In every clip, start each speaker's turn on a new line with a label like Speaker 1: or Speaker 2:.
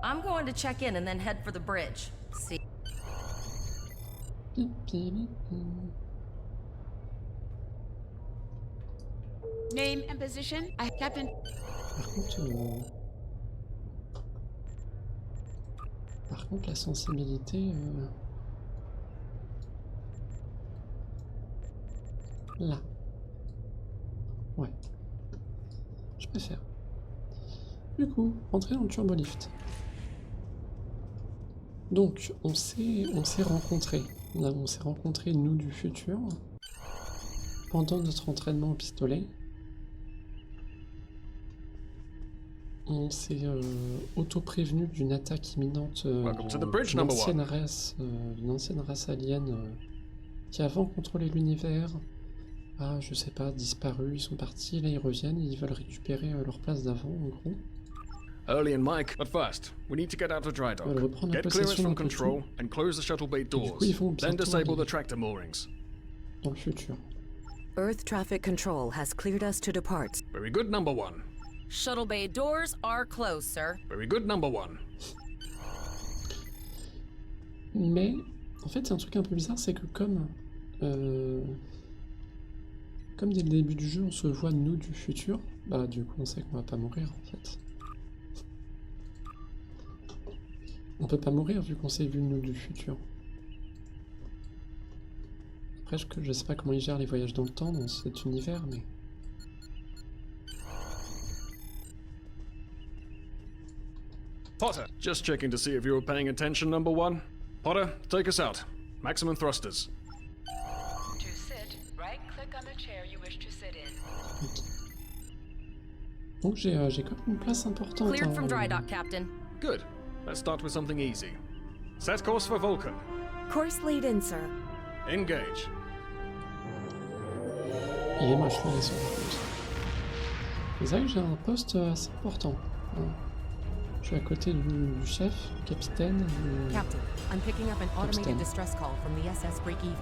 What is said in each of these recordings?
Speaker 1: I'm going to check in and then head for the bridge. See.
Speaker 2: Name and position? Captain.
Speaker 3: Par contre, la sensibilité. Là. Ouais. Je préfère. Du coup, entrer dans le turbolift. Donc, on s'est rencontrés. On s'est rencontrés, nous, du futur, pendant notre entraînement au pistolet. On s'est auto-prévenu d'une attaque imminente d'une ancienne race alien qui avant contrôlait l'univers. Ah, je sais pas, disparu, ils sont partis, là ils reviennent et ils veulent récupérer leur place d'avant, en gros.
Speaker 4: Early and Mike, but first, we need to get out of dry dock. Get clearance from control and close the shuttle bay doors. Then disable the tractor moorings.
Speaker 3: Dans le futur.
Speaker 5: Earth traffic control has cleared us to depart.
Speaker 4: Very good, number one.
Speaker 1: Shuttle bay doors are closed, sir.
Speaker 4: Very good, number one.
Speaker 3: Mais, en fait, c'est un truc un peu bizarre, c'est que comme dès le début du jeu, on se voit nous du futur, bah du coup on sait qu'on va pas mourir en fait. On peut pas mourir vu qu'on s'est vu nous du futur. Après, je sais pas comment ils gèrent les voyages dans le temps dans cet univers, mais...
Speaker 4: Potter, just checking to see if you were paying attention, number one. Potter, take us out. Maximum thrusters.
Speaker 2: To sit, right-click on the chair you wish to sit in.
Speaker 3: Donc j'ai quand même une place importante.
Speaker 1: Cleared from dry dock, Captain.
Speaker 4: Good. Let's start with something easy. Set course for Vulcan.
Speaker 5: Course laid in, sir.
Speaker 4: Engage.
Speaker 3: Il est moche là, les sur la route. C'est vrai que j'ai un poste assez important. Je suis à côté du chef, du capitaine.
Speaker 5: Captain, I'm picking up an automated distress call from the SS Break-Even.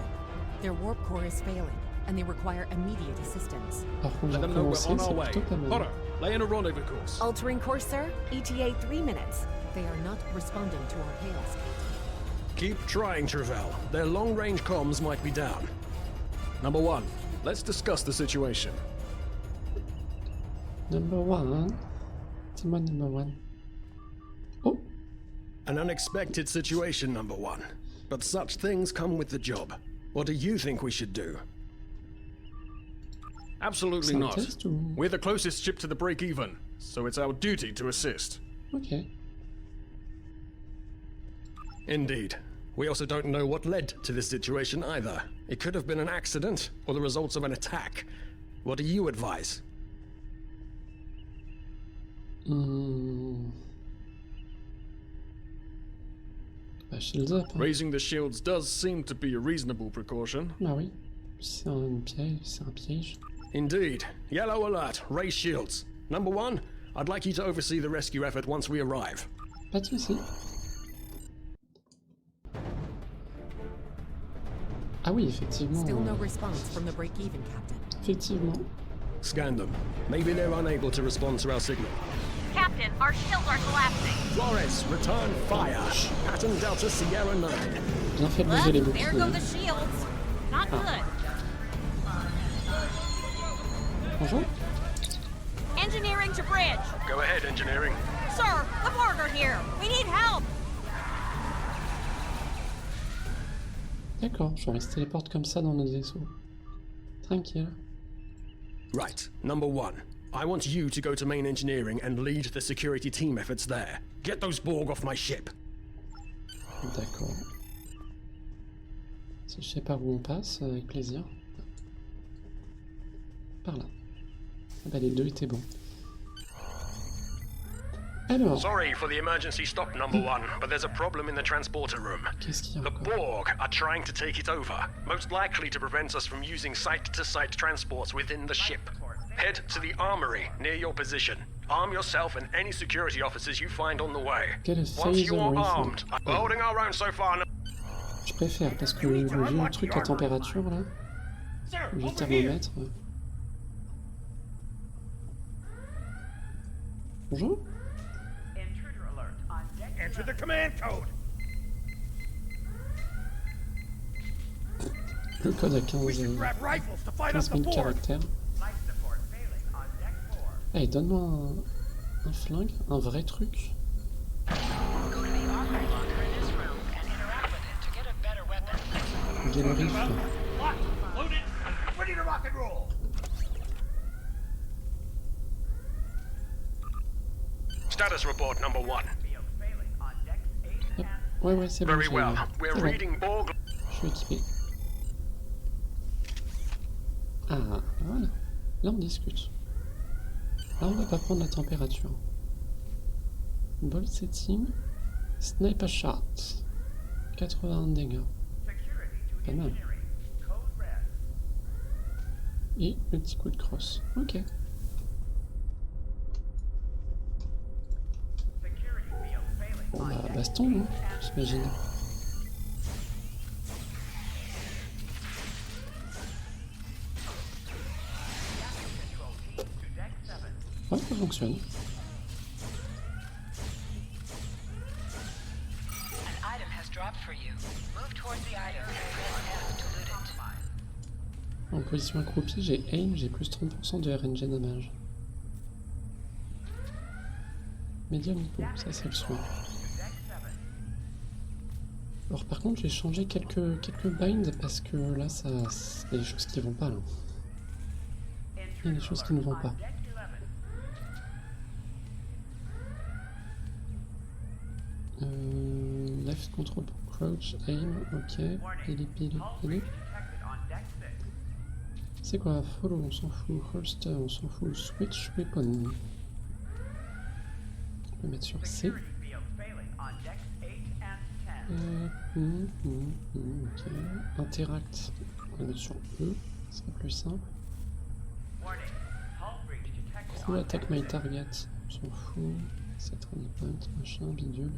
Speaker 5: Their warp core is failing, and they require immediate assistance.
Speaker 3: Par contre, j'ai commencé, c'est plutôt pas mal.
Speaker 4: Potter, lay in a rendezvous course.
Speaker 5: Altering course, sir. ETA 3 minutes. They are not responding to our hails.
Speaker 4: Keep trying, Travell. Their long-range comms might be down. Number one, let's discuss the situation.
Speaker 3: Number one. Dis-moi number one. Oh!
Speaker 4: An unexpected situation, number one. But such things come with the job. What do you think we should do? Absolutely not. We're the closest ship to the break-even, so it's our duty to assist.
Speaker 3: Okay.
Speaker 4: Indeed. We also don't know what led to this situation either. It could have been an accident, or the results of an attack. What do you advise?
Speaker 3: Shields up. Hein.
Speaker 4: Raising the shields does seem to be a reasonable precaution.
Speaker 3: Bah oui. C'est un piège.
Speaker 4: Indeed. Yellow alert. Raise shields. Number one, I'd like you to oversee the rescue effort once we arrive.
Speaker 3: Pas de soucis. Ah oui, effectivement.
Speaker 5: Still no response from the break-even, Captain.
Speaker 3: Effectivement.
Speaker 4: Scan them. Maybe they're unable to respond to our signal.
Speaker 1: Captain, our shields are collapsing.
Speaker 4: Flores, return fire. Pattern Delta Sierra 9.
Speaker 3: Bien fait de bouger les
Speaker 1: There go
Speaker 3: boucliers.
Speaker 1: the shields. Not good.
Speaker 3: Bonjour.
Speaker 1: Engineering to bridge.
Speaker 4: Go ahead, engineering.
Speaker 1: Sir, the Borg are here. We need help.
Speaker 3: D'accord, on se téléporte comme ça dans notre vaisseau. Tranquille.
Speaker 4: Right, number one. I want you to go to main engineering and lead the security team efforts there. Get those Borg off my ship.
Speaker 3: D'accord. Si je sais par où on passe, avec plaisir. Par là. Ah bah les deux étaient bons. Alors,
Speaker 4: Sorry for the emergency stop, number one, but there's a problem in the transporter room.
Speaker 3: qu'est-ce qu'il y a
Speaker 4: The
Speaker 3: encore?
Speaker 4: Borg are trying to take it over, most likely to prevent us from using site-to-site transports within the ship. Head to the armory near your position. Arm yourself and any security officers you find on the way.
Speaker 3: Get a
Speaker 4: Once you
Speaker 3: phaser
Speaker 4: are
Speaker 3: rifle.
Speaker 4: armed, we're holding our own so far.
Speaker 3: Je préfère parce que le vieux truc à température là, le thermomètre. Bonjour.
Speaker 2: Intruder alert.
Speaker 6: Enter the command code.
Speaker 3: Le code a 15 000 caractères. Hey, donne-moi un flingue, un vrai truc. Quel rifle.
Speaker 4: Status report number 1.
Speaker 3: Hop. Ouais, c'est bon.
Speaker 4: Very well. We're
Speaker 3: Bon.
Speaker 4: reading all.
Speaker 3: Je suis équipé. Ah, voilà. Là, on discute. Là, on va pas prendre la température. Ball setting. Sniper shot. 81 dégâts. Pas mal. Et le petit coup de crosse. Ok. Bon bah, baston, hein, j'imagine. Ouais, ça fonctionne. En position accroupie, j'ai aim, j'ai plus 30% de RNG damage. Medium hippo, ça c'est le soin. Alors par contre j'ai changé quelques binds parce que là ça, il y a des choses qui vont pas là. Il y a des choses qui ne vont pas. Left control pour crouch, aim, ok. Pili. C'est quoi? Follow, on s'en fout. Holster, on s'en fout. Switch weapon. On peut mettre sur C. Ok. Interact, on va mettre sur E. C'est plus simple. Who attack my target? On s'en fout. Set run point, machin, bidule.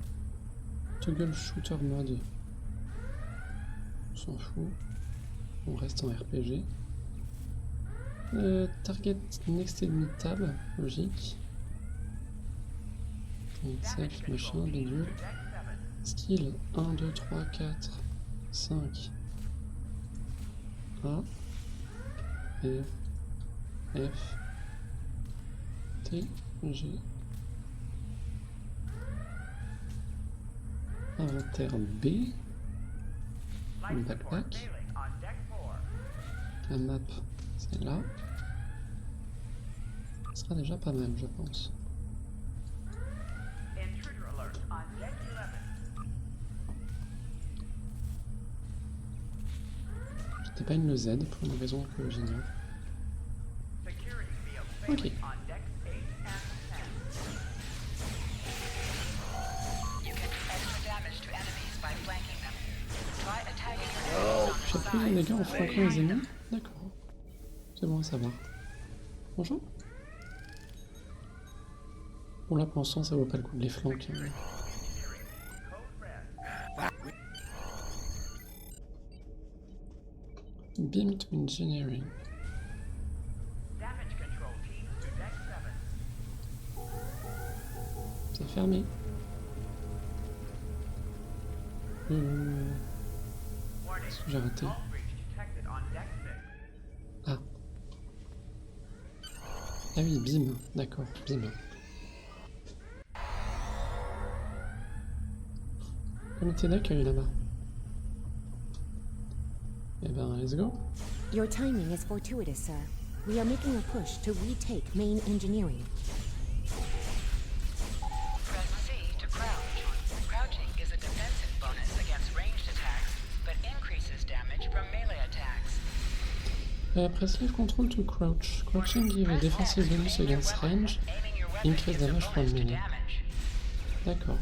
Speaker 3: Toggle shooter mode. On s'en fout. On reste en RPG. Target next enemy tab, logique. Safe, machin, bidule. Skill 1, 2, 3, 4, 5. A. F. T. G. Inventaire B. Un backpack. La map, c'est là. Ce sera déjà pas mal, je pense. C'était pas une Z pour une raison que j'ignore. Ok. J'ai plus de dégâts en flanquant les ennemis. D'accord. C'est bon à savoir. Bonjour. Bon là pour l'instant ça vaut pas le coup de les flanquer. Beam to engineering. C'est fermé. Qu'est-ce que j'ai raté? Ah. Ah oui, bim. D'accord, bim. Comité d'accueil là-bas. Eh ben, let's go.
Speaker 5: Your timing is fortuitous, sir. We are making a push to retake main engineering.
Speaker 2: Press C to crouch. Crouching is a defensive bonus against ranged attacks, but increases damage from melee attacks.
Speaker 3: Press left control to crouch. Crouching give a defensive bonus against range. Increase damage from melee. D'accord.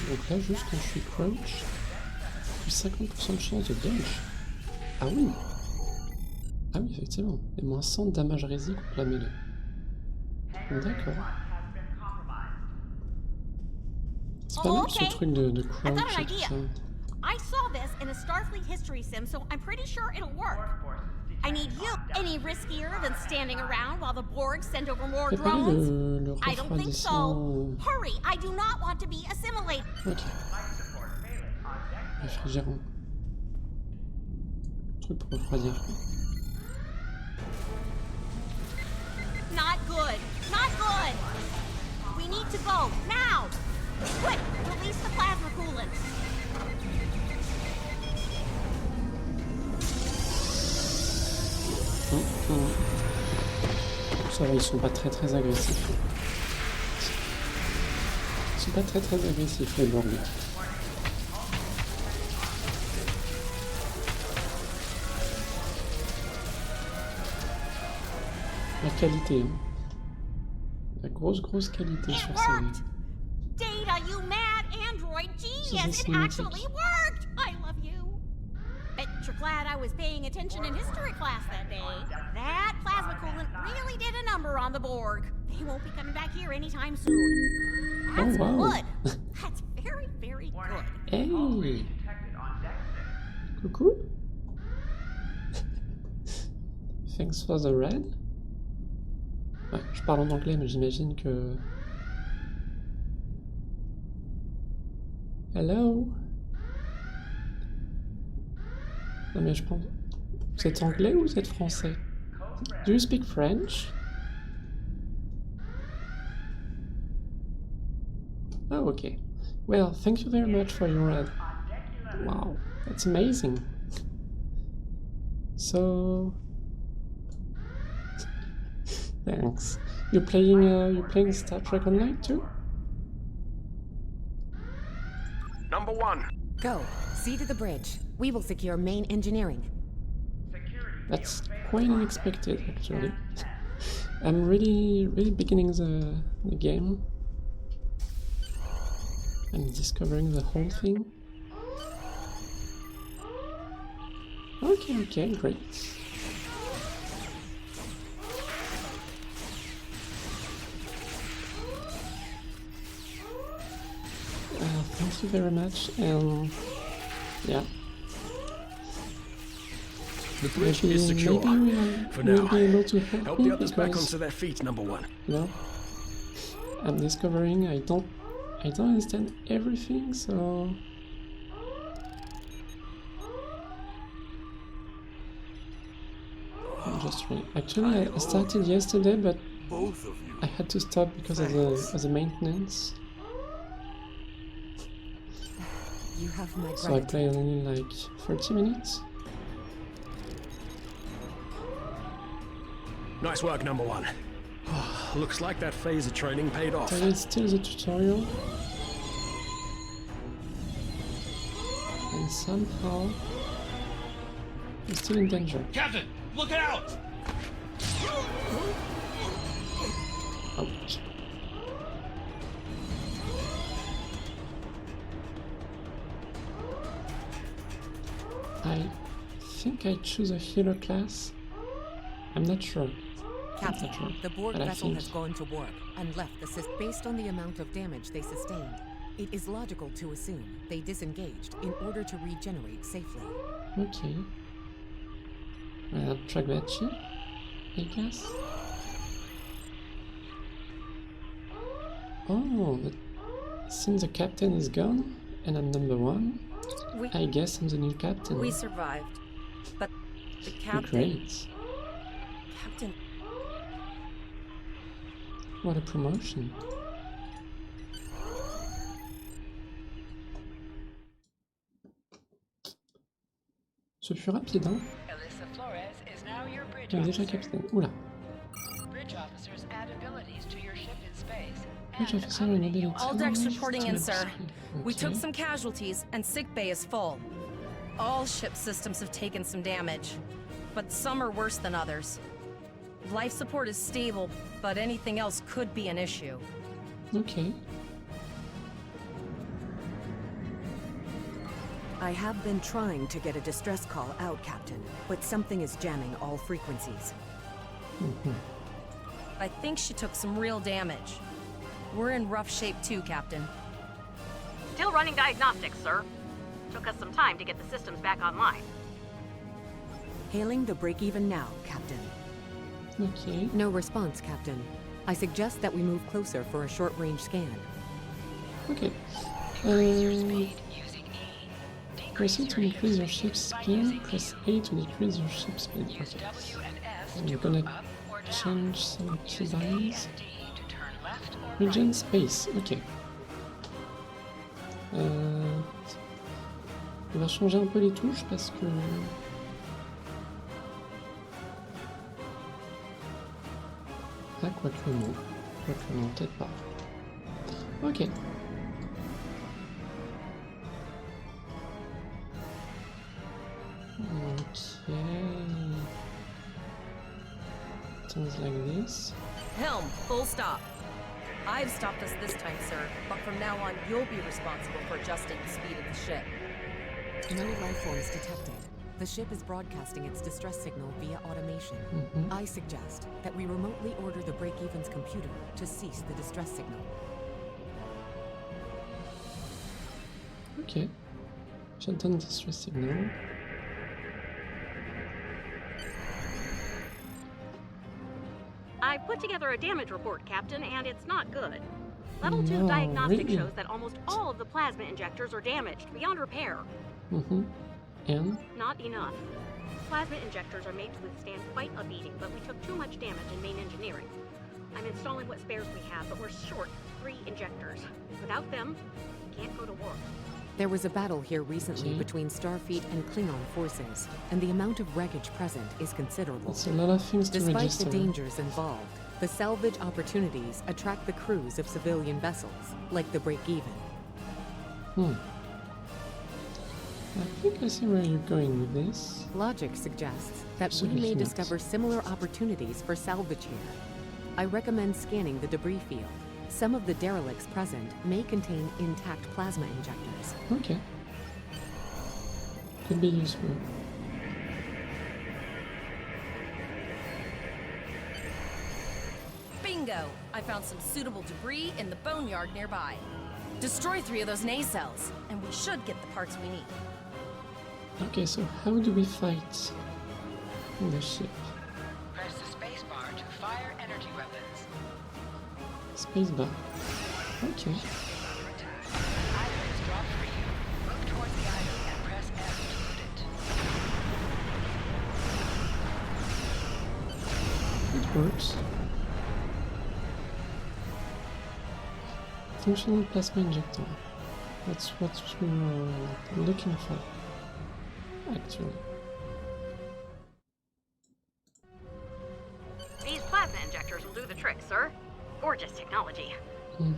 Speaker 3: Donc là, juste quand je suis crouch, plus 50% de chance de dodge. Ah oui. Ah oui, effectivement. Et moins 100 de damage résist contre la mêlée. D'accord. C'est pas mal ce truc de crouch et tout ça.
Speaker 1: I saw this in a Starfleet history sim, so I'm pretty sure it'll work. I need you. Any riskier than standing around while the Borg send over more drones?
Speaker 3: Le
Speaker 1: I don't think so. Hurry, I do not want to be assimilated.
Speaker 3: Ok. Réfrigérant. Truc pour refroidir.
Speaker 1: Not good. Not good. We need to go now. Quick, release the plasma coolant.
Speaker 3: Ça va, ils sont pas très agressifs. Ils sont pas très agressifs, les Borg. La qualité, hein. La grosse qualité sur ces...
Speaker 1: Data, you mad android genius! It actually worked! I love you. Bet you're glad I was paying attention in history class that day. That plasma coolant really did a number on the Borg. They won't be coming back here anytime soon. That's good. That's very good.
Speaker 3: Hey! Coucou? Thanks for the red? Ouais, je parle en anglais, mais j'imagine que... Hello? Non mais je pense... Vous êtes anglais ou vous êtes français? Do you speak French? Oh, okay. Well, thank you very much for your red. Wow, that's amazing. So... Thanks. You're playing Star Trek Online too?
Speaker 4: Number 1.
Speaker 5: Go. See to the bridge. We will secure main engineering.
Speaker 3: That's quite unexpected, actually. I'm really beginning the game. I'm discovering the whole thing. Okay, great. Thank you very much, and yeah.
Speaker 4: The bridge is secure. For now, help the others back onto their feet, number 1.
Speaker 3: No, I'm discovering I don't understand everything, so I'm just trying. Actually, I started yesterday, but I had to stop because of the maintenance.
Speaker 5: You have my
Speaker 3: So I played only like 30 minutes.
Speaker 4: Nice work, number 1. Looks like that phaser training paid off.
Speaker 3: But it's still the tutorial. And somehow I'm still in danger.
Speaker 6: Captain, look out!
Speaker 3: Ouch. I think I choose a healer class. I'm not sure.
Speaker 5: Captain, the Borg vessel has gone to warp and left the system. Based on the amount of damage they sustained, it is logical to assume they disengaged in order to regenerate safely.
Speaker 3: Okay. Tragbachi, I guess. Oh, but since the captain is gone and I'm number 1, I guess I'm the new captain.
Speaker 7: We survived, but the captain...
Speaker 3: Great.
Speaker 7: Captain...
Speaker 3: What a promotion. Ce fut rapide, hein? Il est déjà capitaine. Oula.
Speaker 2: Bridge officers add abilities to your ship in space.
Speaker 3: Bridge officer and ability.
Speaker 7: All decks reporting in, sir. We took some casualties, and sickbay is full. All ship systems have taken some damage, but some are worse than others. Life support is stable, but anything else could be an issue.
Speaker 3: Okay.
Speaker 5: I have been trying to get a distress call out, Captain, but something is jamming all frequencies.
Speaker 7: I think she took some real damage. We're in rough shape too, Captain.
Speaker 1: Still running diagnostics, sir. Took us some time to get the systems back online.
Speaker 5: Hailing the break-even now, Captain.
Speaker 3: Ok.
Speaker 5: No response, Captain. I suggest that we move closer for a short-range scan.
Speaker 3: Ok. Press E to increase your ship's speed. Press A to decrease your ship's speed. Okay. I'm gonna change some keybinds. Region space. Ok. On va changer un peu les touches parce que... Ah, quoique non. Quoique non, peut-être pas. Ok. Ok. Things like this.
Speaker 7: Helm, full stop. I've stopped us this time, sir, but from now on, you'll be responsible for adjusting the speed of the ship.
Speaker 5: No life forms detected. The ship is broadcasting its distress signal via automation. I suggest that we remotely order the break-even's computer to cease the distress signal.
Speaker 3: Ok. Shut down distress signal.
Speaker 1: I put together a damage report, Captain, and it's not good. Level 2
Speaker 3: No,
Speaker 1: diagnostic
Speaker 3: really?
Speaker 1: shows that almost all of the plasma injectors are damaged beyond repair.
Speaker 3: And?
Speaker 1: Not enough. Plasma injectors are made to withstand quite a beating, but we took too much damage in main engineering. I'm installing what spares we have, but we're short 3 injectors. Without them, we can't go to work.
Speaker 5: There was a battle here recently between Starfleet and Klingon forces, and the amount of wreckage present is considerable.
Speaker 3: It's a lot of things to
Speaker 5: Despite
Speaker 3: register.
Speaker 5: the dangers involved, the salvage opportunities attract the crews of civilian vessels, like the break-even.
Speaker 3: I think I see where you're going with this.
Speaker 5: Logic suggests that
Speaker 3: Absolutely
Speaker 5: we may
Speaker 3: not.
Speaker 5: discover similar opportunities for salvage here. I recommend scanning the debris field. Some of the derelicts present may contain intact plasma injectors.
Speaker 3: Okay. Could be useful.
Speaker 7: Bingo! I found some suitable debris in the boneyard nearby. Destroy 3 of those nacelles, and we should get the parts we need.
Speaker 3: Okay, so how do we fight the ship?
Speaker 2: Press the space bar to fire energy weapons.
Speaker 3: Spacebar. Okay.
Speaker 2: Under attack. Item is dropped for you. Move towards the item and press F to loot it.
Speaker 3: It works. Functional plasma injector. That's what we were looking for, actually.
Speaker 1: These plasma injectors will do the trick, sir. Gorgeous technology.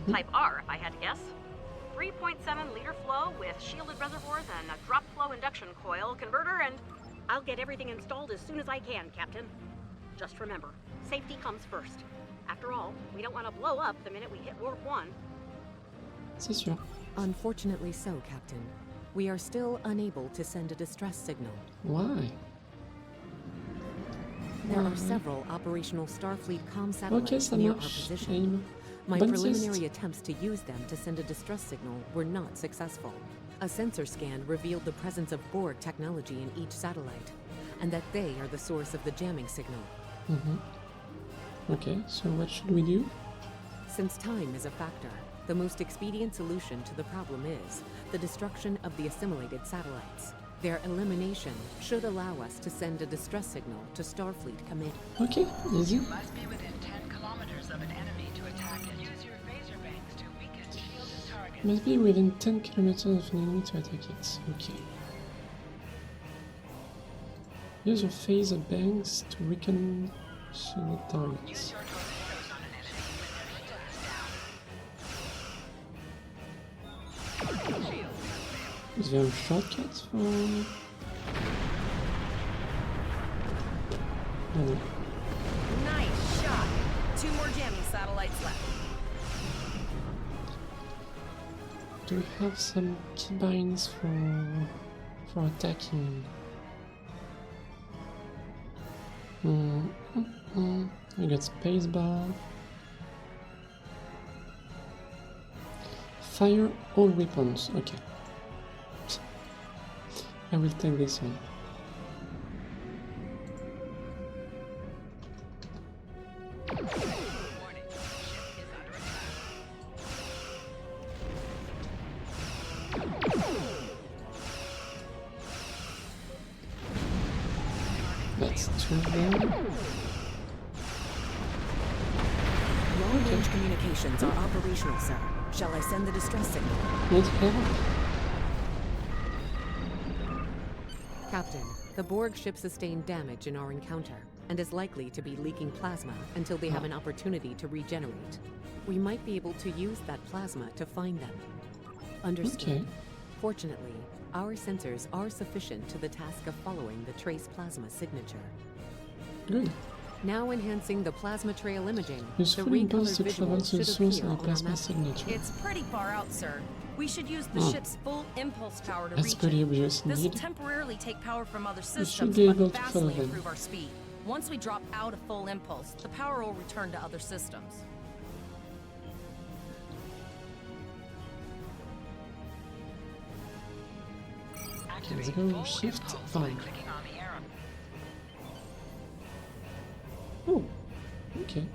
Speaker 1: Type R, if I had to guess. 3.7 liter flow with shielded reservoirs and a drop flow induction coil converter, and I'll get everything installed as soon as I can, Captain. Just remember, safety comes first. After all, we don't want to blow up the minute we hit Warp 1.
Speaker 3: C'est sûr.
Speaker 5: Unfortunately so, Captain. We are still unable to send a distress signal.
Speaker 3: Why?
Speaker 5: There are several operational Starfleet comm satellites
Speaker 3: ça
Speaker 5: near our
Speaker 3: marche.
Speaker 5: position.
Speaker 3: Aim.
Speaker 5: My
Speaker 3: Bonne
Speaker 5: preliminary
Speaker 3: sieste.
Speaker 5: attempts to use them to send a distress signal were not successful. A sensor scan revealed the presence of Borg technology in each satellite, and that they are the source of the jamming signal.
Speaker 3: Okay, so what should we do?
Speaker 5: Since time is a factor, the most expedient solution to the problem is the destruction of the assimilated satellites. Their elimination should allow us to send a distress signal to Starfleet Command.
Speaker 3: Okay, easy.
Speaker 2: You must be within 10 kilometers of an enemy to attack it. Use your phaser banks to weaken shielded targets.
Speaker 3: Must be within 10 kilometers of an enemy to attack it. Okay. Use your phaser banks to weaken shielded
Speaker 2: Use
Speaker 3: targets.
Speaker 2: your torpedoes on an enemy when their shield is down.
Speaker 3: Is there a shortcut for... No.
Speaker 7: Nice shot. 2 more jamming satellites left.
Speaker 3: Do we have some keybinds for for attacking. We got spacebar. Fire all weapons. Okay. I will take this one. That's two of them.
Speaker 5: Long-range communications are operational, sir. Shall I send the distress signal?
Speaker 3: Need help?
Speaker 5: Captain, the Borg ship sustained damage in our encounter and is likely to be leaking plasma until they have an opportunity to regenerate. We might be able to use that plasma to find them. Understood.
Speaker 3: Okay.
Speaker 5: Fortunately, our sensors are sufficient to the task of following the trace plasma signature.
Speaker 3: Good.
Speaker 5: Now enhancing the plasma trail imaging, the
Speaker 3: Usefully
Speaker 5: recolored
Speaker 3: imposed to travel
Speaker 5: visuals
Speaker 3: to the
Speaker 5: should
Speaker 3: source
Speaker 5: appear
Speaker 3: of a
Speaker 5: on our
Speaker 3: plasma
Speaker 5: map.
Speaker 3: signature.
Speaker 7: It's pretty far out, sir. We should use the ship's full impulse power to
Speaker 3: That's
Speaker 7: reach
Speaker 3: pretty
Speaker 7: it.
Speaker 3: obvious
Speaker 7: This will
Speaker 3: indeed.
Speaker 7: temporarily take power from other
Speaker 3: should
Speaker 7: systems,
Speaker 3: be able
Speaker 7: but
Speaker 3: to follow
Speaker 7: vastly
Speaker 3: them.
Speaker 7: improve our speed. Once we drop out of full impulse, the power will return to other systems.
Speaker 3: Let's
Speaker 2: Activate
Speaker 3: go
Speaker 2: full
Speaker 3: shift
Speaker 2: impulse by
Speaker 3: on.
Speaker 2: clicking on the arrow.
Speaker 3: Oh, okay.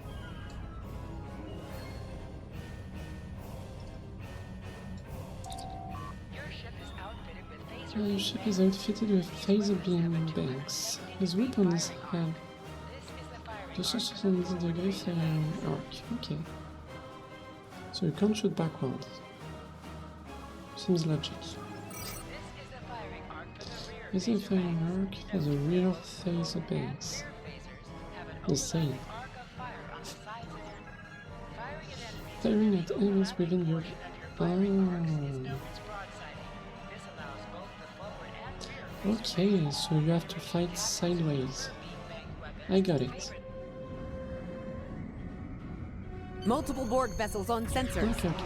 Speaker 2: Your ship is outfitted with phaser
Speaker 3: Your
Speaker 2: beam
Speaker 3: ship is
Speaker 2: banks.
Speaker 3: outfitted with phaser beam banks. His weapons have
Speaker 2: This is the firing
Speaker 3: the 270-degree firing arc. Okay. So you can't shoot backwards. Seems logic.
Speaker 2: This is the firing arc for the rear
Speaker 3: Is a
Speaker 2: phaser
Speaker 3: firing
Speaker 2: banks.
Speaker 3: arc for the rear phaser banks.
Speaker 2: Rear phasers have an
Speaker 3: The same.
Speaker 2: overlapping arc of fire on the sides of them. Firing at enemies
Speaker 3: Firing at enemies within your...
Speaker 2: that your firing arcs is
Speaker 3: Ah.
Speaker 2: known as broadsiding. This allows both the forward and rear
Speaker 3: Okay, so you have to fight sideways. I got it.
Speaker 5: Multiple Borg vessels on sensors.
Speaker 3: Okay, okay.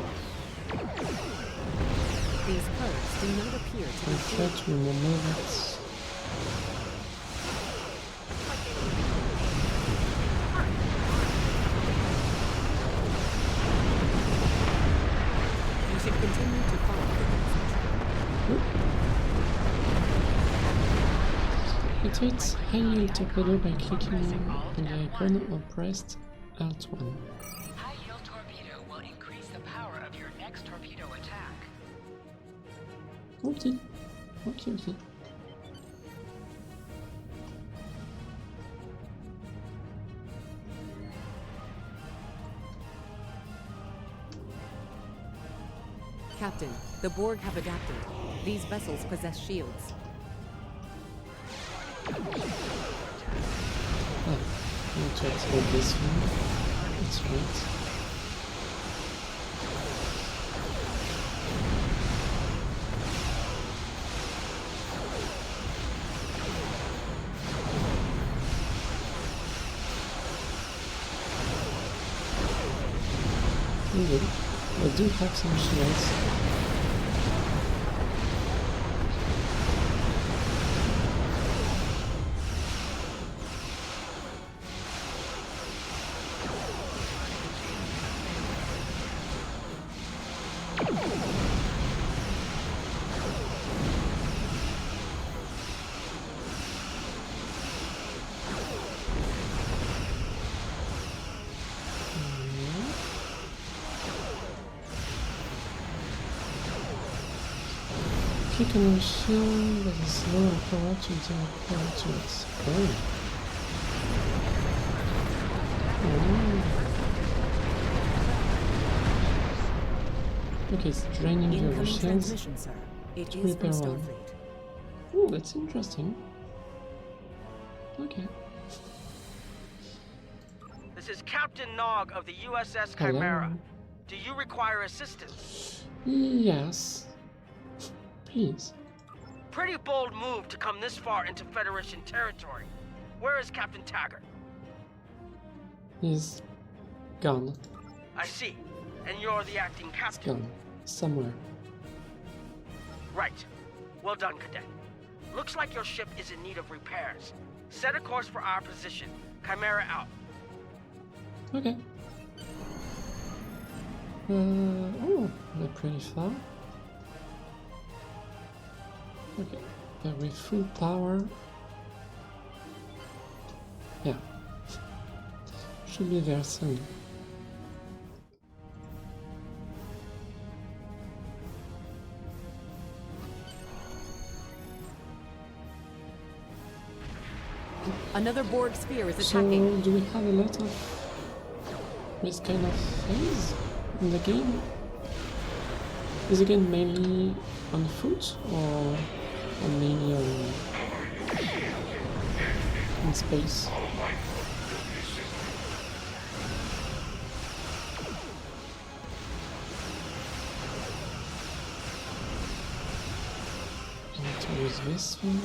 Speaker 5: These curves do not appear to
Speaker 3: I'll
Speaker 5: be
Speaker 3: try to remember that.
Speaker 5: You should continue to follow the
Speaker 3: Activate high-yield torpedo by clicking on the icon or pressed Alt1.
Speaker 2: High-yield torpedo will increase the power of your next torpedo attack.
Speaker 3: Okay. Okay, okay.
Speaker 5: Captain, the Borg have adapted. These vessels possess shields.
Speaker 3: Ah, I need to activate this one. That's right. Good. I do have some shields. Click on the shield that is low in power to direct power to it. Oh. Okay, it's draining your
Speaker 5: Incoming
Speaker 3: shields.
Speaker 5: transmission, sir. It is from
Speaker 3: Repair one.
Speaker 5: Starfleet.
Speaker 3: Oh, that's interesting. Okay.
Speaker 8: This is Captain Nog of the USS Chimera. Do you require assistance?
Speaker 3: Yes. Please.
Speaker 8: Pretty bold move to come this far into Federation territory. Where is Captain Taggart?
Speaker 3: He's gone.
Speaker 8: I see. And you're the acting
Speaker 3: He's
Speaker 8: captain.
Speaker 3: gone. Somewhere.
Speaker 8: Right. Well done, Cadet. Looks like your ship is in need of repairs. Set a course for our position. Chimera out.
Speaker 3: Okay. Oh, they're pretty far. Okay, they're with full power. Yeah. Should be there soon.
Speaker 5: Another Borg sphere is
Speaker 3: So,
Speaker 5: attacking.
Speaker 3: do we have a lot of this kind of phase in the game? Is the game mainly on foot or mainly in space? I need to use this thing.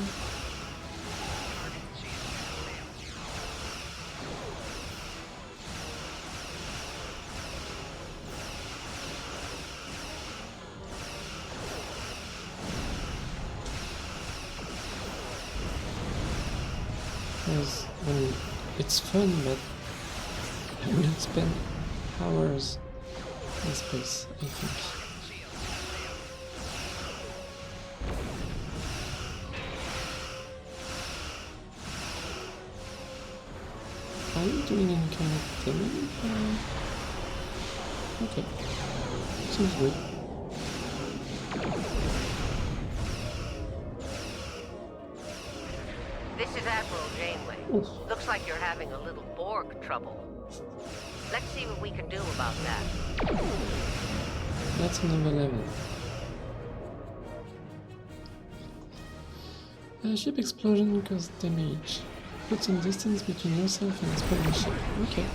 Speaker 3: It's fun, but I wouldn't spend hours in space, I think. Are you doing any kind of damage? Okay, seems good.
Speaker 9: This is Admiral Janeway.
Speaker 3: Oof.
Speaker 9: Looks like you're having a little Borg trouble. Let's see what we can do about that.
Speaker 3: That's another level. A ship explosion caused damage. Put some distance between yourself and exploding ship. Okay.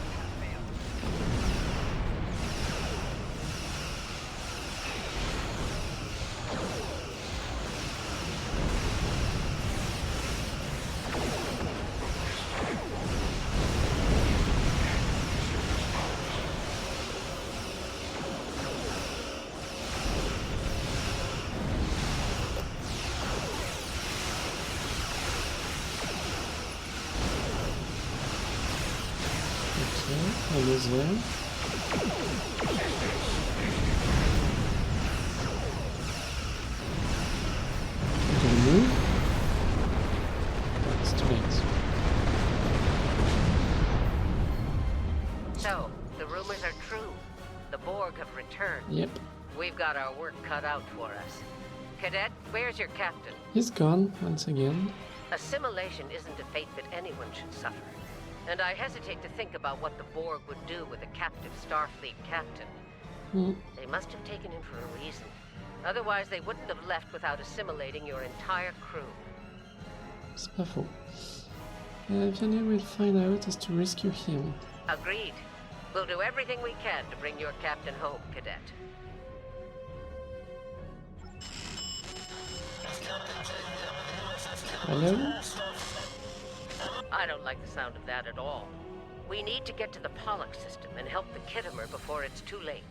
Speaker 3: Almost there. Gonna move. It's too late.
Speaker 9: So, the rumors are true. The Borg have returned.
Speaker 3: Yep.
Speaker 9: We've got our work cut out for us. Cadet, where's your captain?
Speaker 3: He's gone once again.
Speaker 9: Assimilation isn't a fate that anyone should suffer. And I hesitate to think about what the Borg would do with a captive Starfleet captain. They must have taken him for a reason. Otherwise, they wouldn't have left without assimilating your entire crew.
Speaker 3: C'est pas faux. Vianney will find out as to rescue him.
Speaker 9: Agreed. We'll do everything we can to bring your captain home, Cadet.
Speaker 3: Hello?
Speaker 9: I don't like the sound of that at all. We need to get to the Pollock system and help the Kittimer before it's too late.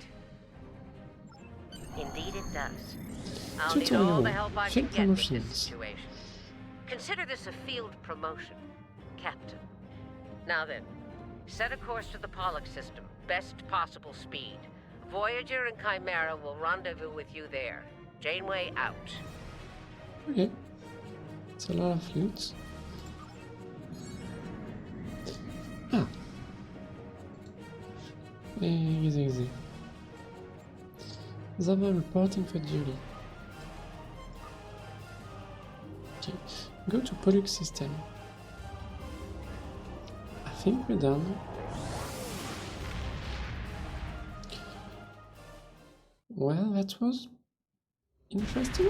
Speaker 9: Indeed it does. I'll need all the help I can get with this situation. Consider this a field promotion, Captain. Now then, set a course to the Pollock system, best possible speed. Voyager and Chimera will rendezvous with you there. Janeway out.
Speaker 3: Okay. It's a lot of flutes. Ah. Easy. Zava reporting for duty. Okay. Go to Pollux system. I think we're done. Well, that was interesting.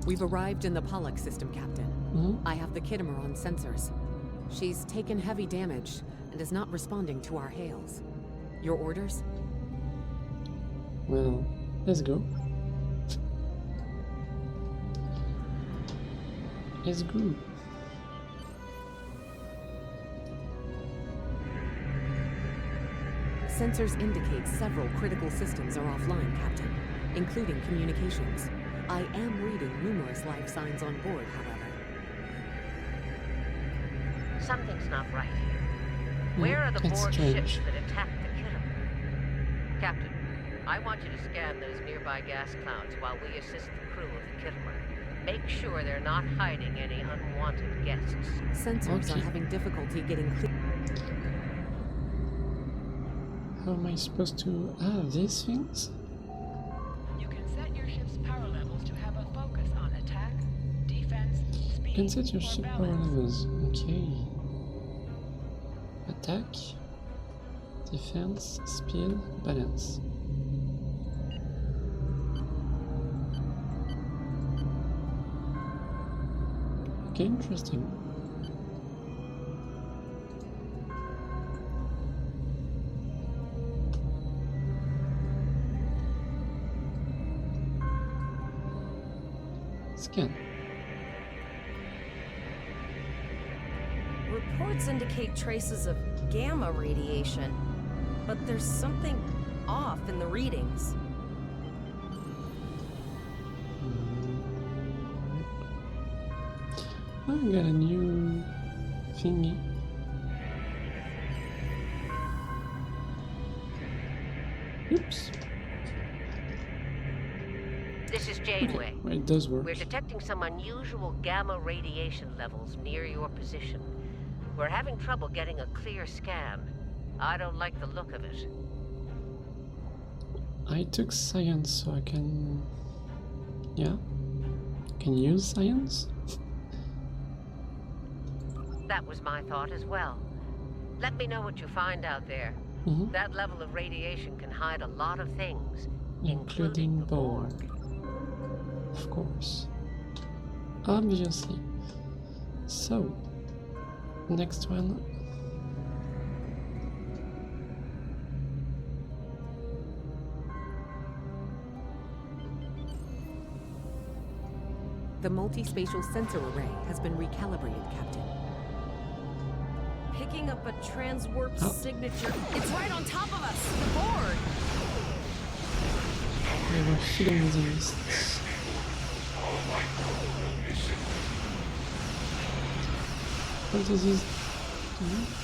Speaker 5: We've arrived in the Pollock system, Captain. I have the Kittimer on sensors. She's taken heavy damage and is not responding to our hails. Your orders?
Speaker 3: Well, let's go. Let's go.
Speaker 5: Sensors indicate several critical systems are offline, Captain. including communications. I am reading numerous life signs on board, however.
Speaker 9: Something's not right here. Where are the Borg ships that attacked the Kittimer? Captain, I want you to scan those nearby gas clouds while we assist the crew of the Kittimer. Make sure they're not hiding any unwanted guests.
Speaker 5: Sensors are having difficulty getting clear.
Speaker 3: How am I supposed to... Ah, these things?
Speaker 2: You can set your ship's power levels to have a focus on attack, defense, speed,
Speaker 3: You can set your ship power levels. Okay. Attack, defense, speed, balance. Okay, interesting. Scan.
Speaker 7: Reports indicate traces of gamma radiation, but there's something off in the readings.
Speaker 3: I got a new thingy. Oops.
Speaker 9: This is Janeway.
Speaker 3: Okay, well, it does work.
Speaker 9: We're detecting some unusual gamma radiation levels near your position. We're having trouble getting a clear scan. I don't like the look of it.
Speaker 3: I took science, so I can... Yeah? Can use science?
Speaker 9: That was my thought as well. Let me know what you find out there. That level of radiation can hide a lot of things, including the Borg.
Speaker 3: Of course. Obviously. So, next one.
Speaker 5: The multi-spatial sensor array has been recalibrated, Captain.
Speaker 7: Picking up a transwarp signature. It's right on top of us! The Borg!
Speaker 3: They were hitting these. What is this?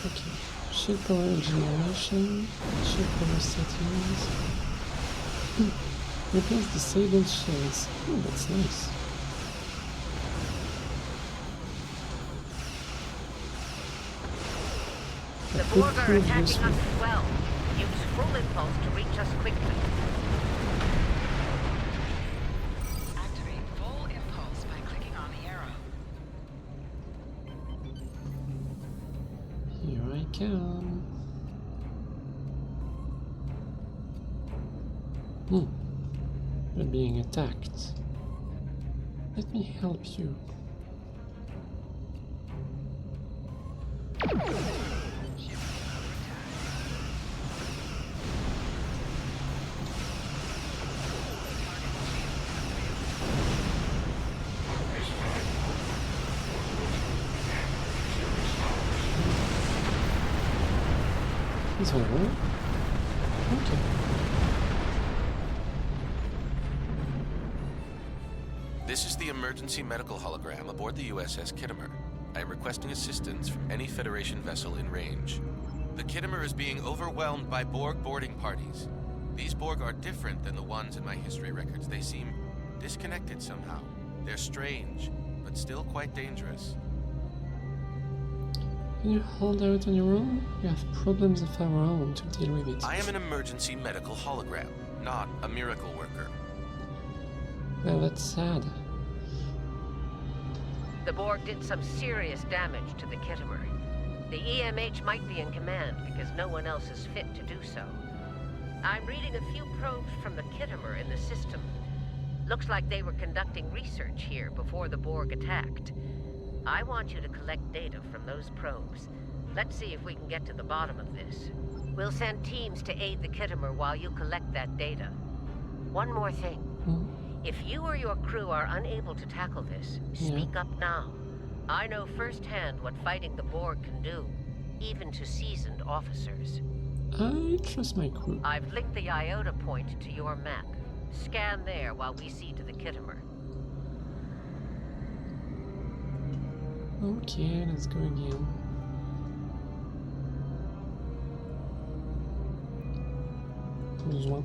Speaker 3: Okay. Ship power generation. Ship power settings. Replace disabled shells. Oh, that's nice.
Speaker 9: The Borg are attacking us as well. Use full impulse to reach us quickly.
Speaker 2: Activate full impulse by clicking on the arrow.
Speaker 3: Here I come. We're being attacked. Let me help you. Is that right? Okay.
Speaker 10: This is the emergency medical hologram aboard the USS Kittimer. I am requesting assistance from any Federation vessel in range. The Kittimer is being overwhelmed by Borg boarding parties. These Borg are different than the ones in my history records. They seem disconnected somehow. They're strange, but still quite dangerous.
Speaker 3: Can you hold out on your own? We have problems of our own to deal with it.
Speaker 10: I am an emergency medical hologram, not a miracle worker.
Speaker 3: Well, that's sad.
Speaker 9: The Borg did some serious damage to the Kittimer. The EMH might be in command because no one else is fit to do so. I'm reading a few probes from the Kittimer in the system. Looks like they were conducting research here before the Borg attacked. I want you to collect data from those probes. Let's see if we can get to the bottom of this. We'll send teams to aid the Kittimer while you collect that data. One more thing. If you or your crew are unable to tackle this, speak up now. I know firsthand what fighting the Borg can do, even to seasoned officers.
Speaker 3: I trust my crew.
Speaker 9: I've linked the IOTA point to your map. Scan there while we see to the Kittimer.
Speaker 3: Okay, let's go again. Besoin.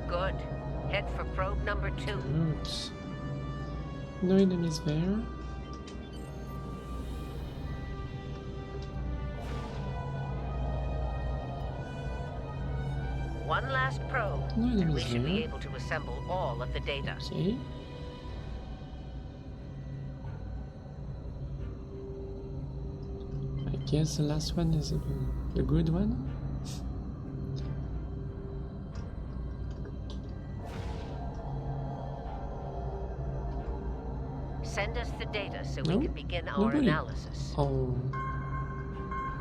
Speaker 9: Good. Head for probe number 2.
Speaker 3: Good. No enemies there.
Speaker 9: One last probe,
Speaker 3: No
Speaker 9: and we
Speaker 3: enemies
Speaker 9: should be
Speaker 3: there.
Speaker 9: able to assemble all of the data.
Speaker 3: Okay. I guess the last one is a good one.
Speaker 9: Send us the data so
Speaker 3: No,
Speaker 9: we can begin our
Speaker 3: nobody.
Speaker 9: analysis.
Speaker 3: Oh,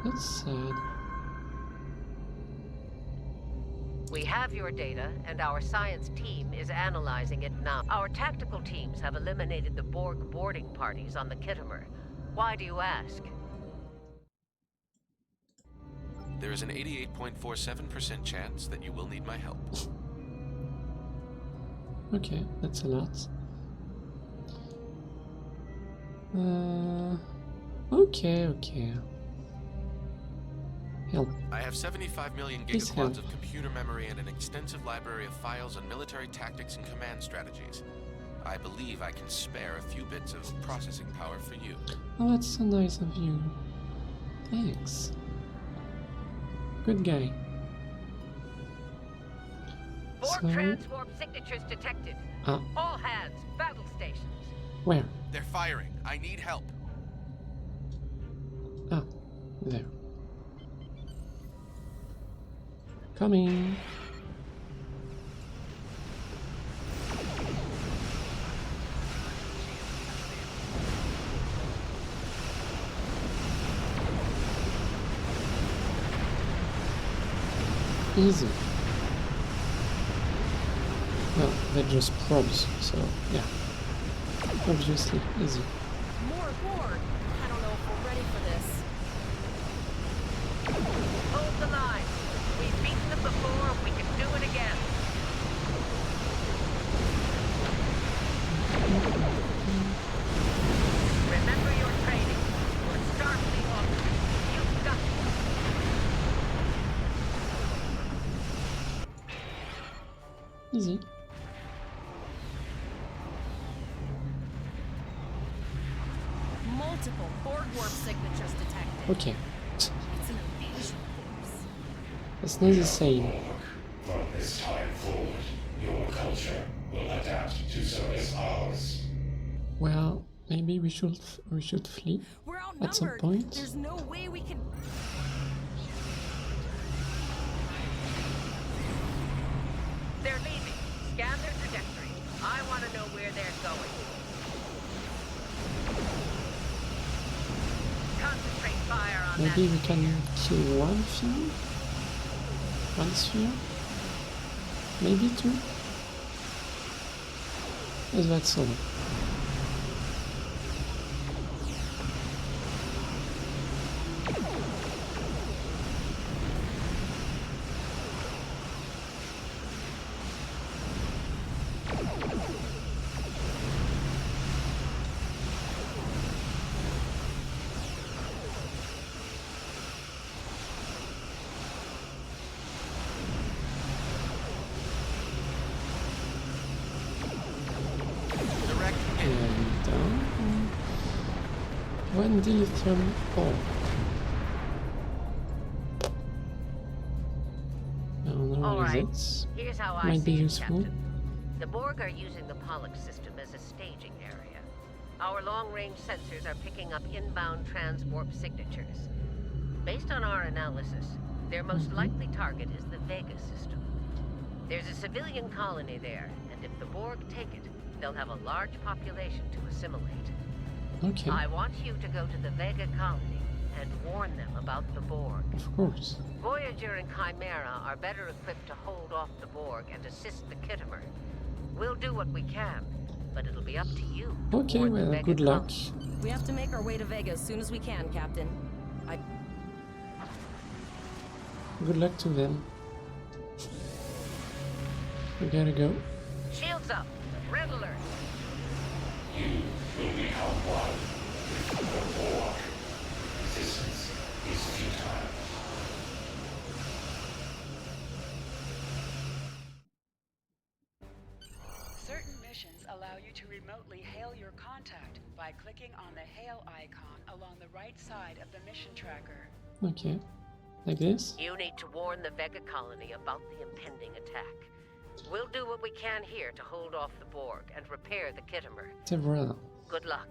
Speaker 3: that's sad.
Speaker 9: We have your data, and our science team is analyzing it now. Our tactical teams have eliminated the Borg boarding parties on the Kittimer. Why do you ask?
Speaker 10: There is an 88.47% chance that you will need my help.
Speaker 3: Okay, that's a lot. Okay. Help.
Speaker 10: I have 75 million
Speaker 3: Please
Speaker 10: gigaquads
Speaker 3: help.
Speaker 10: of computer memory and an extensive library of files on military tactics and command strategies. I believe I can spare a few bits of processing power for you.
Speaker 3: Oh, that's so nice of you. Thanks. Good guy.
Speaker 9: Borg
Speaker 3: So-
Speaker 9: transwarp signatures detected.
Speaker 3: Ah,
Speaker 9: All hands, battle stations.
Speaker 3: where?
Speaker 10: They're firing. I need help.
Speaker 3: Ah, there. Coming. Easy. Well, they're just probes, so yeah. Obviously, easy.
Speaker 7: More Borg. I don't know if we're ready for this.
Speaker 9: Hold the line. We've beaten them before, we can do it again. Remember your training. We're Starfleet officers. You've got it.
Speaker 3: Easy.
Speaker 7: Multiple Borg warp signatures detected.
Speaker 3: Okay.
Speaker 7: It's an invasion force.
Speaker 3: It's not the same.
Speaker 6: From this time forward, your culture will adapt to service ours.
Speaker 3: Well, maybe we should flee
Speaker 7: We're
Speaker 3: at some
Speaker 7: outnumbered.
Speaker 3: point.
Speaker 7: There's no way we can.
Speaker 9: They're leaving. Scan their trajectory. I want to know where they're going. Concentrate fire on
Speaker 3: Maybe
Speaker 9: that.
Speaker 3: we can kill one thing? One sphere? Maybe two? Is that so?
Speaker 10: Direct hit.
Speaker 3: And down. One dilithium ore. I don't know
Speaker 9: All
Speaker 3: what
Speaker 9: right.
Speaker 3: is it.
Speaker 9: Here's how I
Speaker 3: Might be
Speaker 9: see it,
Speaker 3: useful.
Speaker 9: Captain. The Borg are using the Pollux system as a staging area. Our long-range sensors are picking up inbound transwarp signatures. Based on our analysis, their most likely target is the Vega system. There's a civilian colony there, and if the Borg take it, they'll have a large population to assimilate.
Speaker 3: Okay,
Speaker 9: I want you to go to the Vega colony and warn them about the Borg.
Speaker 3: of course.
Speaker 9: Voyager and Chimera are better equipped to hold off the Borg and assist the Kittimer. We'll do what we can, but it'll be up to you.
Speaker 3: Okay, well, good luck.
Speaker 7: We have to make our way to Vega as soon as we can, Captain.
Speaker 3: Good luck to them. We gotta go.
Speaker 9: Shields up. Red alert.
Speaker 6: You will become one with the Borg. Resistance is futile.
Speaker 2: Certain missions allow you to remotely hail your contact by clicking on the hail icon along the right side of the mission tracker.
Speaker 3: Okay. Like this?
Speaker 9: You need to warn the Vega colony about the impending attack. We'll do what we can here to hold off the Borg and repair the Kittimer.
Speaker 3: Several.
Speaker 9: Good luck.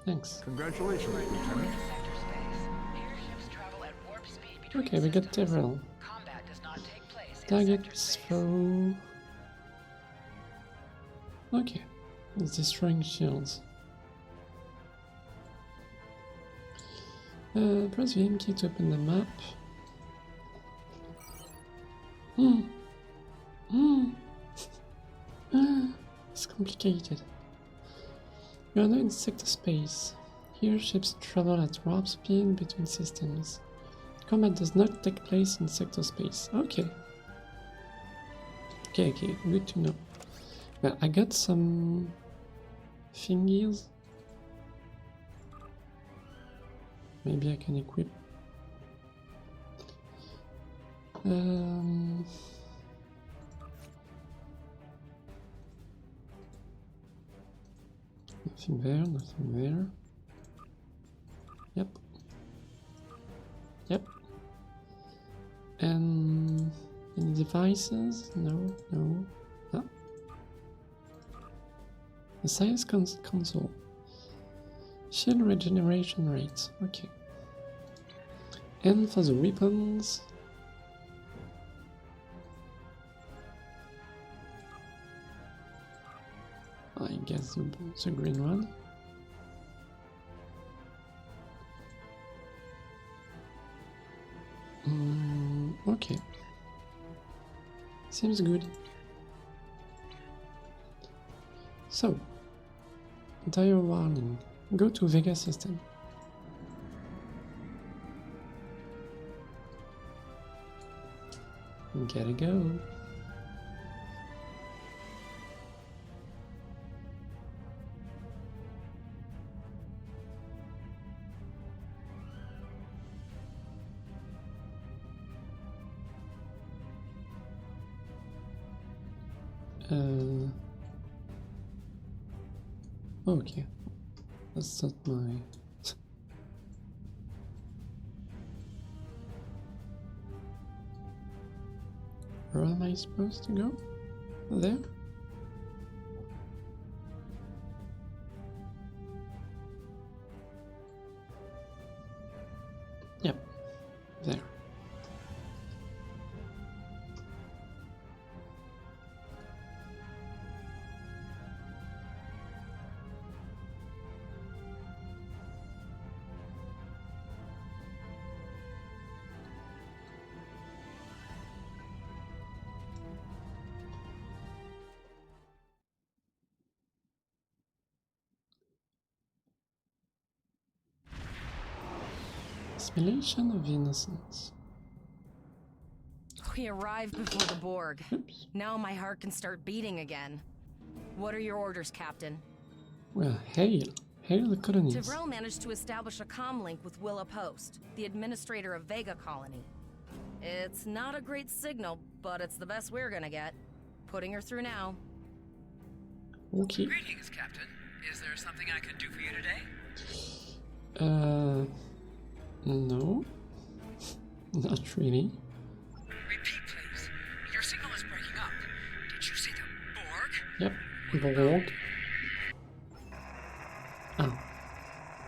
Speaker 3: Thanks.
Speaker 11: Congratulations, Lieutenant.
Speaker 2: Sector space. Here ships travel at warp speed between
Speaker 3: Okay, we got
Speaker 2: systems.
Speaker 3: several.
Speaker 2: Combat does not take place in
Speaker 3: Target
Speaker 2: sector
Speaker 3: is
Speaker 2: space.
Speaker 3: through. Okay. It's destroying shields. Press the M key to open the map. It's complicated. You are now in sector space. Here ships travel at warp speed between systems. Combat does not take place in sector space. Okay. Okay, good to know. Well, I got some thingies. Maybe I can equip. Nothing there, nothing there. Yep. Yep. And any devices? No. Ah. The science console. Shield regeneration rate. Okay. And for the weapons. I guess the green one. Okay. Seems good. So, dire warning. Go to Vega system. Gotta go. Okay. That's not my... Where am I supposed to go? There? Yep. There. Simulation of innocence.
Speaker 7: We arrived before the Borg.
Speaker 3: Oops.
Speaker 7: Now my heart can start beating again. What are your orders, Captain?
Speaker 3: Well, hail the colonies.
Speaker 7: Tyrell managed to establish a comm link with Willa Post, the administrator of Vega Colony. It's not a great signal, but it's the best we're gonna get. Putting her through now.
Speaker 3: Okay.
Speaker 12: Greetings, Captain. Is there something I can do for you today?
Speaker 3: No. Not really.
Speaker 12: Repeat, please. Your signal is breaking up. Did you say the Borg?
Speaker 3: Yep, Borg. Ah,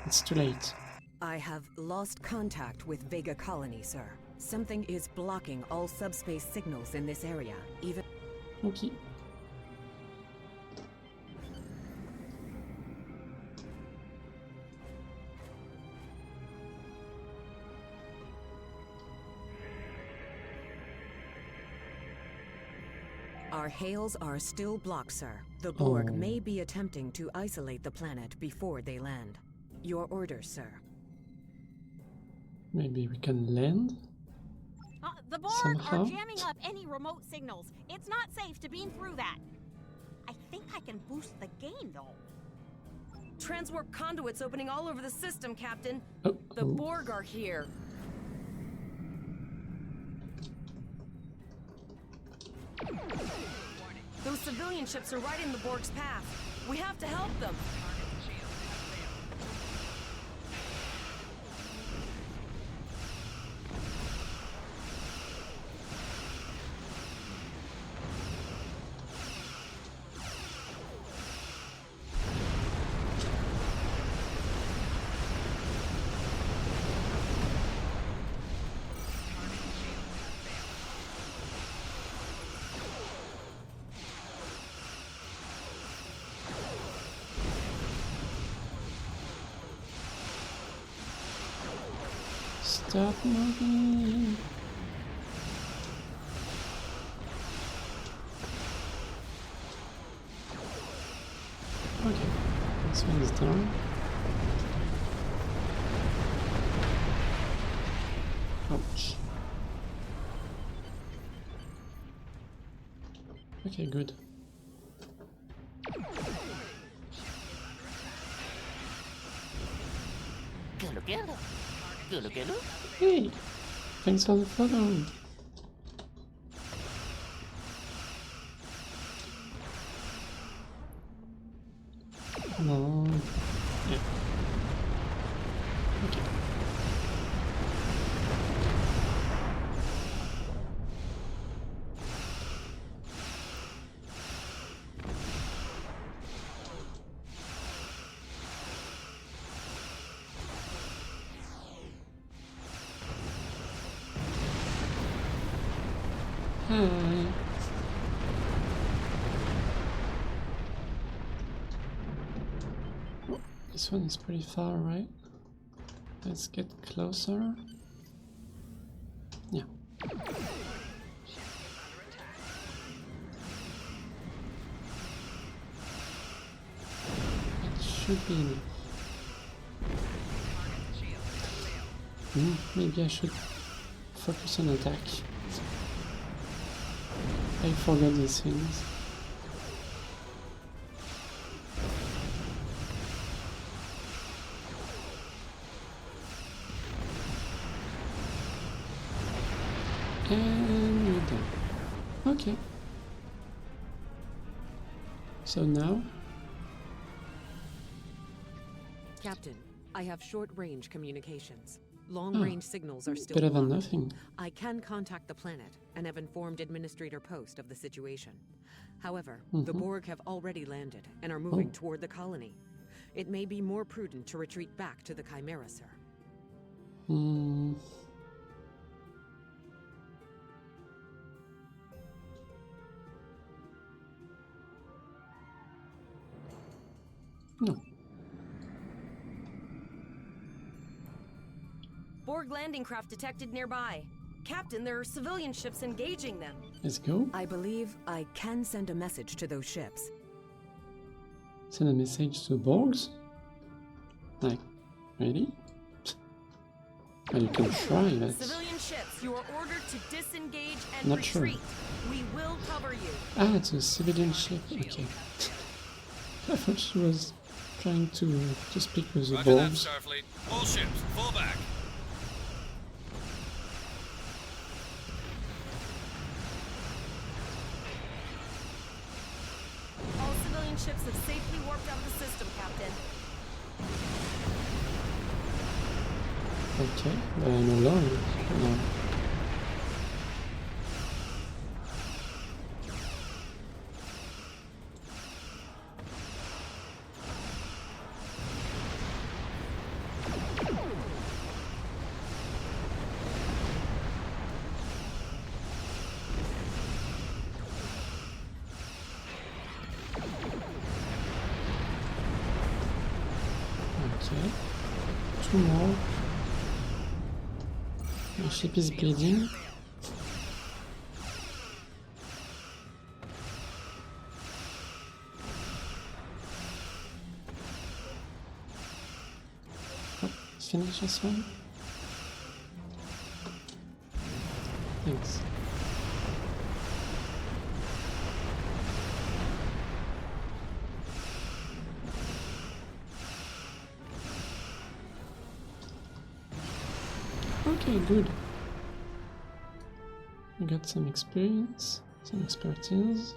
Speaker 3: it's too late.
Speaker 5: I have lost contact with Vega Colony, sir. Something is blocking all subspace signals in this area, even...
Speaker 3: Okay.
Speaker 5: Our hails are still blocked, sir. The Borg may be attempting to isolate the planet before they land. Your orders, sir.
Speaker 3: Maybe we can land?
Speaker 1: The Borg
Speaker 3: somehow?
Speaker 1: are jamming up any remote signals. It's not safe to beam through that. I think I can boost the gain, though.
Speaker 7: Transwarp conduits opening all over the system, Captain.
Speaker 3: Oh,
Speaker 7: The Borg are here. Those civilian ships are right in the Borg's path. We have to help them.
Speaker 3: Stop moving! Okay, this one is done. Ouch. Okay, good. Hey! Thanks for the follow! Come on. Yeah. Okay. Hi. Oh, this one is pretty far, right? Let's get closer. Yeah. It should be enough. Maybe I should focus on attack. I forgot these things. And we're done. Okay. So now?
Speaker 5: Captain, I have short-range communications. Long-range signals are still
Speaker 3: better than
Speaker 5: blocked.
Speaker 3: nothing.
Speaker 5: I can contact the planet and have informed Administrator Post of the situation. However, the Borg have already landed and are moving toward the colony. It may be more prudent to retreat back to the Chimera, sir.
Speaker 3: No.
Speaker 7: Borg landing craft detected nearby. Captain, there are civilian ships engaging them.
Speaker 3: Let's go.
Speaker 5: I believe I can send a message to those ships.
Speaker 3: Send a message to the Borgs? Like, ready? Well, you can try that.
Speaker 7: Civilian ships, you are ordered to disengage and
Speaker 3: Not
Speaker 7: retreat.
Speaker 3: sure.
Speaker 7: We will cover you.
Speaker 3: Ah, it's a civilian ship. Okay. I thought she was trying to speak with the
Speaker 11: Roger that,
Speaker 3: Borgs.
Speaker 11: Starfleet. All ships, fall back.
Speaker 7: All civilian ships have safely warped out of the system, Captain.
Speaker 3: Okay, but I'm alone. No. Okay, 2 more. My ship is bleeding. finish this one? Thanks. Okay, good. We got some experience, some expertise.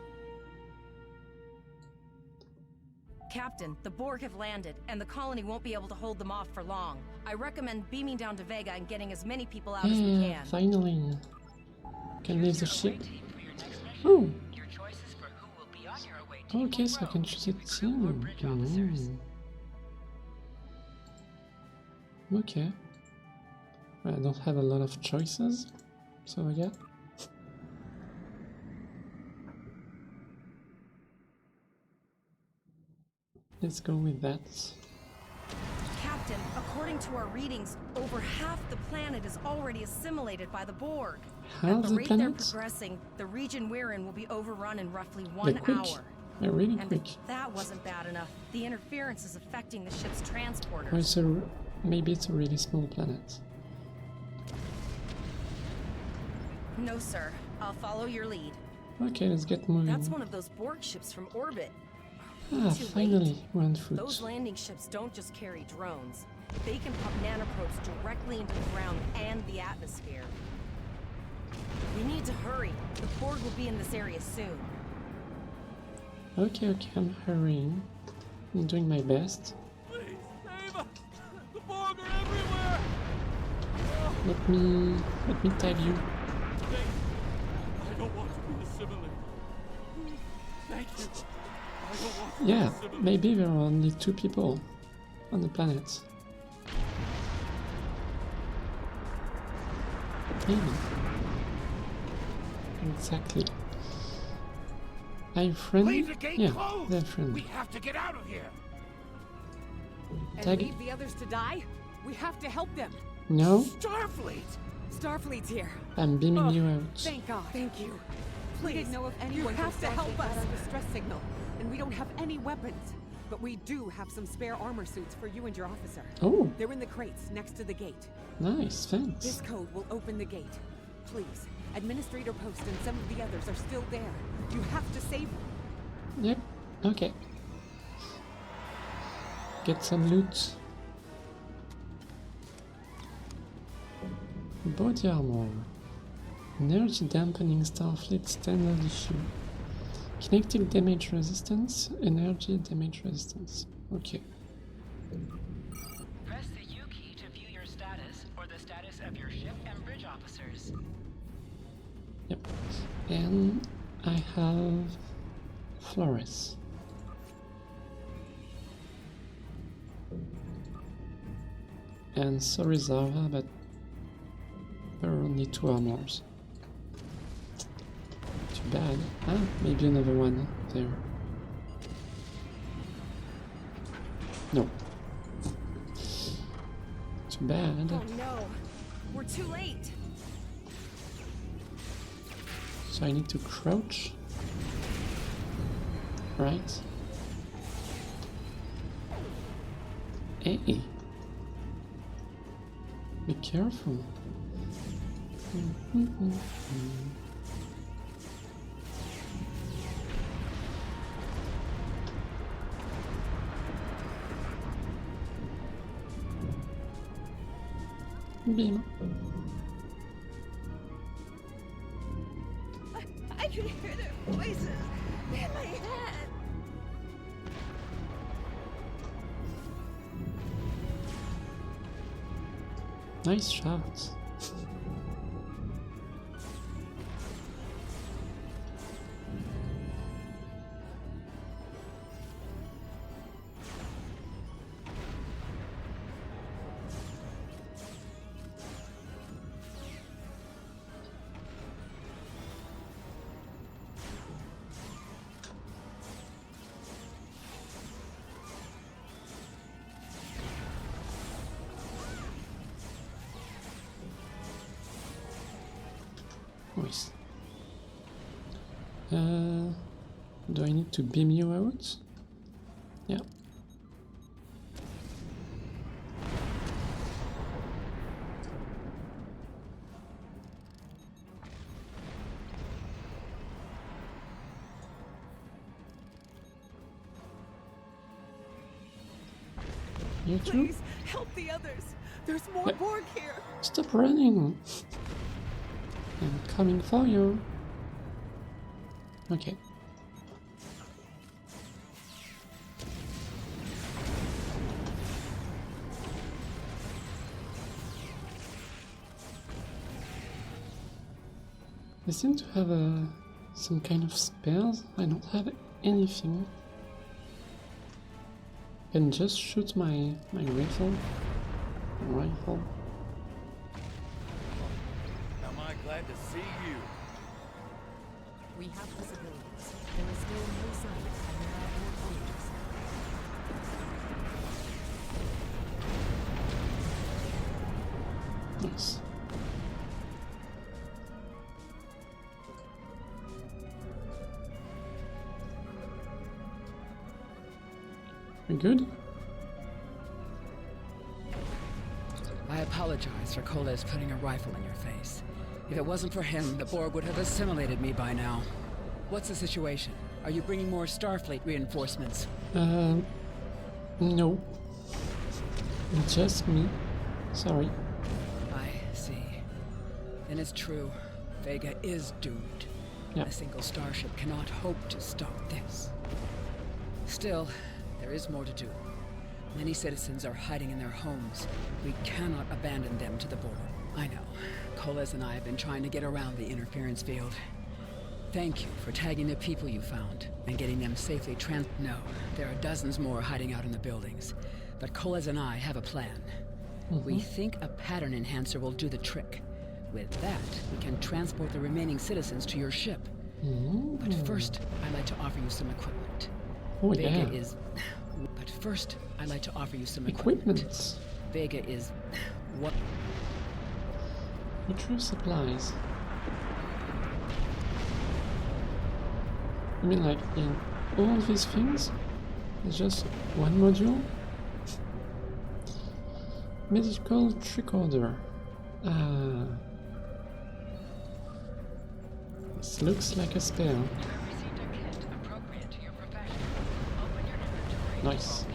Speaker 7: Captain, the Borg have landed, and the colony won't be able to hold them off for long. I recommend beaming down to Vega and getting as many people out as we can.
Speaker 3: Finally. Can leave the ship. Oh! Okay, so I can choose a team. Okay. I don't have a lot of choices, so yeah. Let's go with that.
Speaker 7: Captain, according to our readings, over half the planet is already assimilated by the Borg. At the rate they're progressing, the region we're in will be overrun in roughly 1 hour.
Speaker 3: They're really
Speaker 7: and
Speaker 3: quick.
Speaker 7: if that wasn't bad enough, the interference is affecting the ship's transporters.
Speaker 3: Oh, so maybe it's a really small planet.
Speaker 7: No, sir. I'll follow your lead.
Speaker 3: Okay, let's get moving.
Speaker 7: That's one of those Borg ships from orbit.
Speaker 3: Ah, finally, we're on foot.
Speaker 7: Those landing ships don't just carry drones. They can pump nanoprobes directly into the ground and the atmosphere. We need to hurry. The Borg will be in this area soon.
Speaker 3: Okay, I'm hurrying. I'm doing my best.
Speaker 11: Please, save us! The Borg are everywhere!
Speaker 3: Let me tag you.
Speaker 11: I don't want to be assimilated. Thank you.
Speaker 3: Yeah, maybe there are only 2 people on the planet. Maybe. Exactly. I'm friendly? Yeah, they're friendly.
Speaker 13: We have to get out of here.
Speaker 3: Tag.
Speaker 14: And leave the others to die? We have to help them.
Speaker 3: No.
Speaker 14: Starfleet's here.
Speaker 3: I'm beaming you out.
Speaker 14: Thank God. Thank you. Please. We didn't know if anyone
Speaker 15: You have to help us.
Speaker 14: got our distress signal, and we don't have any weapons. But we do have some spare armor suits for you and your officer.
Speaker 3: Oh.
Speaker 14: They're in the crates next to the gate.
Speaker 3: Nice, thanks.
Speaker 14: This code will open the gate. Please, Administrator Post and some of the others are still there. You have to save them.
Speaker 3: Yep, okay. Get some loot. Body armor. Energy dampening Starfleet standard issue. Kinetic damage resistance, energy damage resistance. Okay.
Speaker 2: Press the U key to view your status or the status of your ship and bridge officers.
Speaker 3: Yep. And I have Flores. And sorry Zara, but there are only 2 armors. Too bad. Ah, maybe another one there. No. Too bad.
Speaker 7: Oh no, we're too late.
Speaker 3: So I need to crouch. Right. Hey. Be careful. Beam.
Speaker 15: I can hear their voices in my head.
Speaker 3: Nice shots. Nice. Do I need to beam you out? Yeah. You too?
Speaker 14: Please, help the others. There's more Borg here.
Speaker 3: Stop running! I'm coming for you. Okay. They seem to have some kind of spares. I don't have anything. I can just shoot my rifle.
Speaker 11: Am I glad to see you?
Speaker 5: We have the civilians. There is still no sign of Chimera or soldiers.
Speaker 3: Nice. We good?
Speaker 12: I apologize for Coles putting a rifle in your face. If it wasn't for him, the Borg would have assimilated me by now. What's the situation? Are you bringing more Starfleet reinforcements?
Speaker 3: No. Just me. Sorry.
Speaker 12: I see. Then it's true. Vega is doomed.
Speaker 3: Yeah.
Speaker 12: A single starship cannot hope to stop this. Still, there is more to do. Many citizens are hiding in their homes. We cannot abandon them to the Borg. I know. Coles and I have been trying to get around the interference field. Thank you for tagging the people you found and getting them safely No, there are dozens more hiding out in the buildings. But Coles and I have a plan. We think a pattern enhancer will do the trick. With that, we can transport the remaining citizens to your ship. But first, I'd like to offer you some equipment.
Speaker 3: Oh,
Speaker 12: Vega
Speaker 3: yeah.
Speaker 12: is... But first, I'd like to offer you some
Speaker 3: Equipment.
Speaker 12: Vega is... What?
Speaker 3: Recrue supplies. I mean, like, in all these things, it's just one module? Medical tricorder. This looks like a spare. Nice.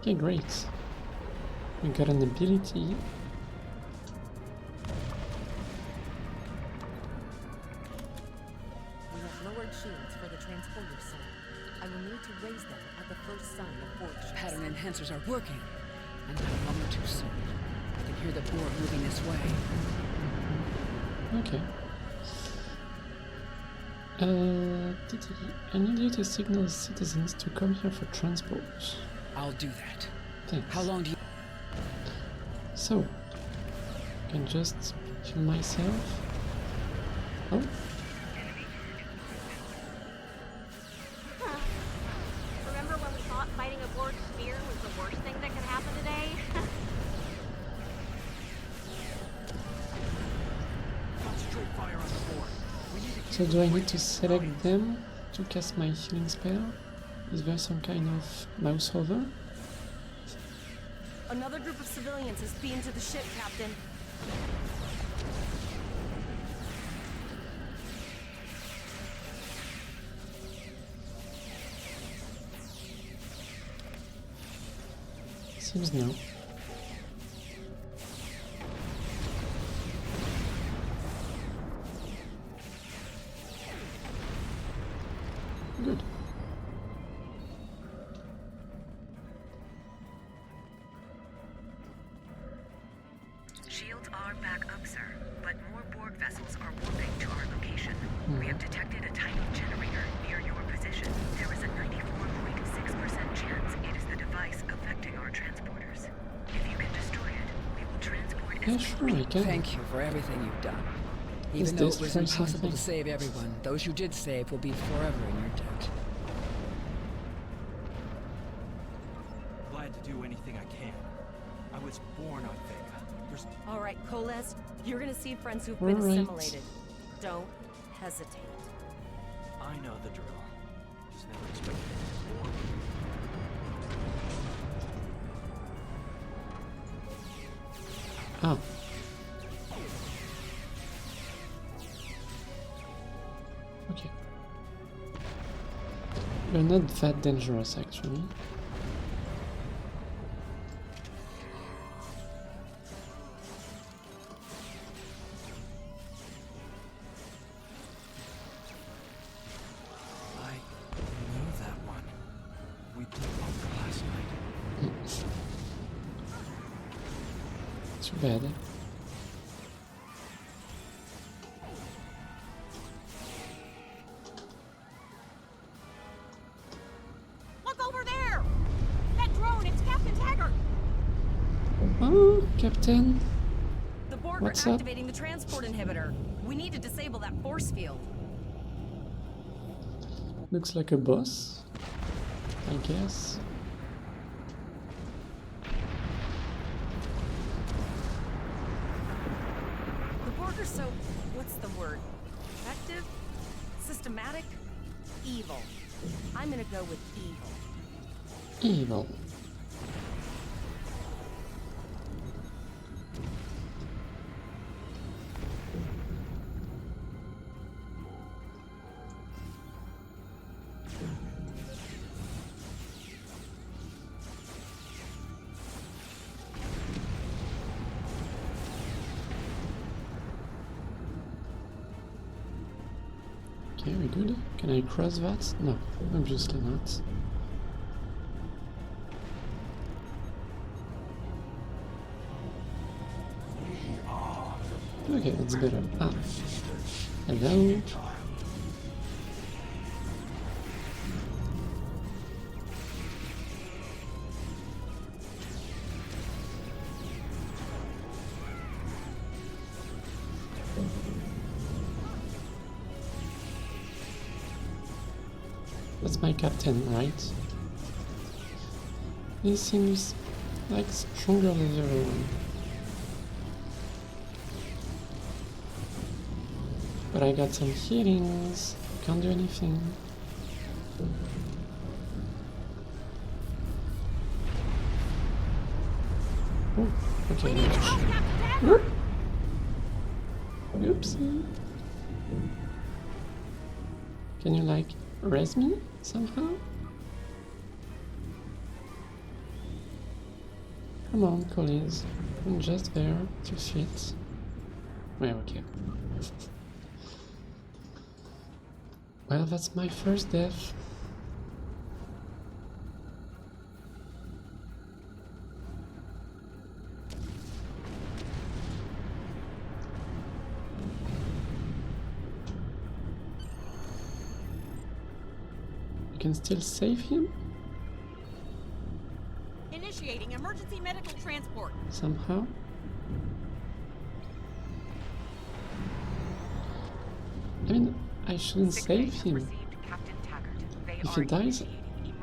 Speaker 3: Okay, great. We got an ability.
Speaker 5: We have lowered shields for the transporter cell. I will need to raise them at the first sign of Borg ships.
Speaker 12: Pattern enhancers are working. And not long or too soon. I can hear the Borg moving this way.
Speaker 3: Okay. I need you to signal citizens to come here for transport.
Speaker 12: I'll do that.
Speaker 3: Thanks.
Speaker 12: How long do you...
Speaker 3: So, I can just kill myself. Oh.
Speaker 1: Remember when we thought fighting a Borg sphere was the worst thing that could happen today?
Speaker 11: Concentrate fire on the Borg.
Speaker 3: So do I need to select them to cast my healing spell? Is there some kind of mouse hover?
Speaker 7: Another group of civilians has beamed to the ship, Captain.
Speaker 3: Seems no. Good.
Speaker 13: Shields are back up, sir, but more Borg vessels are warping to our location. We have detected a tiny generator near your position. There is a 94.6% chance it is the device affecting our transporters. If you can destroy it, we will transport
Speaker 3: Yeah, sure, I can.
Speaker 12: Thank you for everything you've done.
Speaker 3: Is
Speaker 12: Even though
Speaker 3: this
Speaker 12: it was
Speaker 3: for
Speaker 12: impossible
Speaker 3: something?
Speaker 12: to save everyone, those you did save will be forever in your debt.
Speaker 11: Glad to do anything I can. I was born on Vega. There's...
Speaker 7: All right, Coles, you're gonna see friends who've
Speaker 3: All
Speaker 7: been
Speaker 3: right.
Speaker 7: assimilated. Don't hesitate.
Speaker 11: I know the drill. Just never expected it to be born.
Speaker 3: Ah. You're not that dangerous, actually.
Speaker 11: I know that one. We played poker last night.
Speaker 3: Too bad.
Speaker 1: Look over there! That drone, it's Captain Taggart!
Speaker 3: Oh, Captain.
Speaker 7: The Borg
Speaker 3: What's
Speaker 7: are
Speaker 3: up?
Speaker 7: activating the transport inhibitor. We need to disable that force field.
Speaker 3: Looks like a boss, I guess.
Speaker 7: The Borg are so... what's the word? Effective? Systematic? Evil. I'm gonna go with evil.
Speaker 3: Evil. Okay, we good? Can I cross that? No, obviously not. Okay, that's better. Ah. Hello. That's my captain, right? He seems like stronger than the other one. But I got some healings. Can't do anything. Oh, okay. Oopsie. Can you like res me somehow? Come on, colleagues. I'm just there to fit. Well, okay. Well, that's my first death. You can still save him?
Speaker 1: Initiating emergency medical transport.
Speaker 3: Somehow? I mean, I shouldn't save him. If he dies,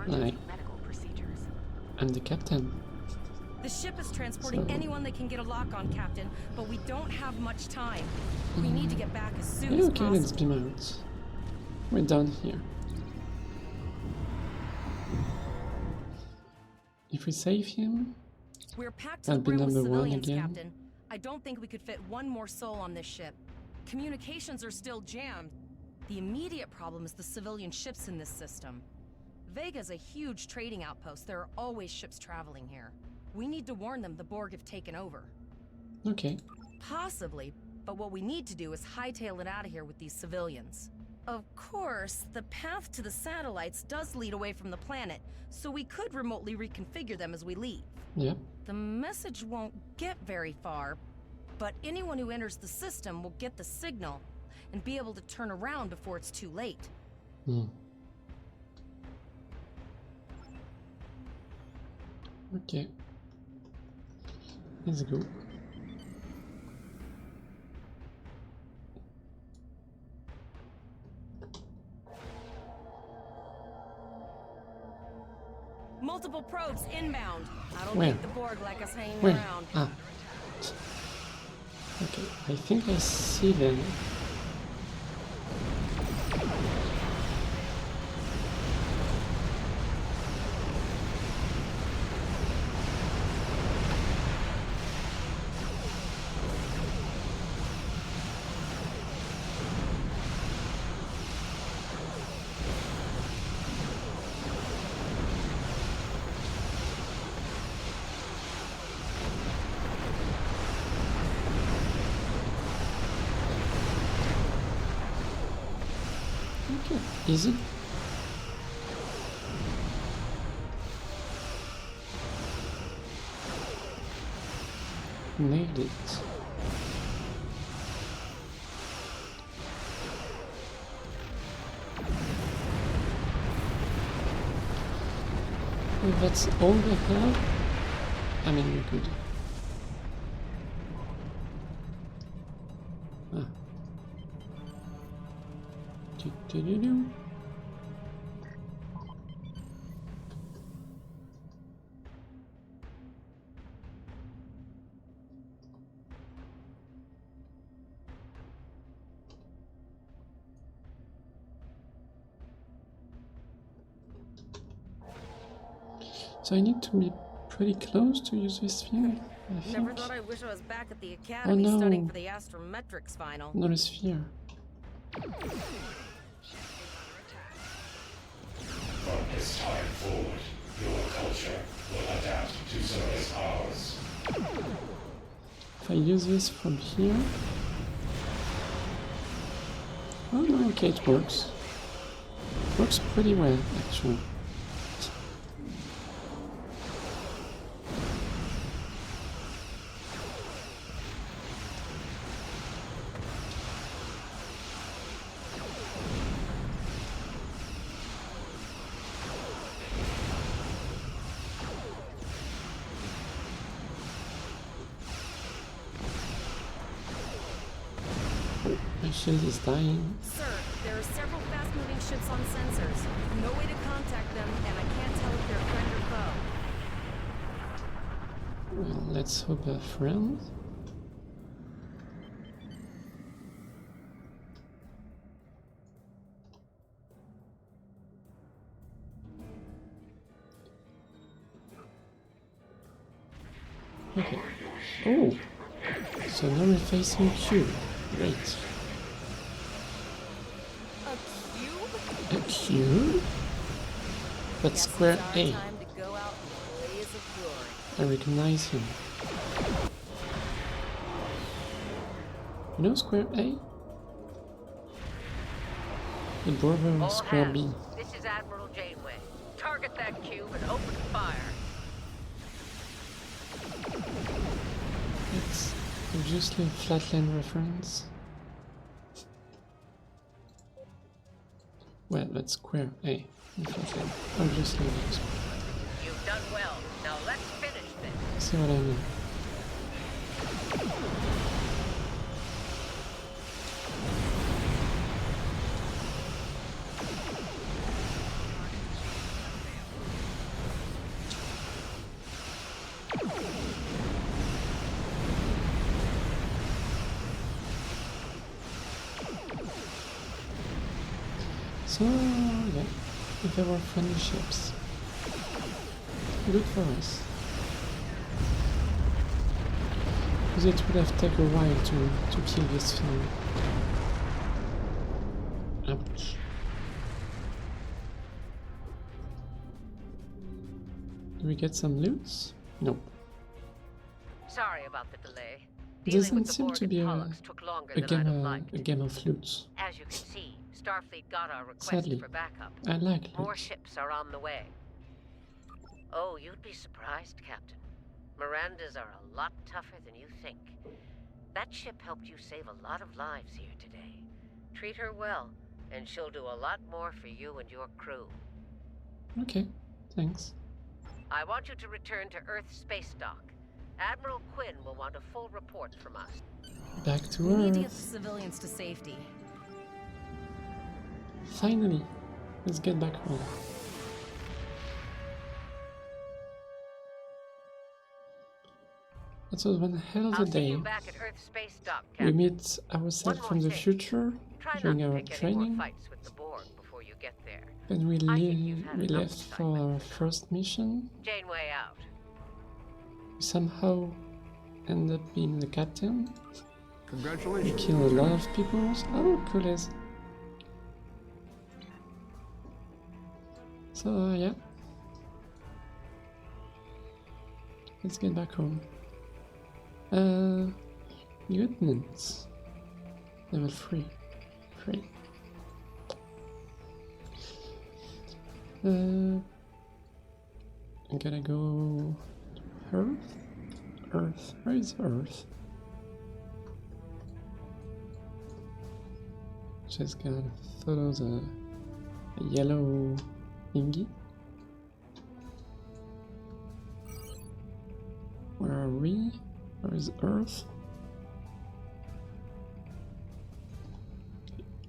Speaker 3: like, I'm the captain.
Speaker 7: The ship is transporting anyone that can get a lock on, Captain, but we don't have much time. We need to get back as soon as
Speaker 3: Okay,
Speaker 7: possible.
Speaker 3: let's beam out. We're done here. If we save him,
Speaker 7: We're packed to
Speaker 3: I'll
Speaker 7: the
Speaker 3: be
Speaker 7: brim with
Speaker 3: number one
Speaker 7: civilians,
Speaker 3: again.
Speaker 7: Captain. I don't think we could fit one more soul on this ship. Communications are still jammed. The immediate problem is the civilian ships in this system. Vega's a huge trading outpost. There are always ships traveling here. We need to warn them the Borg have taken over.
Speaker 3: Okay.
Speaker 7: Possibly, but what we need to do is hightail it out of here with these civilians. Of course, the path to the satellites does lead away from the planet, so we could remotely reconfigure them as we leave.
Speaker 3: Yeah.
Speaker 7: The message won't get very far, but anyone who enters the system will get the signal and be able to turn around before it's too late.
Speaker 3: Okay. Let's go.
Speaker 7: Multiple probes inbound. I don't
Speaker 3: Where?
Speaker 7: think the Borg like us hanging
Speaker 3: Where?
Speaker 7: around.
Speaker 3: Ah. Okay, I think I see them. Okay, easy. Nailed it. If that's all they have, I mean, we're good. Ah. Do-do-do-do. So I need to be pretty close to use this sphere, I think.
Speaker 7: Never thought I wish I was back at the academy studying for the astrometrics final.
Speaker 3: Not a sphere.
Speaker 6: From this time forward, your culture will adapt to service ours.
Speaker 3: If I use this from here... Oh no, okay, it works. Works pretty well, actually. My shield is dying.
Speaker 7: Sir, there are several fast-moving ships on sensors. No way to contact them, and I can't tell if they're friend or foe.
Speaker 3: Well, let's hope they're friends. Okay. Oh! So now we're facing Q. Great. A cube? That's square A. I recognize him. You know square A? The brother of square B.
Speaker 9: This is Admiral Janeway. Target that cube and open fire.
Speaker 3: It's obviously a Flatland reference. Well, that's square A. Flatland. Obviously, that's
Speaker 9: You've done well. Now let's finish this.
Speaker 3: see what I mean. So, yeah, if there were friendly ships. Good for us. Because it would have taken a while to kill this thing. Ouch. Do we get some loots? Nope.
Speaker 9: Sorry about the delay.
Speaker 3: It doesn't seem to be a game of loots.
Speaker 9: As you can see, Starfleet got our request
Speaker 3: Sadly,
Speaker 9: for backup.
Speaker 3: I like
Speaker 9: More
Speaker 3: loots.
Speaker 9: ships are on the way. Oh, you'd be surprised, Captain. Mirandas are a lot tougher than you think. That ship helped you save a lot of lives here today. Treat her well, and she'll do a lot more for you and your crew.
Speaker 3: Okay, thanks.
Speaker 9: I want you to return to Earth space dock. Admiral Quinn will want a full report from us.
Speaker 3: Back to
Speaker 7: We need to get
Speaker 3: Earth.
Speaker 7: the civilians to safety.
Speaker 3: Finally, let's get back home. That was one hell of a
Speaker 9: I'll see
Speaker 3: day.
Speaker 9: you back at Earth space dock,
Speaker 3: We
Speaker 9: Captain.
Speaker 3: meet ourselves from the future
Speaker 9: Try not
Speaker 3: during
Speaker 9: to
Speaker 3: our
Speaker 9: pick any
Speaker 3: training.
Speaker 9: more fights with the Borg before you get there.
Speaker 3: Then we,
Speaker 9: I think you've had
Speaker 3: we
Speaker 9: enough
Speaker 3: left for our first mission.
Speaker 9: Janeway out.
Speaker 3: We somehow end up being the captain.
Speaker 16: Congratulations.
Speaker 3: We kill a lot of people. Oh, cool as. So, yeah. Let's get back home. Lieutenants. Level 3. Great. I'm gonna go Earth? Earth. Where is Earth? Just gotta follow the yellow thingy. Where are we? Where is Earth?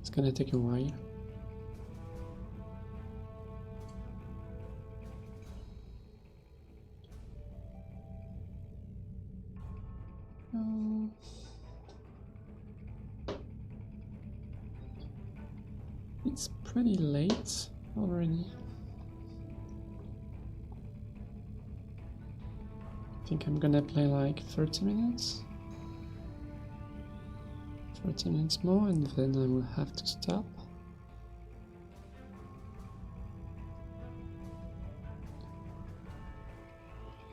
Speaker 3: It's gonna take a while. It's pretty late already. I think I'm gonna play like 30 minutes. 30 minutes more and then I will have to stop.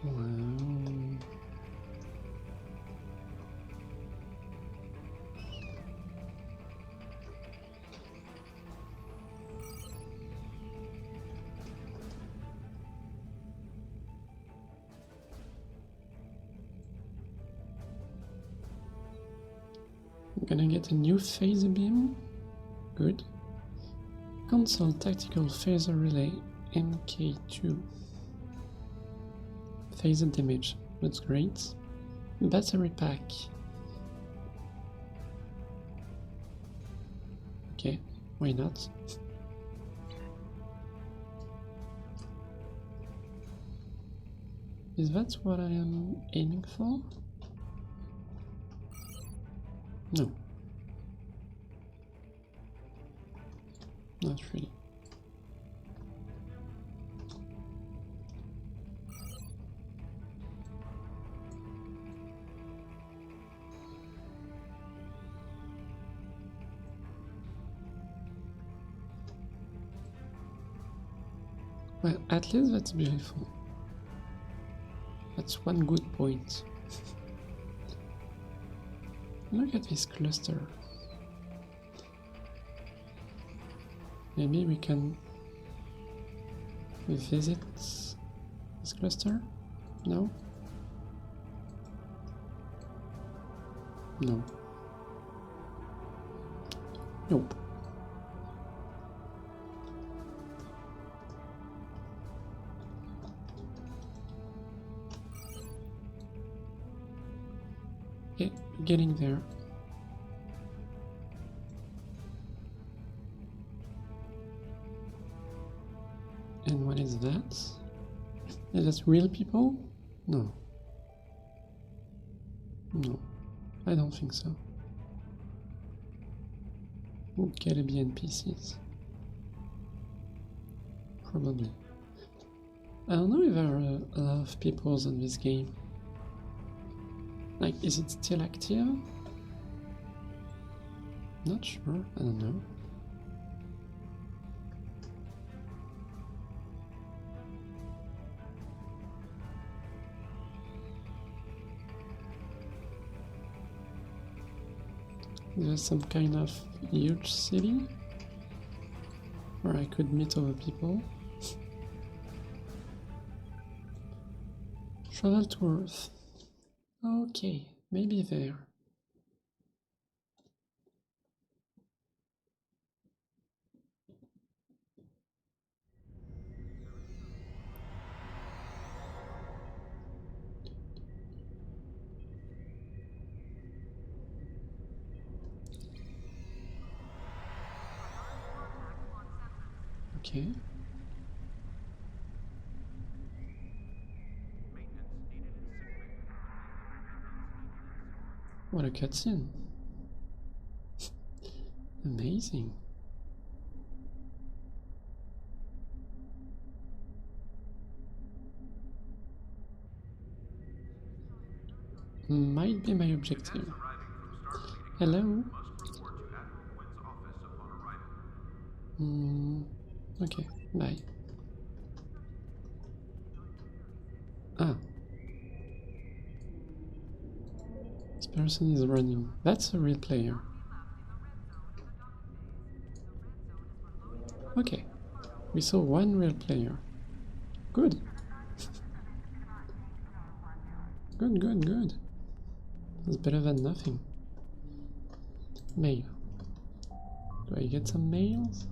Speaker 3: Wow. I'm gonna get a new phaser beam. Good. Console tactical phaser relay MK2. Phaser damage. That's great. Battery pack. Okay, why not? Is that what I am aiming for? No. Not really. Well, at least that's beautiful. That's one good point. Look at this cluster. Maybe we can visit this cluster? No? No. Nope. Okay, getting there. And what is that? Is that real people? No. No, I don't think so. Gotta be NPCs. Probably. I don't know if there are a lot of peoples on this game. Like, is it still active? Not sure, I don't know. There's some kind of huge city where I could meet other people. Travel to Earth. Okay, maybe there. Okay. What a cutscene. Amazing. Might be my objective. Hello? Okay, bye. Ah. This person is running. That's a real player. Okay. We saw one real player. Good. Good, good, good. It's better than nothing. Mail. Do I get some mails?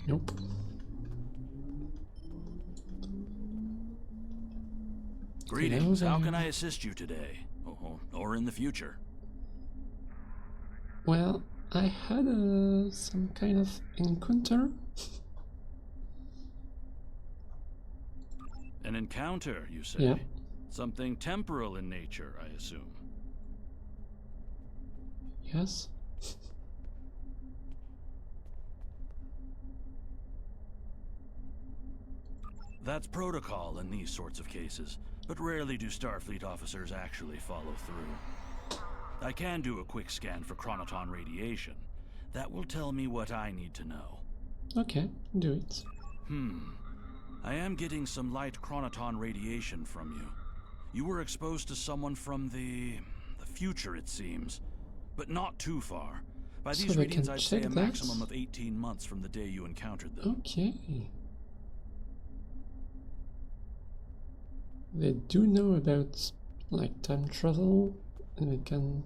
Speaker 3: Nope.
Speaker 16: Greetings. How can I assist you today? Or in the future?
Speaker 3: Well, I had some kind of encounter.
Speaker 16: An encounter, you say?
Speaker 3: Yeah.
Speaker 16: Something temporal in nature, I assume.
Speaker 3: Yes.
Speaker 16: That's protocol in these sorts of cases, but rarely do Starfleet officers actually follow through. I can do a quick scan for chronoton radiation. That will tell me what I need to know.
Speaker 3: Okay, do it.
Speaker 16: I am getting some light chronoton radiation from you. You were exposed to someone from the future, it seems, but not too far. By these readings, I'd say a maximum of 18 months from the day you encountered them.
Speaker 3: Okay. They do know about, like, time travel, and they can...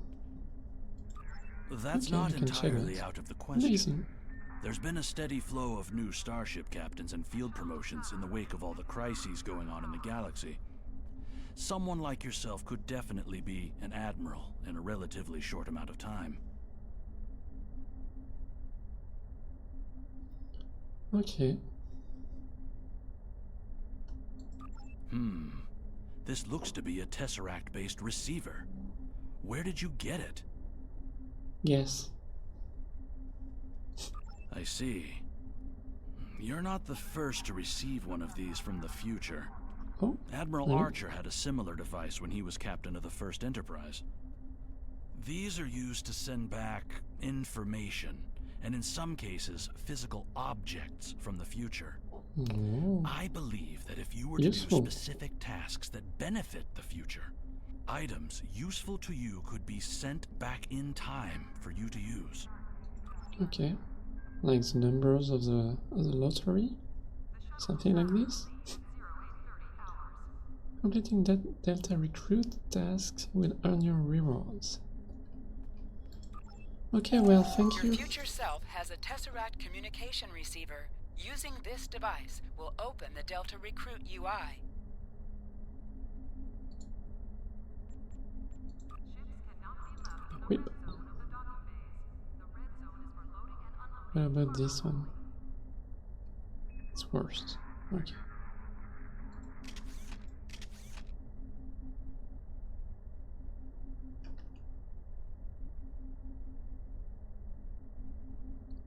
Speaker 16: That's not entirely out of the question.
Speaker 3: Amazing.
Speaker 16: There's been a steady flow of new starship captains and field promotions in the wake of all the crises going on in the galaxy. Someone like yourself could definitely be an admiral in a relatively short amount of time.
Speaker 3: Okay.
Speaker 16: This looks to be a Tesseract-based receiver. Where did you get it?
Speaker 3: Yes.
Speaker 16: I see. You're not the first to receive one of these from the future.
Speaker 3: Oh,
Speaker 16: Admiral Archer had a similar device when he was captain of the First Enterprise. These are used to send back information, and in some cases, physical objects from the future.
Speaker 3: Oh.
Speaker 16: I believe that if you were to do specific tasks that benefit the future, items useful to you could be sent back in time for you to use.
Speaker 3: Okay. Like the numbers of the lottery? Something like this? Completing that Delta recruit tasks will earn you rewards. Okay, well, thank you.
Speaker 2: Your future self has a Tesseract communication receiver. Using this device will open the Delta Recruit UI.
Speaker 3: Equip. What about this one? It's worst. Okay.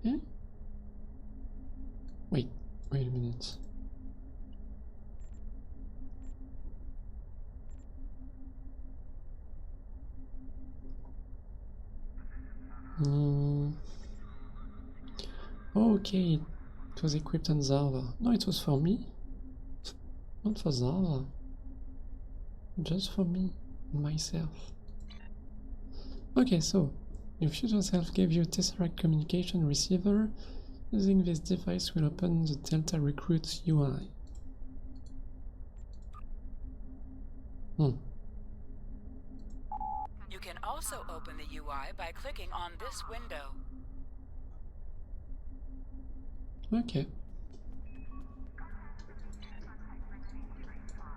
Speaker 3: Yeah? Wait a minute. Okay, it was equipped on Zarva. No, it was for me. Not for Zarva. Just for me, myself. Okay, so your future self gave you a Tesseract communication receiver. Using this device will open the Delta Recruit UI.
Speaker 2: You can also open the UI by clicking on this window.
Speaker 3: Okay.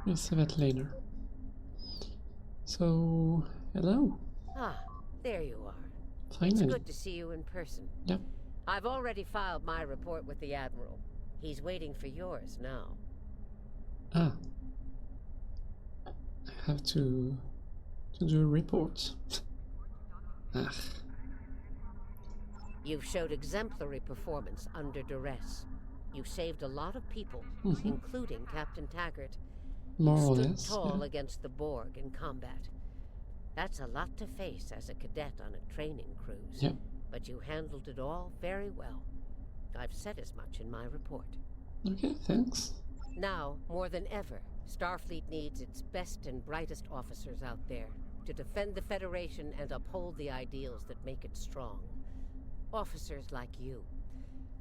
Speaker 3: We'll see that later. So, hello.
Speaker 9: Ah, there you are.
Speaker 3: Finally.
Speaker 9: It's good to see you in person.
Speaker 3: Yep.
Speaker 9: I've already filed my report with the Admiral. He's waiting for yours now.
Speaker 3: Ah. I have to do a report. Ah.
Speaker 9: You've showed exemplary performance under duress. You saved a lot of people, including Captain Taggart.
Speaker 3: More or
Speaker 9: Stood
Speaker 3: less,
Speaker 9: tall
Speaker 3: yeah.
Speaker 9: against the Borg in combat. That's a lot to face as a cadet on a training cruise.
Speaker 3: Yep.
Speaker 9: But you handled it all very well. I've said as much in my report.
Speaker 3: Okay, thanks.
Speaker 9: Now, more than ever, Starfleet needs its best and brightest officers out there to defend the Federation and uphold the ideals that make it strong. Officers like you.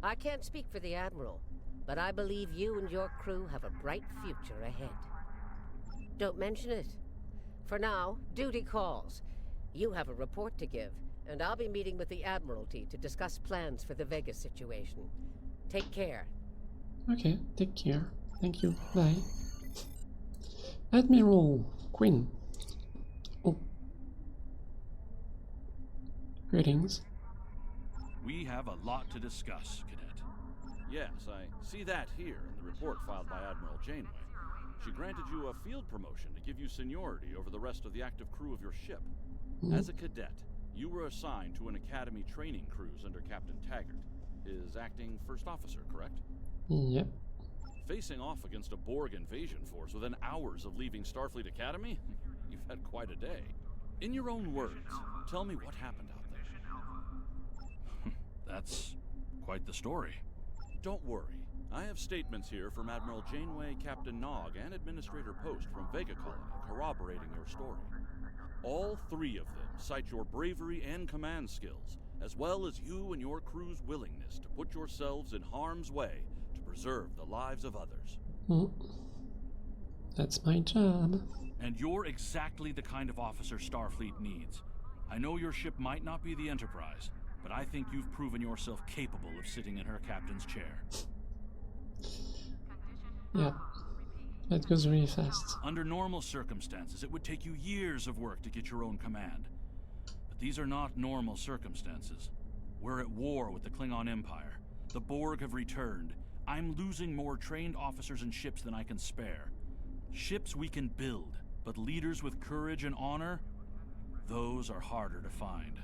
Speaker 9: I can't speak for the Admiral, but I believe you and your crew have a bright future ahead. Don't mention it. For now, duty calls. You have a report to give, and I'll be meeting with the Admiralty to discuss plans for the Vega situation. Take care.
Speaker 3: Okay, take care. Thank you. Bye. Admiral Quinn. Oh. Greetings.
Speaker 16: We have a lot to discuss, Cadet.
Speaker 17: Yes, I see that here in the report filed by Admiral Janeway. She granted you a field promotion to give you seniority over the rest of the active crew of your ship. As a cadet, you were assigned to an Academy training cruise under Captain Taggart, his acting first officer, correct?
Speaker 3: Yep.
Speaker 17: Facing off against a Borg invasion force within hours of leaving Starfleet Academy? You've had quite a day. In your own words, tell me what happened out there.
Speaker 16: That's quite the story.
Speaker 17: Don't worry. I have statements here from Admiral Janeway, Captain Nog, and Administrator Post from Vega Colony corroborating your story. All three of them cite your bravery and command skills, as well as you and your crew's willingness to put yourselves in harm's way to preserve the lives of others.
Speaker 3: That's my job.
Speaker 16: And you're exactly the kind of officer Starfleet needs. I know your ship might not be the Enterprise, but I think you've proven yourself capable of sitting in her captain's chair.
Speaker 3: Yeah, that goes really fast.
Speaker 16: Under normal circumstances, it would take you years of work to get your own command. But these are not normal circumstances. We're at war with the Klingon Empire. The Borg have returned. I'm losing more trained officers and ships than I can spare. Ships we can build, but leaders with courage and honor, those are harder to find.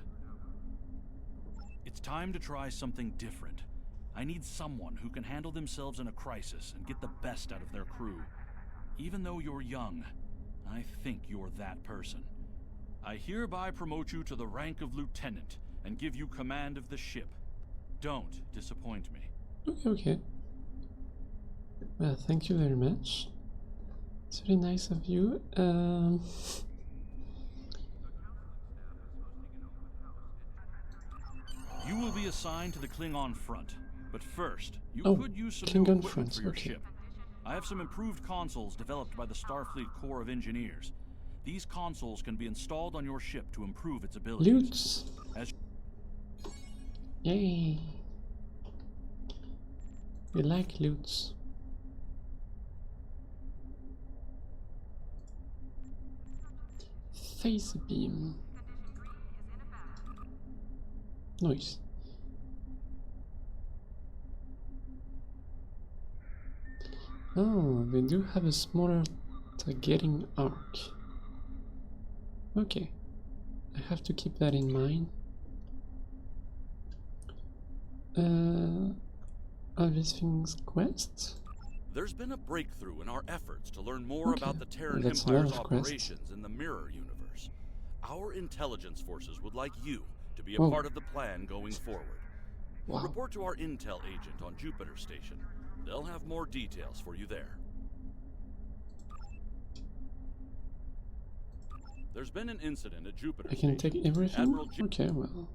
Speaker 16: It's time to try something different. I need someone who can handle themselves in a crisis and get the best out of their crew. Even though you're young, I think you're that person. I hereby promote you to the rank of lieutenant and give you command of the ship. Don't disappoint me.
Speaker 3: Okay. Well, thank you very much. It's really nice of you.
Speaker 16: You will be assigned to the Klingon front. But first, you could use some
Speaker 3: Klingon
Speaker 16: new equipment
Speaker 3: front,
Speaker 16: for your
Speaker 3: okay.
Speaker 16: ship. I have some improved consoles developed by the Starfleet Corps of Engineers. These consoles can be installed on your ship to improve its abilities.
Speaker 3: Loots. Yay. We like loots. Face beam. Nice. Oh, they do have a smaller targeting arc. Okay, I have to keep that in mind. Are these things quests?
Speaker 17: There's been a breakthrough in our efforts to learn more about the Terran
Speaker 3: That's
Speaker 17: Empire's operations in the Mirror universe. Our intelligence forces would like you to be a part of the plan going forward. Report to our intel agent on Jupiter Station. They'll have more details for you there. There's been an incident at Jupiter
Speaker 3: I can
Speaker 17: Station.
Speaker 3: take everything? Okay, well,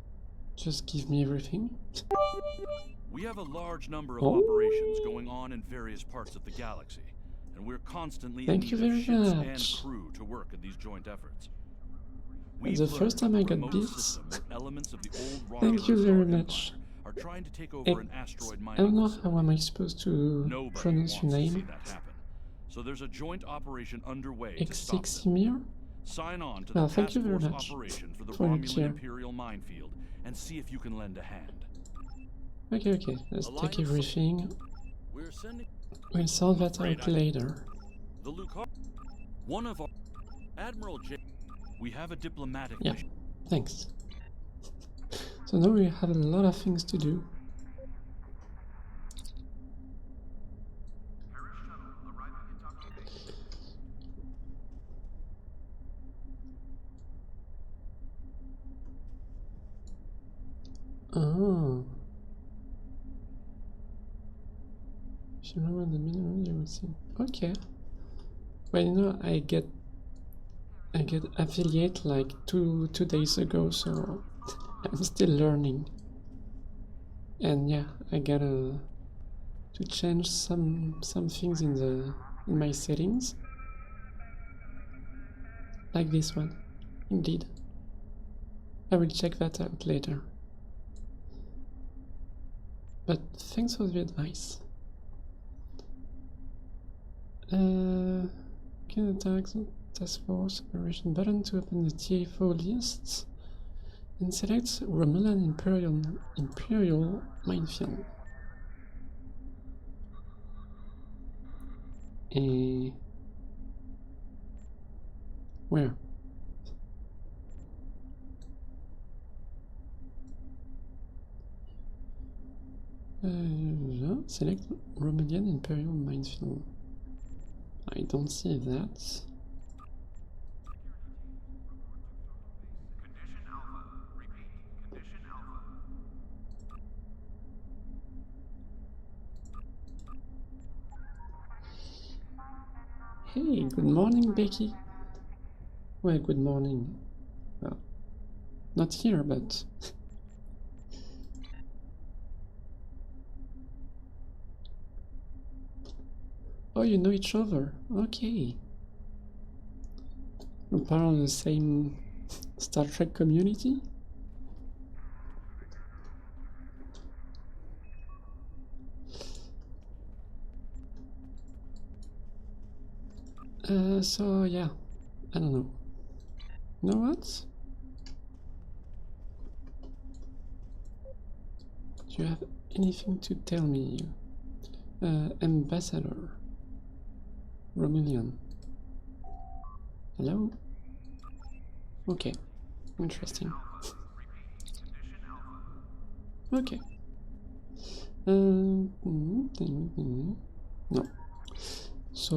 Speaker 3: just give me everything.
Speaker 16: We have a large number of operations going on in various parts of the galaxy, and we're constantly in need of ships and crew to work in these joint efforts.
Speaker 3: The first time I got this, thank you very much.
Speaker 16: Are trying to take over an asteroid
Speaker 3: I don't know how am I supposed to pronounce your name.
Speaker 16: So there's a joint operation underway
Speaker 3: X6 Emir?
Speaker 16: Sign on to the
Speaker 3: thank you very
Speaker 16: task
Speaker 3: much
Speaker 16: force operation for the
Speaker 3: for
Speaker 16: Romulan Imperial minefield and see if you can lend a hand.
Speaker 3: Okay, let's take everything. We'll sort that out later.
Speaker 16: The one of our Admiral J. We have a diplomatic mission.
Speaker 3: Thanks. So now we have a lot of things to do. Oh. If you remember the mineral you will see. Okay. Well, you know, I get affiliate like two days ago, so I'm still learning. And yeah, I gotta to change some things in my settings, like this one. Indeed, I will check that out later. But thanks for the advice. Can attack task force operation button to open the TFO lists and select Romulan Imperial Minefield. Where? Select Romulan Imperial Minefield. I don't see that. Hey, good morning, Becky. Well, good morning. Well, not here, but... Oh, you know each other. Okay. We're part of the same Star Trek community? So yeah, I don't know. You know what? Do you have anything to tell me? Ambassador. Romulan. Hello? Okay. Interesting. Okay. No. So,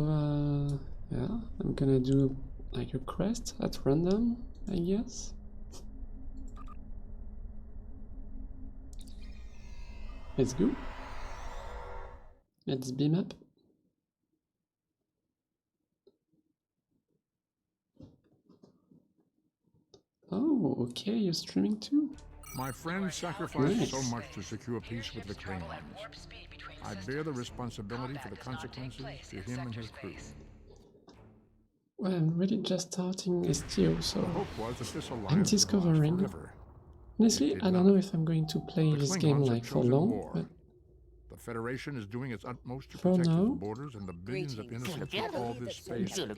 Speaker 3: yeah, I'm gonna do like a quest at random, I guess. Let's go. Let's beam up. Oh, okay, you're streaming too.
Speaker 18: My friend sacrificed so much to secure peace with the Klingons. I bear the responsibility for the consequences to him and his crew.
Speaker 3: Well, I'm really just starting STO, so I'm discovering. Honestly, I don't know if I'm going to play this game like for long, but
Speaker 18: the Federation is doing its utmost to
Speaker 3: for
Speaker 18: protect
Speaker 3: now,
Speaker 18: its borders and the billions of innocents who call this space home.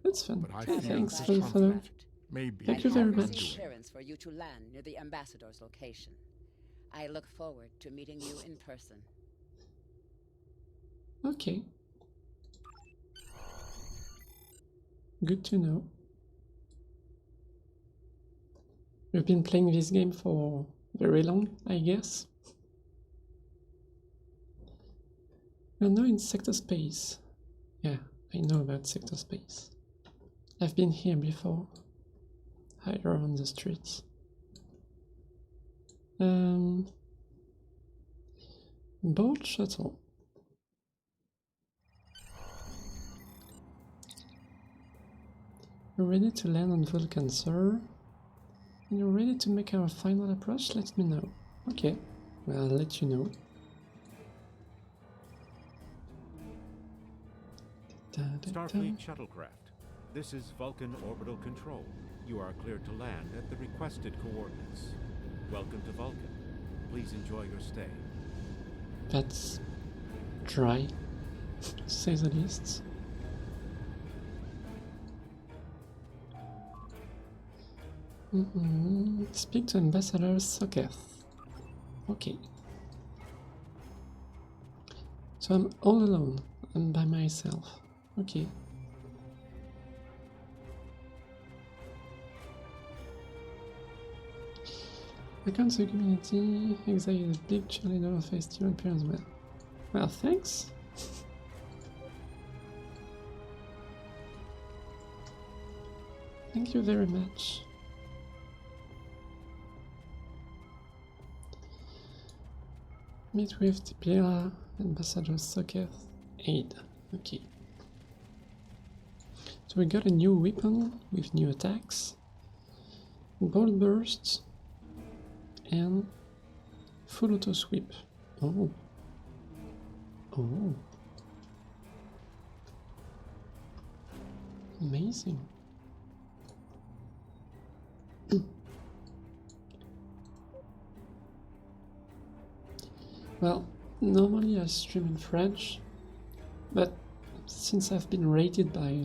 Speaker 3: That's fun.
Speaker 18: But I fear
Speaker 3: Thanks
Speaker 18: this
Speaker 3: for the follow.
Speaker 18: conflict may be
Speaker 3: Thank you very
Speaker 18: our
Speaker 3: much.
Speaker 18: undoing.
Speaker 19: Clearance for you to land near the ambassador's location. I look forward to meeting you in person.
Speaker 3: Okay. Good to know. You've been playing this game for very long, I guess. You're now in sector space. Yeah, I know about sector space. I've been here before. Hide around the streets. Board shuttle. You're ready to land on Vulcan, sir? When you're ready to make our final approach, let me know. Okay, well, I'll let you know.
Speaker 20: Starfleet shuttlecraft. This is Vulcan Orbital Control. You are cleared to land at the requested coordinates. Welcome to Vulcan. Please enjoy your stay.
Speaker 3: That's dry, to say the least. Speak to Ambassador Sacrée. Okay. So I'm all alone. I'm by myself. Okay. Welcome to the community. Exile is a big cheerleader of STO appearance well. Well, thanks. Thank you very much. Meet with Tipira, Ambassador Sacrée, aid. Okay. So we got a new weapon with new attacks, bolt bursts, and Full auto sweep. Oh. Oh. Amazing. Well, normally I stream in French, but since I've been rated by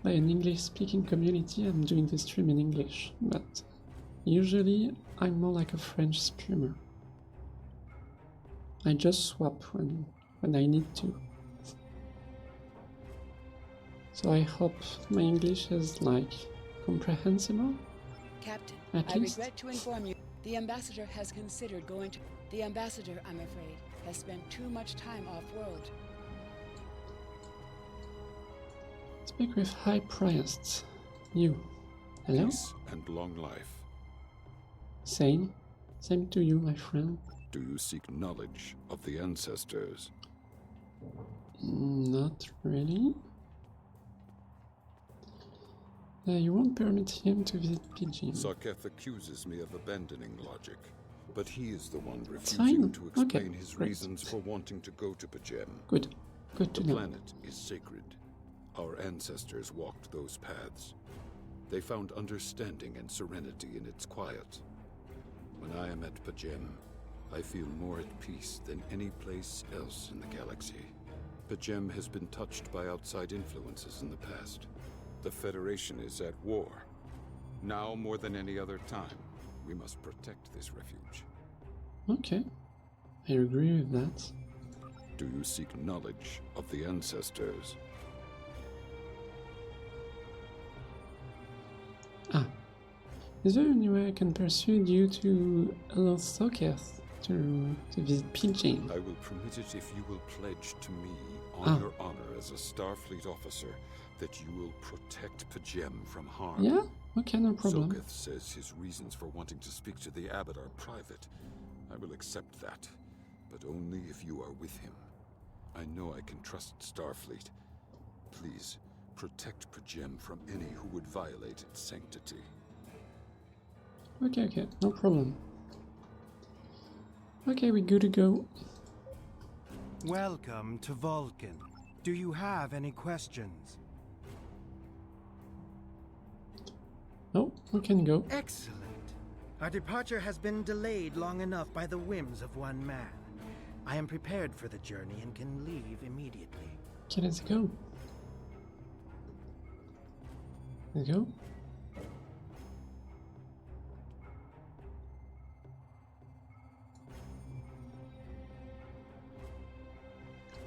Speaker 3: by an English-speaking community, I'm doing the stream in English. But usually I'm more like a French streamer. I just swap when I need to. So I hope my English is like comprehensible.
Speaker 12: Captain,
Speaker 3: At
Speaker 12: I
Speaker 3: least.
Speaker 12: regret to inform you, the ambassador has considered going to... The ambassador, I'm afraid, has spent too much time off-world.
Speaker 3: Speak with high priest. You. Hello?
Speaker 6: Peace and long life.
Speaker 3: Same. Same to you, my friend.
Speaker 6: Do you seek knowledge of the ancestors?
Speaker 3: Not really. You won't permit him to visit Pidgin.
Speaker 6: Sacrée accuses me of abandoning logic, but he is the one refusing
Speaker 3: fine.
Speaker 6: to explain
Speaker 3: Okay,
Speaker 6: his
Speaker 3: great.
Speaker 6: reasons for wanting to go to Pidgin.
Speaker 3: Good. Good to
Speaker 6: The
Speaker 3: know.
Speaker 6: planet is sacred. Our ancestors walked those paths. They found understanding and serenity in its quiet. When I am at Pidgin, I feel more at peace than any place else in the galaxy. Pidgin has been touched by outside influences in the past. The Federation is at war. Now more than any other time, we must protect this refuge.
Speaker 3: Okay. I agree with that.
Speaker 6: Do you seek knowledge of the ancestors?
Speaker 3: Ah. Is there any way I can persuade you to allow Sacrée to visit Pidgin?
Speaker 6: I will permit it if you will pledge to me, on your honor as a Starfleet officer, that you will protect Pidgin from harm.
Speaker 3: Yeah? Okay, no problem.
Speaker 6: Soketh says his reasons for wanting to speak to the abbot are private. I will accept that, but only if you are with him. I know I can trust Starfleet. Please, protect Pidgin from any who would violate its sanctity.
Speaker 3: Okay, no problem. Okay, we're good to go.
Speaker 21: Welcome to Vulcan. Do you have any questions?
Speaker 3: Oh, we can go.
Speaker 21: Excellent. Our departure has been delayed long enough by the whims of one man. I am prepared for the journey and can leave immediately.
Speaker 3: Okay, let's go. Let's go.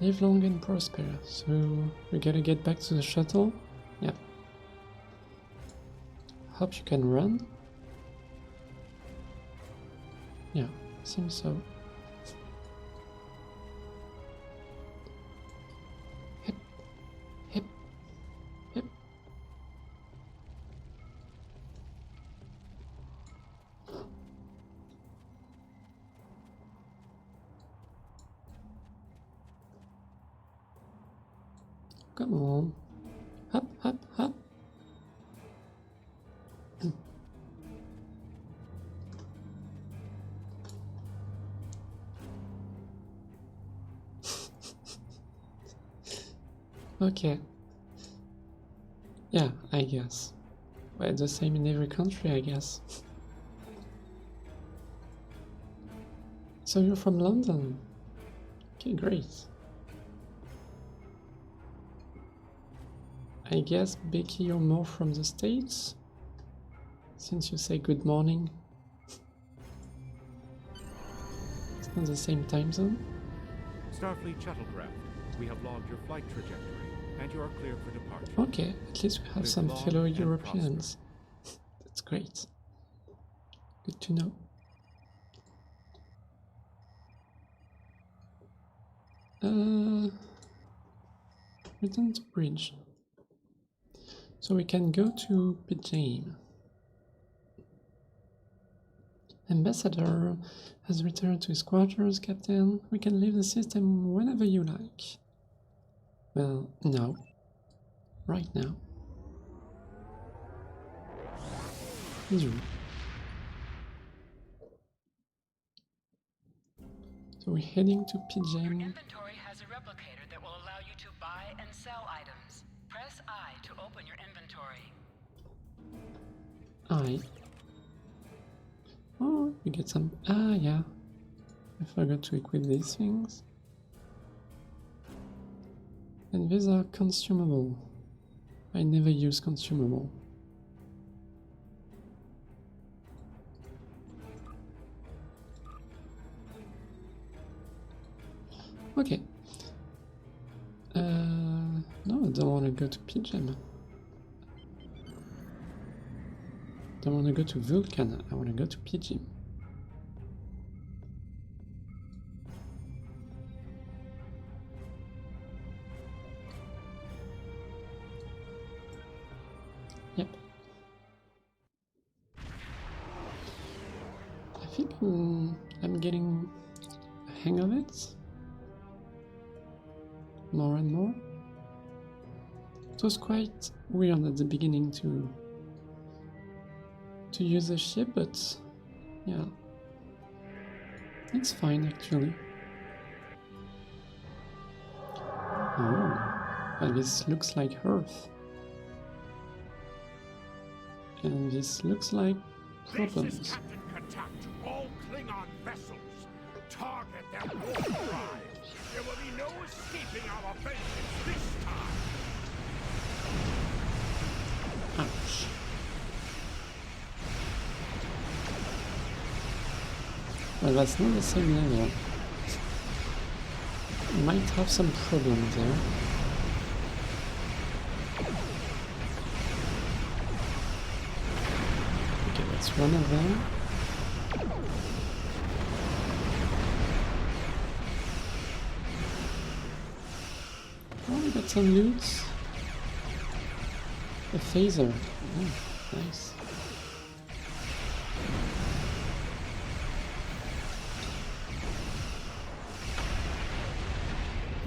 Speaker 3: Live long and prosper. So we gotta get back to the shuttle. Yeah. Hope you can run. Yeah, seems so. Hip, hip, hip. Come on. Hop, hop, hop. Okay. Yeah, I guess. Well, the same in every country, I guess. So you're from London? Okay, great. I guess, Becky, you're more from the States? Since you say good morning. It's not the same time zone?
Speaker 20: Starfleet shuttlecraft, we have logged your flight trajectory, and you are cleared for departure.
Speaker 3: Okay, at least we have
Speaker 20: Live
Speaker 3: some
Speaker 20: long
Speaker 3: fellow
Speaker 20: and
Speaker 3: Europeans. That's great. Good to know. Return to bridge. So we can go to Pidgin. Ambassador has returned to his quarters, Captain. We can leave the system whenever you like. Well, no. Right now. Zoom. So we're heading to Pigeon.
Speaker 2: Your inventory has a replicator that will allow you to buy and sell items. Press I to open your inventory.
Speaker 3: I. Oh, we get some. Ah, yeah. I forgot to equip these things. And these are consumable. I never use consumable. Okay. No, I don't want to go to Pigeon. Don't want to go to Vulcan. I want to go to Pigeon. Yep. I think I'm getting a hang of it. More and more. It was quite weird at the beginning to use a ship, but yeah, it's fine actually. Oh, well, this looks like Earth. And this looks like problems.
Speaker 18: This is Captain Katak to all Klingon vessels. Target their war drives. There will be no escaping our vengeance this time.
Speaker 3: Ouch. Well, that's not the same level. Might have some problem there. Okay, that's one of them. Oh, we got some loot. A phaser. Oh, nice.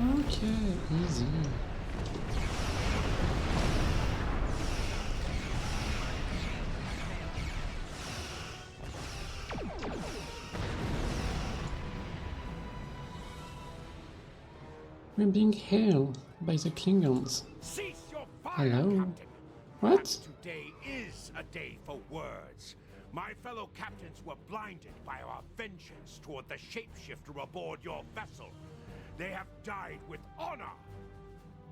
Speaker 3: Okay, easy. We're being hailed by the Klingons.
Speaker 18: Cease your fire,
Speaker 3: Hello?
Speaker 18: Captain.
Speaker 3: What?
Speaker 18: Today is a day for words. My fellow captains were blinded by our vengeance toward the shapeshifter aboard your vessel. They have died with honor.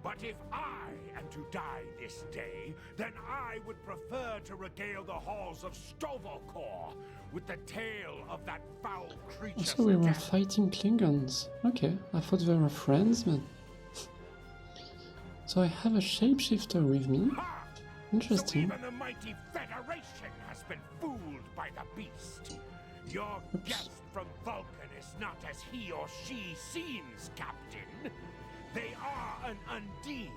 Speaker 18: But if I am to die this day, then I would prefer to regale the halls of Stovalkor with the tale of that foul creature.
Speaker 3: So we were fighting Klingons. Okay, I thought they were friends, but... So I have a shapeshifter with me. Interesting.
Speaker 18: So even the mighty Federation has been fooled by the beast. Your guest from Vulcan is not as he or she seems, Captain. They are an Undine.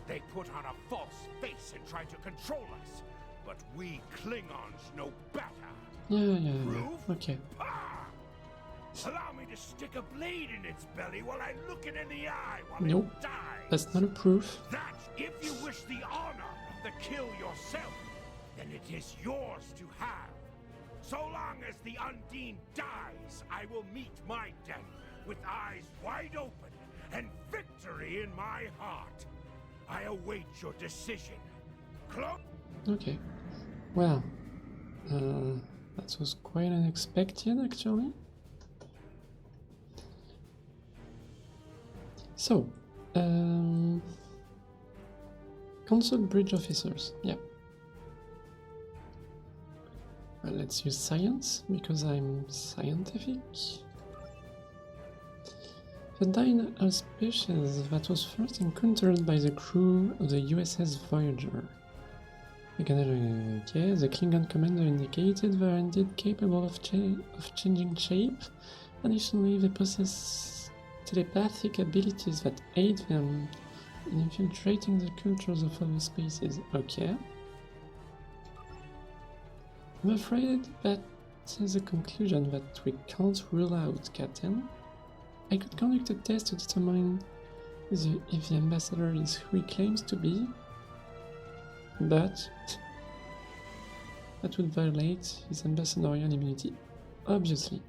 Speaker 18: They put on a false face and try to control us. But we Klingons know better.
Speaker 3: Yeah. Okay.
Speaker 18: Allow me to stick a blade in its belly while I look it in the eye while
Speaker 3: Nope.
Speaker 18: it dies.
Speaker 3: That's not a proof.
Speaker 18: That, if you wish the honor of the kill yourself, then it is yours to have. So long as the Undine dies, I will meet my death with eyes wide open and victory in my heart. I await your decision.
Speaker 3: Okay. Well, that was quite unexpected, actually. So, consult bridge officers. Yeah. Well, let's use science, because I'm scientific. The dinosaur species that was first encountered by the crew of the USS Voyager. Okay, the Klingon commander indicated they are indeed capable of changing shape. Additionally, they possess telepathic abilities that aid them in infiltrating the cultures of other species. Okay. I'm afraid that is a conclusion that we can't rule out, Captain. I could conduct a test to determine if the ambassador is who he claims to be, but that would violate his ambassadorial immunity, obviously.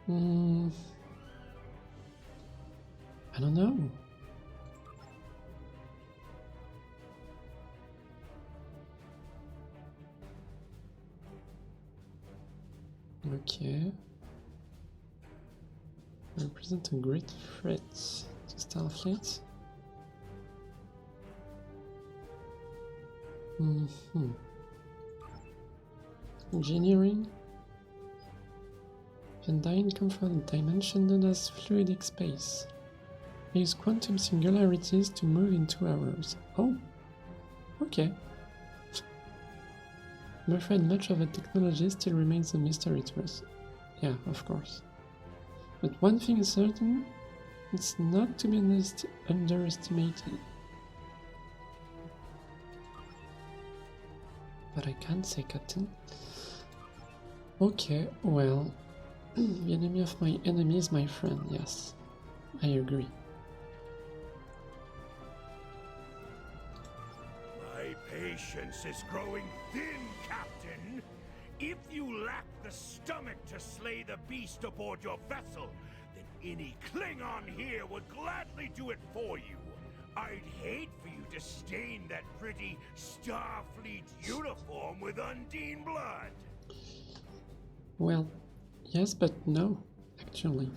Speaker 3: I don't know. Okay. Represent a great threat to Starfleet. Engineering. Can control a dimension known as fluidic space. Use quantum singularities to move in 2 hours. Oh, okay. I'm afraid much of the technology still remains a mystery to us. Yeah, of course. But one thing is certain, it's not to be underestimated. But I can't say, Captain. Okay, well, the enemy of my enemy is my friend, yes. I agree.
Speaker 18: My patience is growing thin, Captain. If you lack the stomach to slay the beast aboard your vessel, then any Klingon here would gladly do it for you. I'd hate for you to stain that pretty Starfleet uniform with Undine blood.
Speaker 3: Well, yes, but no, actually.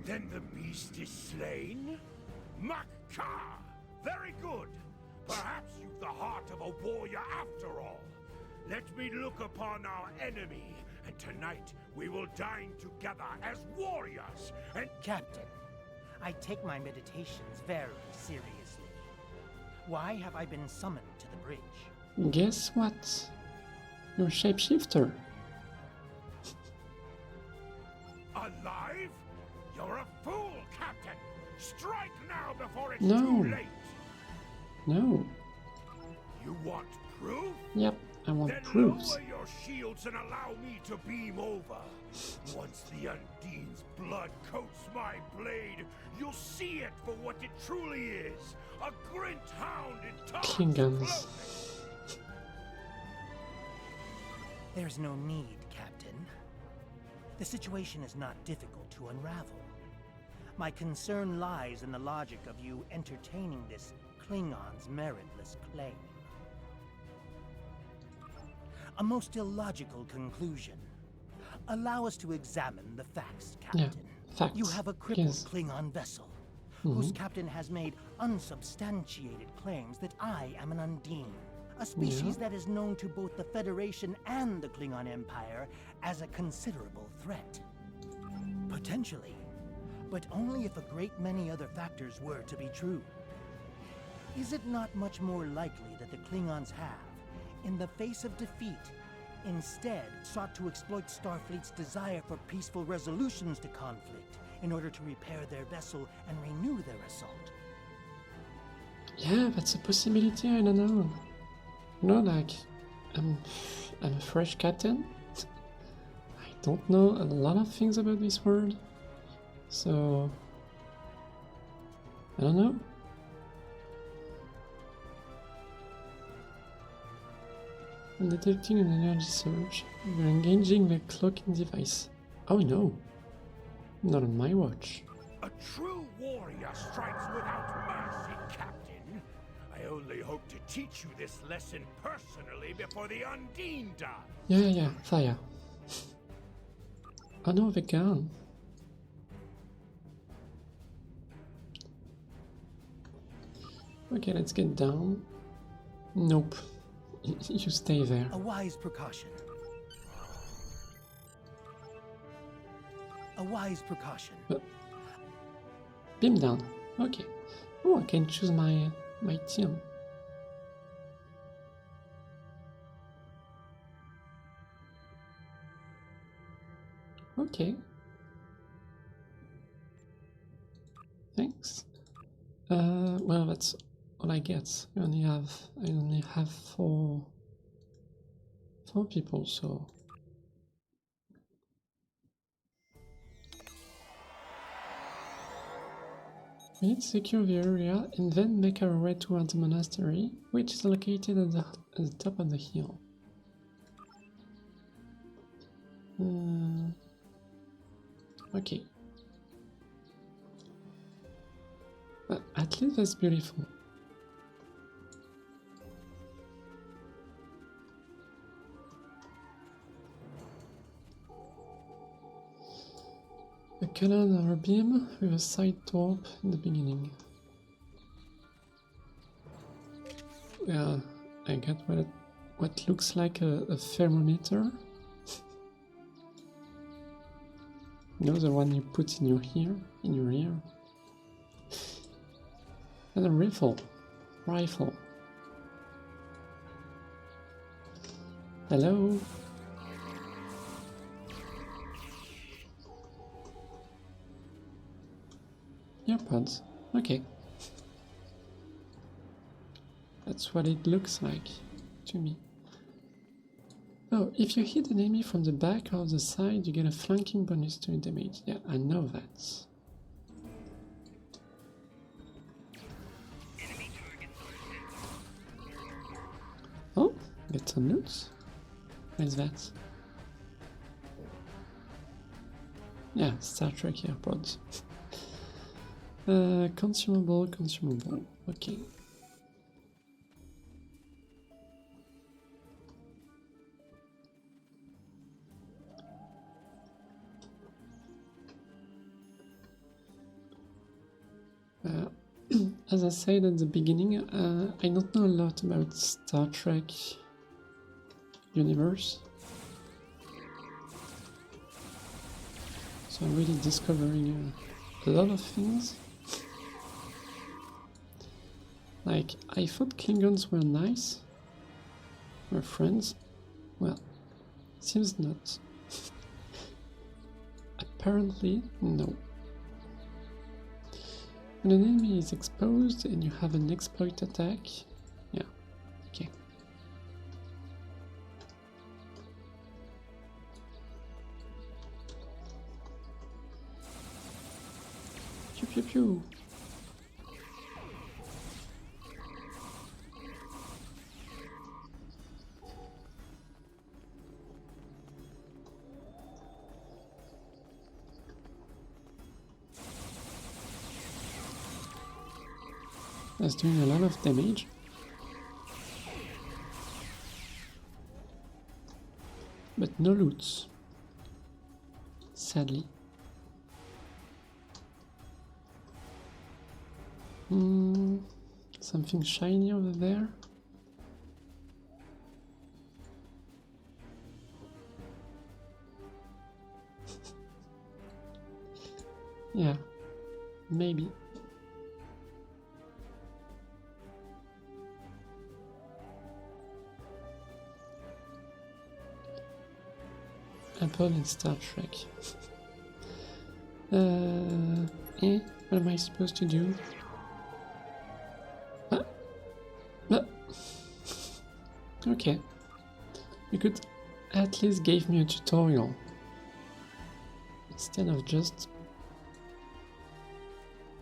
Speaker 18: Then the beast is slain? Makka! Very good. Perhaps you've the heart of a warrior after all. Let me look upon our enemy, and tonight we will dine together as warriors and...
Speaker 21: Captain, I take my meditations very seriously. Why have I been summoned to the bridge?
Speaker 3: Guess what? You're a shapeshifter.
Speaker 18: Alive? You're a fool, Captain! Strike now before it's
Speaker 3: No.
Speaker 18: too late!
Speaker 3: No.
Speaker 18: You want proof?
Speaker 3: Yep, I want
Speaker 18: Then
Speaker 3: proofs.
Speaker 18: lower your shields and allow me to beam over. Once the Undine's blood coats my blade, you'll see it for what it truly is. A Grint hound in Tark's
Speaker 3: Klingons.
Speaker 18: clothing.
Speaker 21: There's no need, Captain. The situation is not difficult to unravel. My concern lies in the logic of you entertaining this Klingon's meritless claim. A most illogical conclusion. Allow us to examine the facts, Captain.
Speaker 3: Yeah, facts.
Speaker 21: You have a crippled
Speaker 3: Yes.
Speaker 21: Klingon vessel, whose captain has made unsubstantiated claims that I am an Undine, a species that is known to both the Federation and the Klingon Empire as a considerable threat. Potentially, but only if a great many other factors were to be true. Is it not much more likely that the Klingons have, in the face of defeat, instead sought to exploit Starfleet's desire for peaceful resolutions to conflict in order to repair their vessel and renew their assault?
Speaker 3: Yeah, that's a possibility, I don't know. No, like, I'm a fresh captain. I don't know a lot of things about this world. So, I don't know. I'm detecting an energy surge. We're engaging the cloaking device. Oh no, not on my watch.
Speaker 18: A true warrior strikes without mercy, Captain. I only hope to teach you this lesson personally before the Undine dies.
Speaker 3: Yeah, fire. Oh no, the gun. Okay, let's get down. Nope. You stay there.
Speaker 21: A wise precaution. A wise precaution.
Speaker 3: Beam down. Okay. Oh, I can choose my team. Okay. Thanks. Well, that's all I get. I only have four people, so. We need to secure the area and then make our way towards the monastery, which is located at the top of the hill. Okay. But at least that's beautiful. A colored hour beam with a side torp in the beginning. Yeah, I got what looks like a thermometer. You know, the one you put in your ear, And a rifle. Hello? Earpods. Okay. That's what it looks like to me. Oh, if you hit an enemy from the back or the side, you get a flanking bonus to damage. Yeah, I know that. Oh, get some loot. What is that? Yeah, Star Trek AirPods. Consumable. Okay. As I said at the beginning, I don't know a lot about Star Trek universe. So I'm really discovering a lot of things. Like, I thought Klingons were nice, were friends. Well, seems not. Apparently, no. When an enemy is exposed and you have an exploit attack, yeah, okay. Pew pew pew. That's doing a lot of damage. But no loots. Sadly. Something shiny over there. Yeah, maybe. Apple and Star Trek. What am I supposed to do? Okay. You could at least give me a tutorial. Instead of just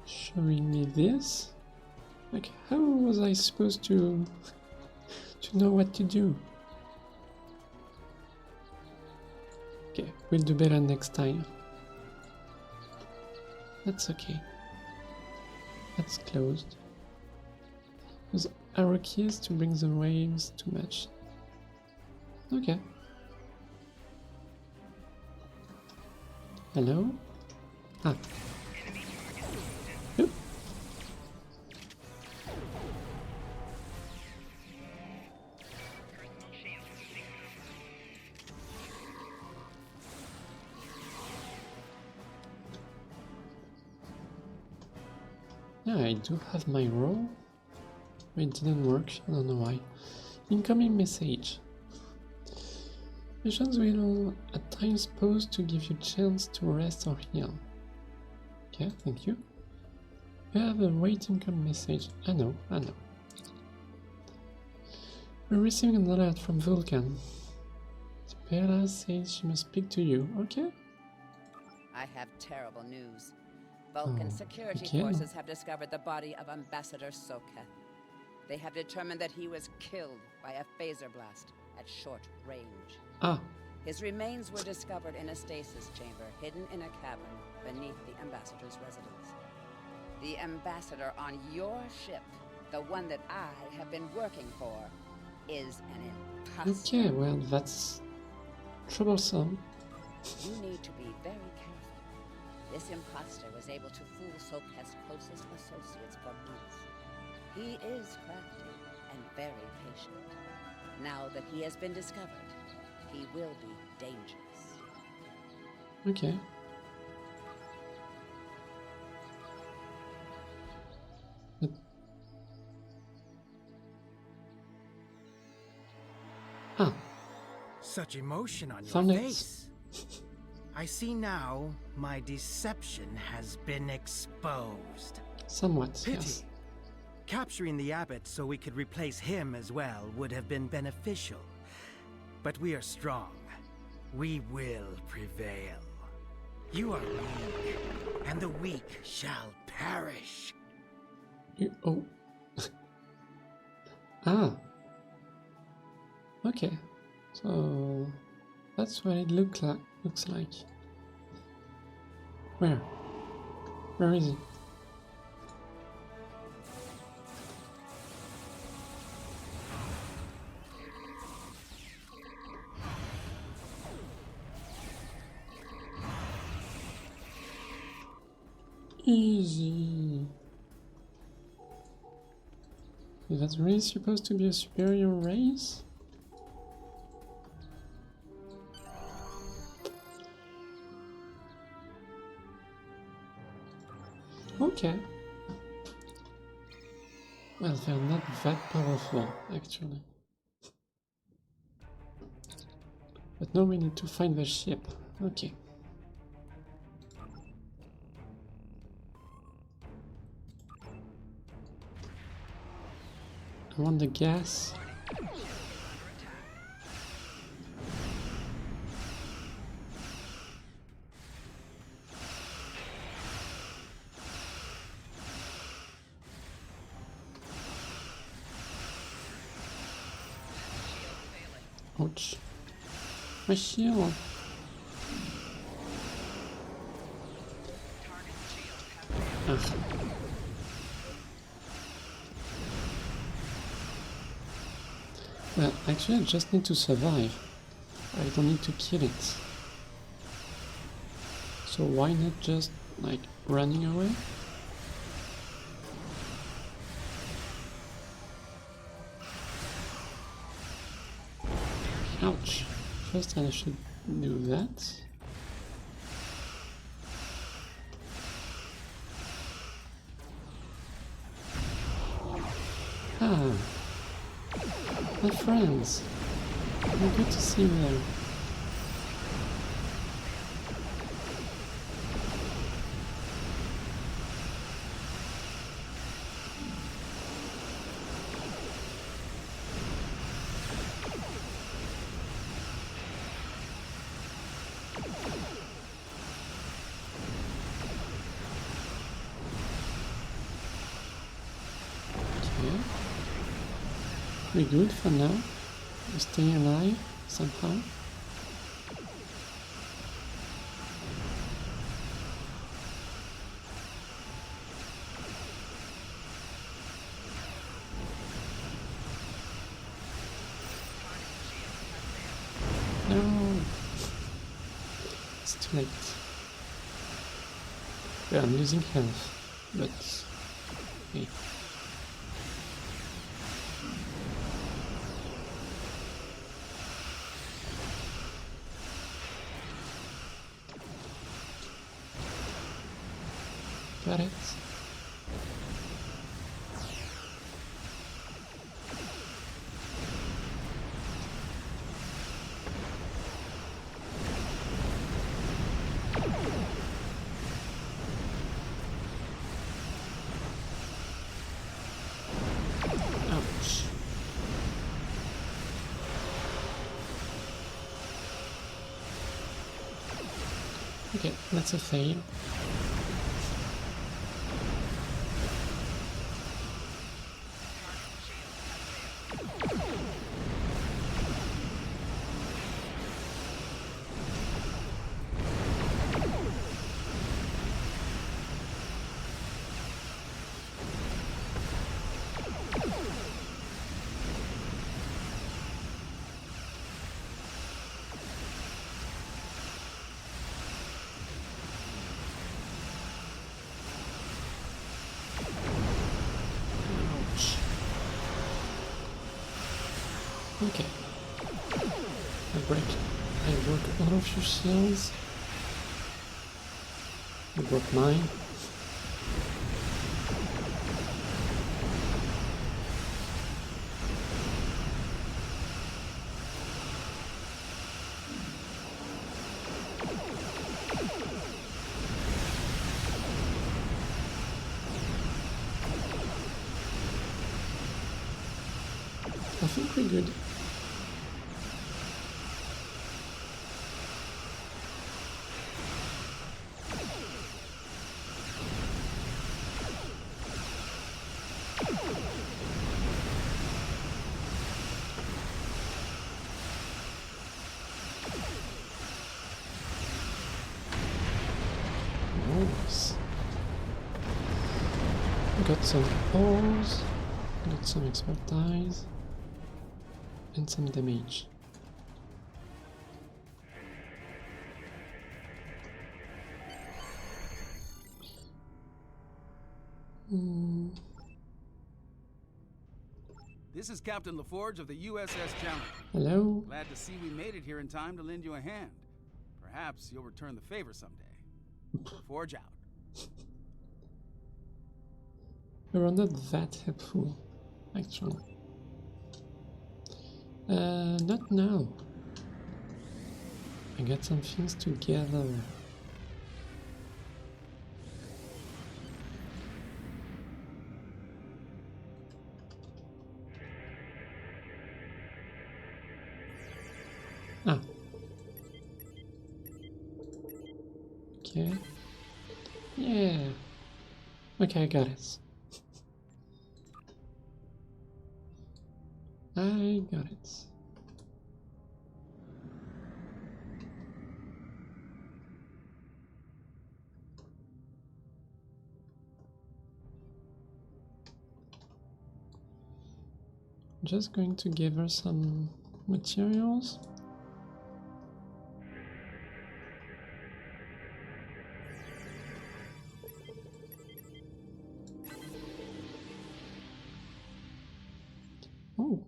Speaker 3: showing me this. Like, how was I supposed to know what to do? Okay, we'll do better next time. That's okay. That's closed. Use arrow keys to bring the waves to match. Okay. Hello? Ah. Oop. Yeah, I do have my roll. It didn't work, I don't know why. Incoming message. Missions will at times pause to give you a chance to rest or heal. Okay, thank you. You have a wait incoming message. I know. We're receiving an alert from Vulcan. Bella says she must speak to you. Okay.
Speaker 19: I have terrible news. Vulcan security forces have discovered the body of Ambassador Sacrée. They have determined that he was killed by a phaser blast at short range.
Speaker 3: Ah.
Speaker 19: His remains were discovered in a stasis chamber hidden in a cabin beneath the ambassador's residence. The ambassador on your ship, the one that I have been working for, is an imposter.
Speaker 3: Okay, well, that's troublesome.
Speaker 19: You need to be very careful. This imposter was able to fool Soke's closest associates for months. He is crafty and very patient. Now that he has been discovered, he will be dangerous.
Speaker 3: Okay. But... Ah.
Speaker 21: Such emotion on your
Speaker 3: Found it.
Speaker 21: face. I see now my deception has been exposed.
Speaker 3: Somewhat,
Speaker 21: Pity.
Speaker 3: yes.
Speaker 21: Capturing the abbot so we could replace him as well would have been beneficial. But we are strong. We will prevail. You are weak, and the weak shall perish.
Speaker 3: Oh. Ah. Okay. So that's what it looks like. Where? Where is it? Easy. Is that really supposed to be a superior race? Okay. Well, they're not that powerful, actually. But now we need to find the ship. Okay. I want the gas. Ouch. My shield. Ugh. Well, actually I just need to survive. I don't need to kill it. So why not just, like, running away? Ouch. First I should do that. Ah. My friends. Good to see you there. We're good for now. We're staying alive somehow. No, it's too late. Yeah, I'm losing health, but hey. Got it. Ouch. Okay, that's a fail. Okay. I broke all of your shields. You broke mine. I think we're good. Nice. Got some balls, got some expertise, and some damage.
Speaker 4: This is Captain LaForge of the USS Challenger.
Speaker 3: Hello.
Speaker 4: Glad to see we made it here in time to lend you a hand. Perhaps you'll return the favor someday. Forge out.
Speaker 3: You're not that helpful, actually. Not now. I got some things to gather. Ah. Okay. Yeah. Okay, I got it. I got it. Just going to give her some materials. Oh,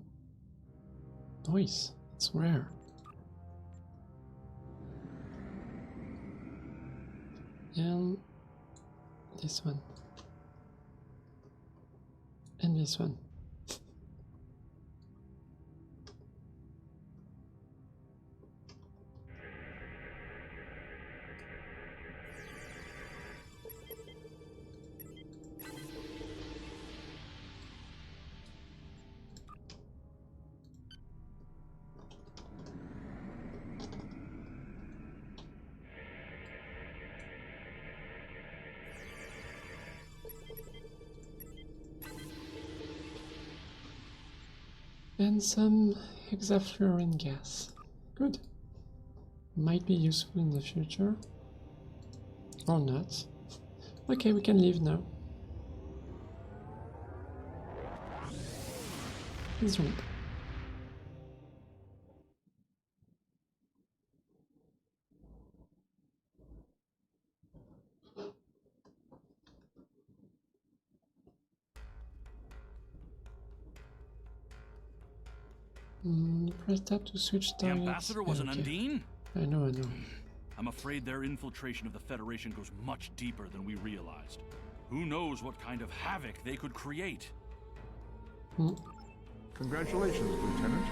Speaker 3: nice. It's rare. And this one. And this one. And some hexafluorine gas. Good. Might be useful in the future. Or not. Okay, we can leave now. Let's jump. Press tab to switch targets.
Speaker 16: The ambassador was an Undine?
Speaker 3: I know.
Speaker 16: I'm afraid their infiltration of the Federation goes much deeper than we realized. Who knows what kind of havoc they could create?
Speaker 22: Congratulations, Lieutenant.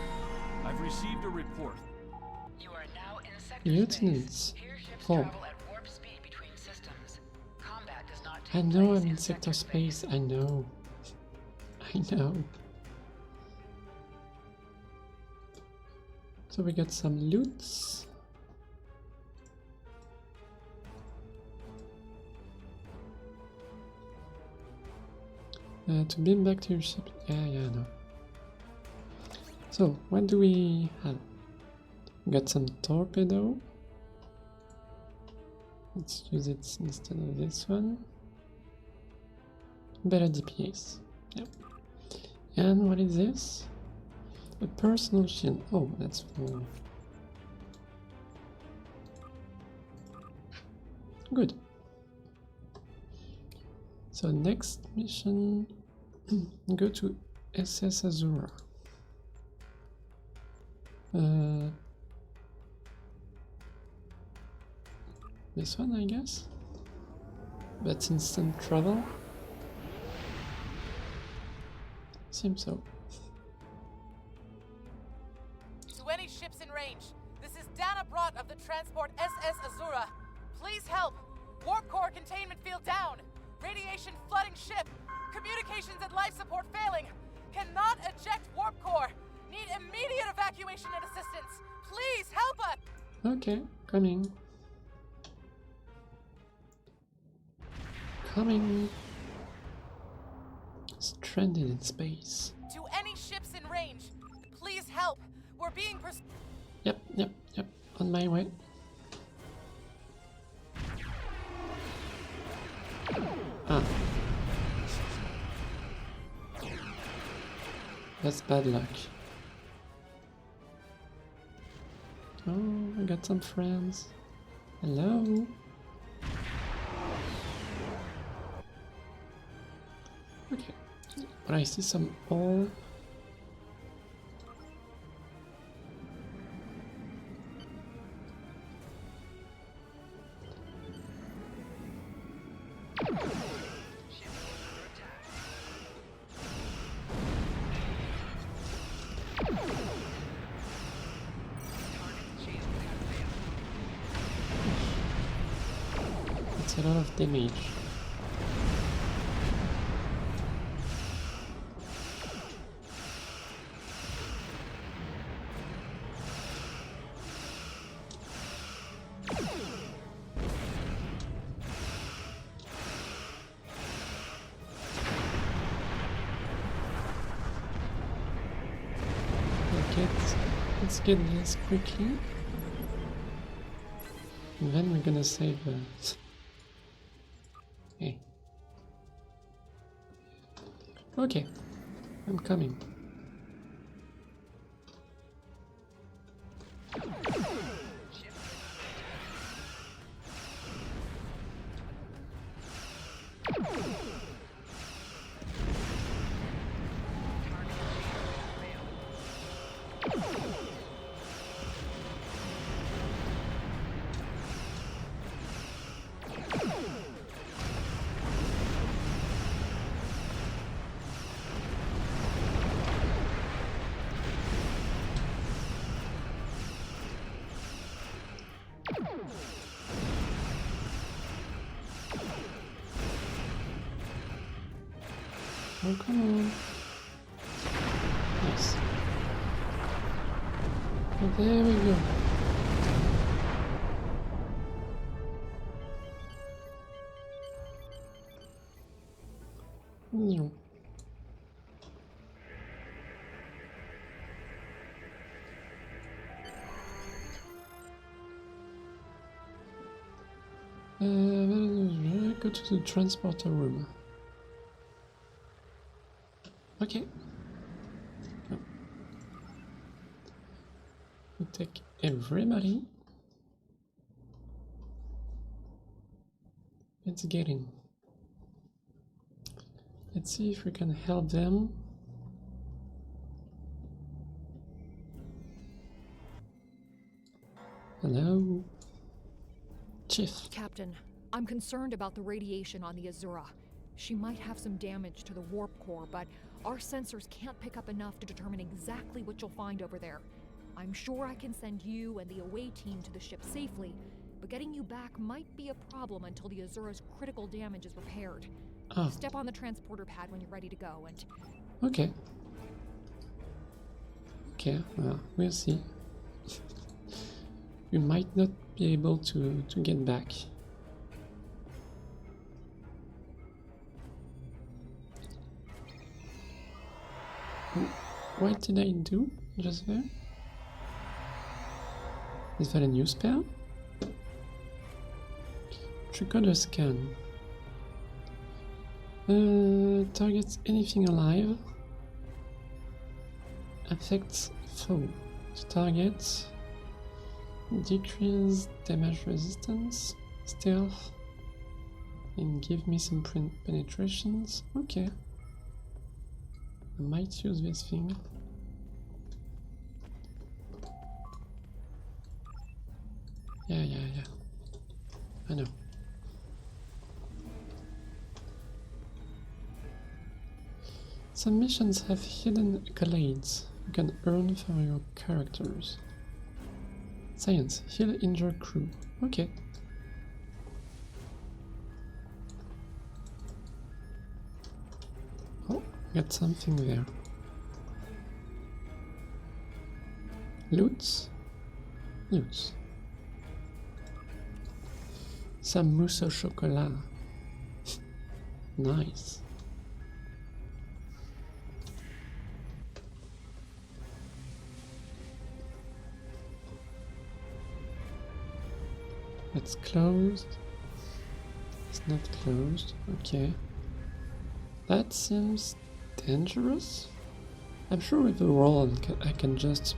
Speaker 16: I've received a report.
Speaker 2: You are now in sector
Speaker 3: Lieutenants.
Speaker 2: Here ships
Speaker 3: Oh.
Speaker 2: travel at warp speed between systems. Combat does not take
Speaker 3: I know
Speaker 2: place
Speaker 3: I'm in sector space. I know. So we got some loots. To beam back to your ship. Yeah, I know. So, what do we have? We got some torpedo. Let's use it instead of this one. Better DPS. Yeah. And what is this? A personal shield. Oh, that's for... Good. So next mission, go to SS Azura. This one, I guess? That's instant travel? Seems so.
Speaker 8: To any ships in range, this is Dana Brott of the transport SS Azura. Please help! Warp core containment field down! Radiation flooding ship! Communications and life support failing! Cannot eject warp core! Need immediate evacuation and assistance! Please help us!
Speaker 3: Okay, coming. Coming. Stranded in space.
Speaker 8: To any ships in range, please help! We're being
Speaker 3: Yep. On my way. Ah. That's bad luck. Oh, I got some friends. Hello? Okay. But I see some old... That's a lot of damage. Let's get this quickly. And then we're gonna save Hey. Okay. I'm coming. Oh, come on. Nice. Oh, there we go. No. Go to the transporter room. Okay. Oh. We take everybody. Let's get in. Let's see if we can help them. Hello? Chief.
Speaker 10: Captain, I'm concerned about the radiation on the Azura. She might have some damage to the warp core, but our sensors can't pick up enough to determine exactly what you'll find over there. I'm sure I can send you and the away team to the ship safely, but getting you back might be a problem until the Azura's critical damage is repaired.
Speaker 3: Oh.
Speaker 10: Step on the transporter pad when you're ready to go and...
Speaker 3: Okay. Okay, well, we'll see. We might not be able to get back. What did I do just there? Is that a new spell? Tricorder scan. Targets anything alive. Affects foe. Target. Decrease damage resistance. Stealth. And give me some penetrations. Okay. I might use this thing. Yeah. I know. Some missions have hidden accolades you can earn for your characters. Science, heal injured crew. Okay. Oh, got something there. Loots? Loots. Some mousse au chocolat. Nice. It's closed. It's not closed. Okay. That seems dangerous. I'm sure with the roll I can just...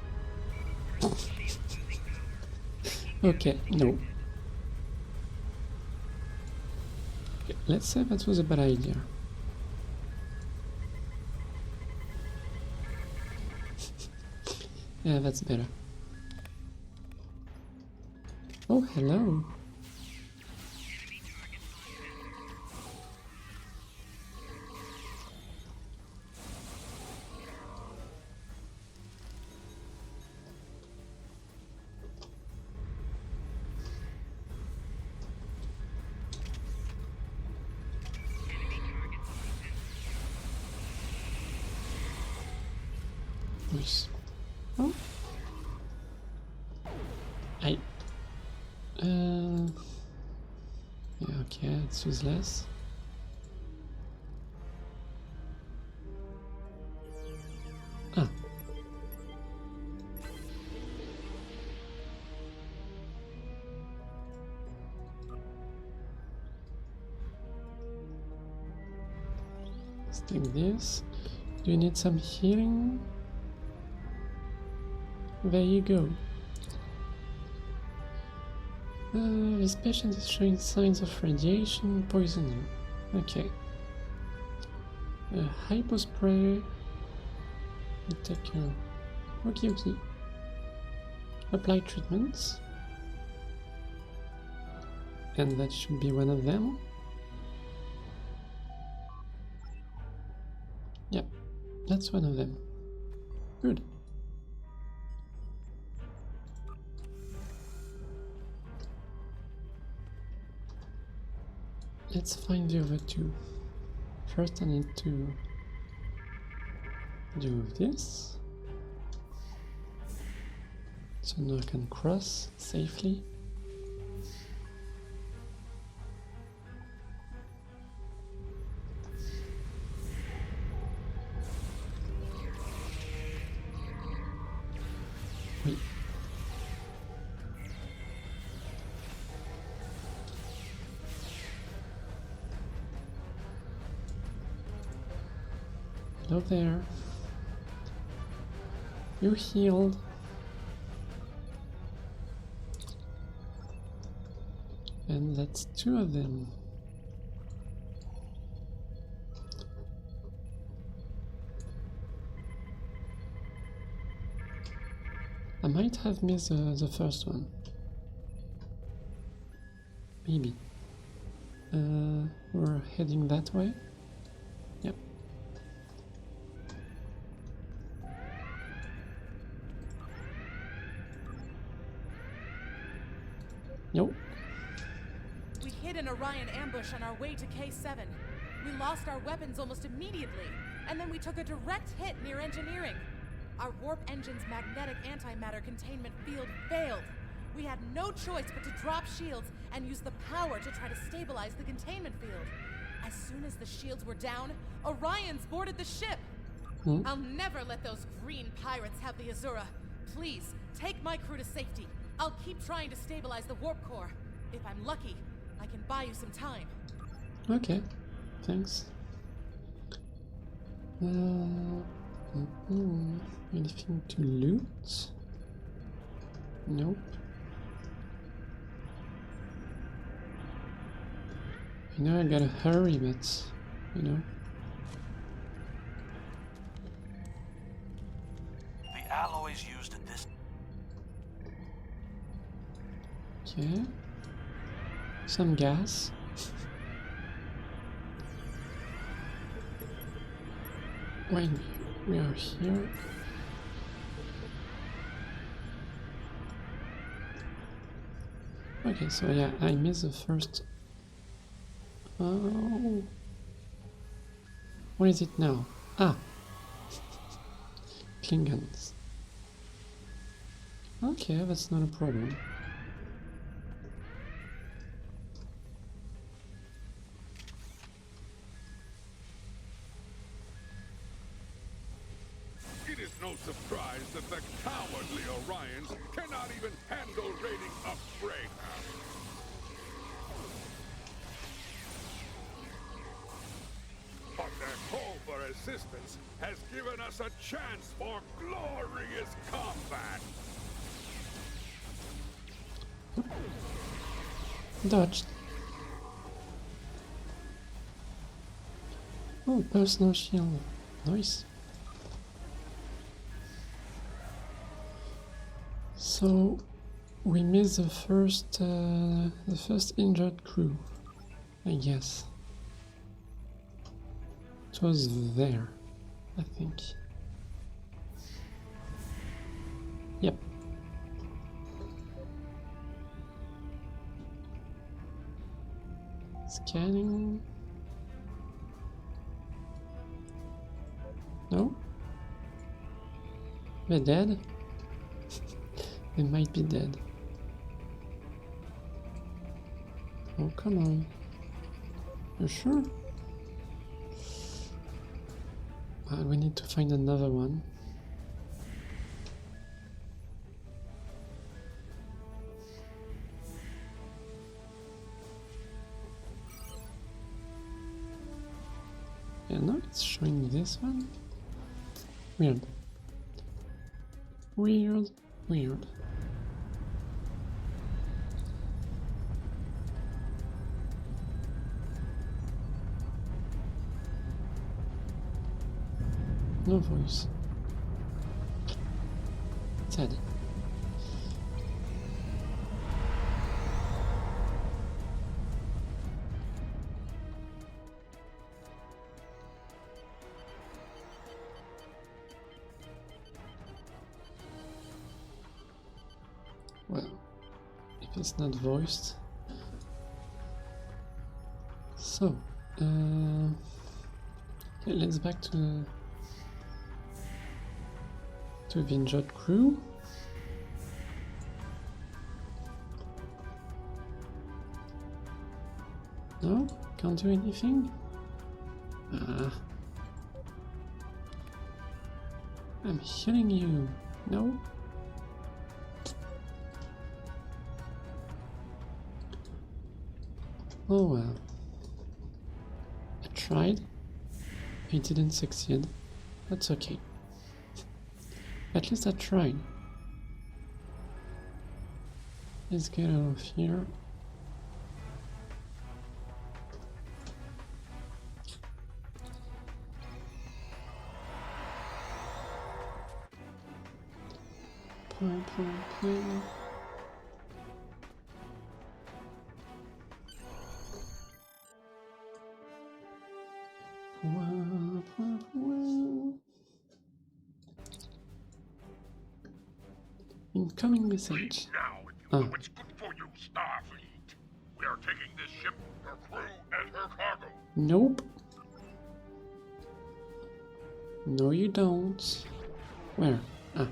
Speaker 3: Okay, no. Okay, let's say that was a bad idea. Yeah, that's better. Oh, hello. Nice. Oh. Yeah, okay, it's useless. Ah. Let's take this. Do you need some healing? There you go. This patient is showing signs of radiation poisoning. Okay. Hypospray. Take care. Okay. Apply treatments. And that should be one of them. Yep, that's one of them. Good. Let's find the other two. First I need to do this. So now I can cross safely. Oui. Hello there. You healed. And that's two of them. I might have missed the first one. Maybe. We're heading that way. Yep. Nope.
Speaker 8: We hit an Orion ambush on our way to K7. We lost our weapons almost immediately, and then we took a direct hit near engineering. Our warp engine's magnetic antimatter containment field failed. We had no choice but to drop shields and use the power to try to stabilize the containment field. As soon as the shields were down, Orions boarded the ship. I'll never let those green pirates have the Azura. Please, take my crew to safety. I'll keep trying to stabilize the warp core. If I'm lucky, I can buy you some time.
Speaker 3: Okay, thanks. Anything to loot? Nope. I know I gotta hurry, but you know.
Speaker 16: The alloys used in this.
Speaker 3: Okay. Some gas. When we are here. Okay, so yeah, I missed the first. Oh. What is it now? Ah! Klingons. Okay, that's not a problem.
Speaker 18: It is no surprise that the cowardly Orions cannot even handle raiding a freight. But their call for assistance has given us a chance for glorious combat.
Speaker 3: Dodged. Oh, personal shield. Nice. So we missed the first injured crew, I guess. It was there, I think. Yep. Scanning. No? They're dead? They might be dead. Oh, come on. You sure? We need to find another one. Yeah, no, it's showing this one. Weird. Weird. Weird. No voice. Sad. Well, if it's not voiced. So, okay, let's back to the injured crew. No? Can't do anything? Ah. I'm healing you. No? Oh well. I tried. I didn't succeed. That's okay. At least I tried. Let's get out of here. Play. Incoming message.
Speaker 18: Now, if you know what's good for you, Starfleet. We are taking this ship, her crew, and her cargo.
Speaker 3: Nope. No, you don't. Where? Ah.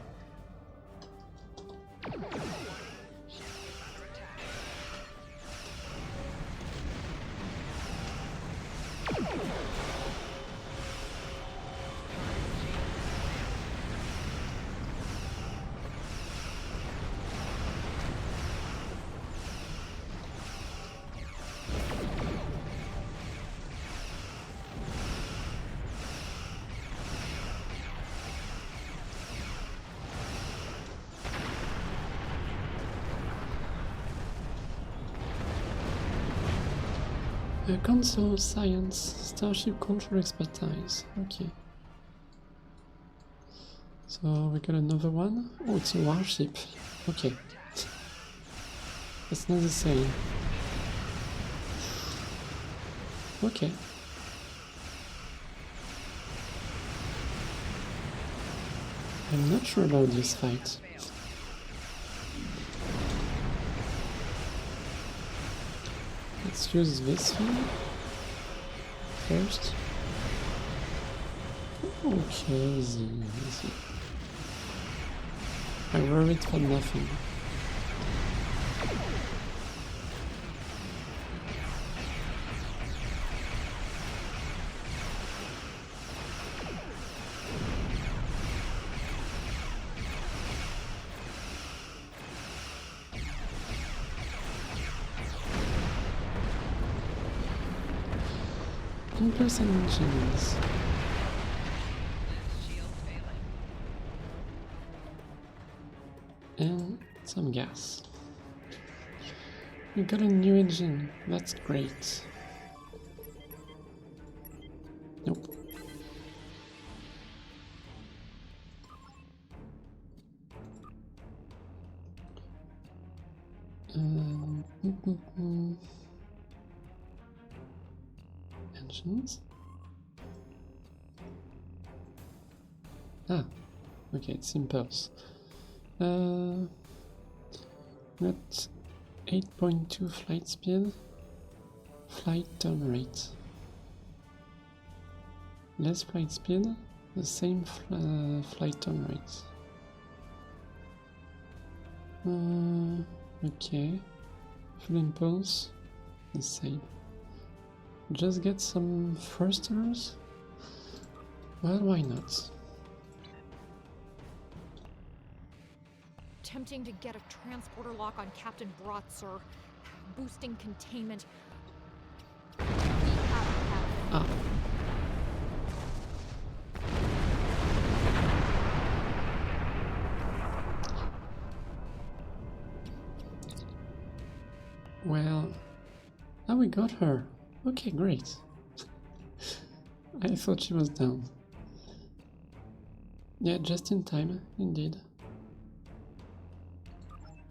Speaker 3: Console Science, Starship Control Expertise. Okay. So we got another one. Oh, it's a warship. Okay. That's not the same. Okay. I'm not sure about this fight. Let's use this one first. Okay, easy. I worried for nothing. Impulse engines. And some gas. We got a new engine, that's great. Nope. Engines? Ah, okay, it's impulse. Got 8.2 flight speed, flight turn rate. Less flight speed, the same flight turn rate. Okay, full impulse, the same. Just get some thrusters? Well, why not?
Speaker 10: Attempting to get a transporter lock on Captain Brott, sir. Boosting containment.
Speaker 3: Ah. Well, now we got her. Okay, great. I thought she was down. Yeah, just in time, indeed.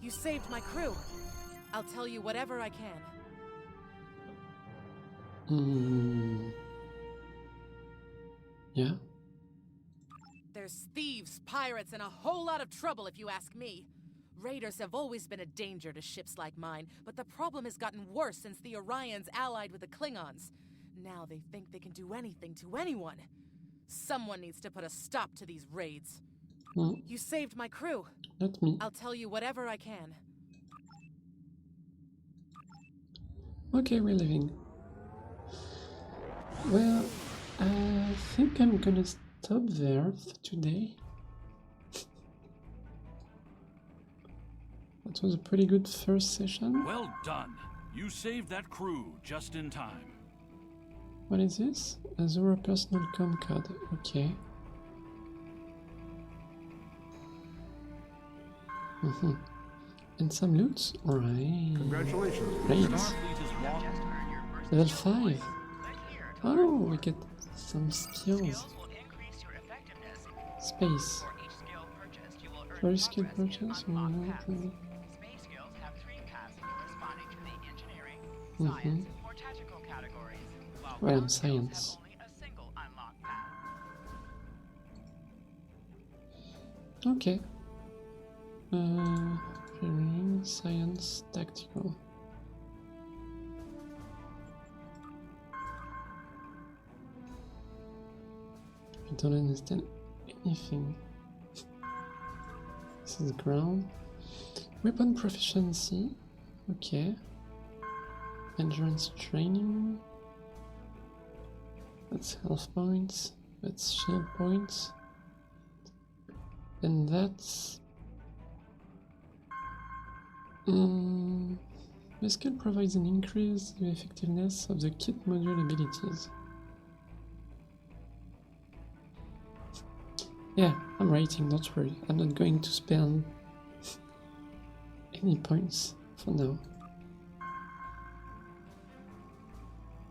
Speaker 8: You saved my crew. I'll tell you whatever I can.
Speaker 3: Yeah?
Speaker 8: There's thieves, pirates, and a whole lot of trouble if you ask me. Raiders have always been a danger to ships like mine, but the problem has gotten worse since the Orions allied with the Klingons. Now they think they can do anything to anyone. Someone needs to put a stop to these raids. You saved my crew.
Speaker 3: Not me.
Speaker 8: I'll tell you whatever I can.
Speaker 3: Okay, we're leaving. Well, I think I'm gonna stop there for today. That was a pretty good first session.
Speaker 16: Well done. You saved that crew just in time.
Speaker 3: What is this? Azura personal com card. Okay. And some loot? Alright.
Speaker 22: Congratulations.
Speaker 3: Great. Level 5. Oh, we get some skills. Space. For each skill purchase, well, I'm science. Okay. Science, tactical. I don't understand anything. This is ground. Weapon proficiency. Okay. Endurance training. That's health points. That's shield points. And that's... the skill provides an increase in the effectiveness of the kit module abilities. Yeah, I'm writing, don't worry. I'm not going to spend any points for now.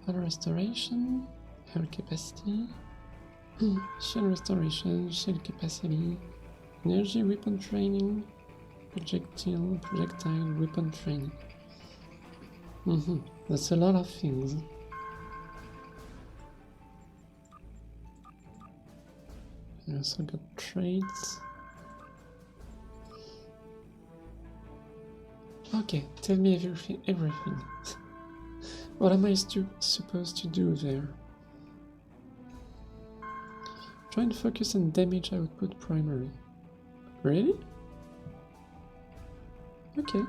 Speaker 3: Hull restoration, hull capacity, shield restoration, shield capacity, energy weapon training, projectile weapon training. That's a lot of things. I also got traits. Okay, tell me everything. What am I supposed to do there? Try and focus on damage output primary. Really? Okay.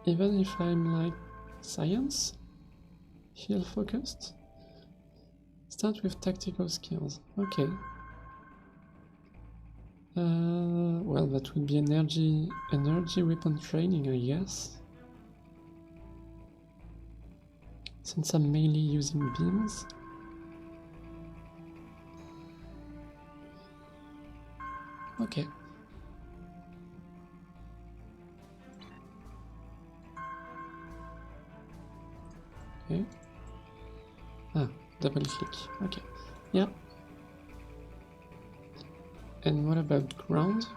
Speaker 3: Even if I'm like science, heal focused. Start with tactical skills. Okay. Well, that would be energy weapon training, I guess. Since I'm mainly using beams. Okay. Okay. Ah, double click. Okay. Yeah. And what about ground?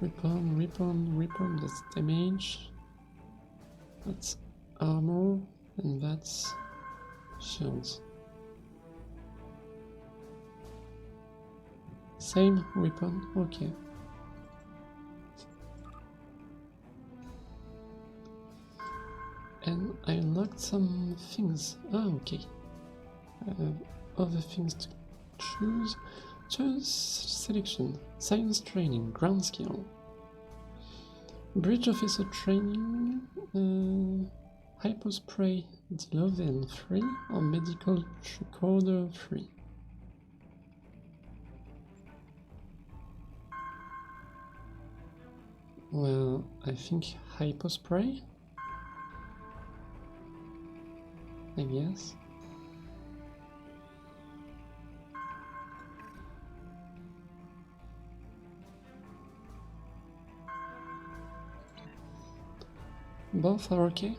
Speaker 3: Weapon, that's damage. That's armor, and that's shields. Same weapon, okay. And I unlocked some things. Ah, okay. Other things to choose. Choose selection. Science training. Ground skill. Bridge officer training. Hypospray Dilovian 3 or medical tricorder 3. Well, I think hypospray. I guess. Both are okay.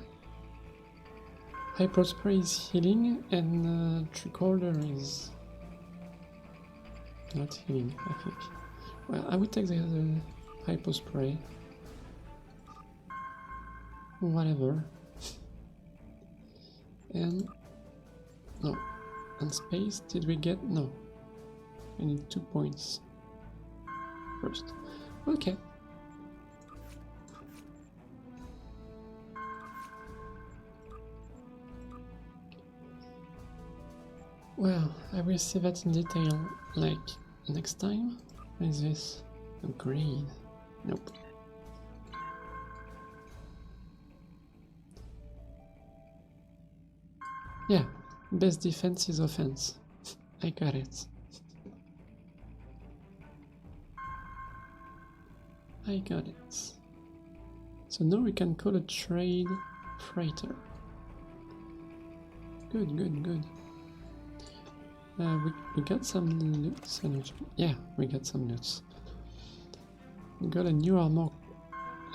Speaker 3: Hypospray is healing and tricorder is not healing, I think. Well, I would take the other hypospray. Whatever. And no. And space, did we get? No. I need 2 points first. Okay. Well, I will see that in detail, like, next time. What is this? Upgrade? Nope. Yeah, best defense is offense. I got it. I got it. So now we can call a trade freighter. Good, good, good. We got some loots. Yeah, we got some loots. We got a new armor.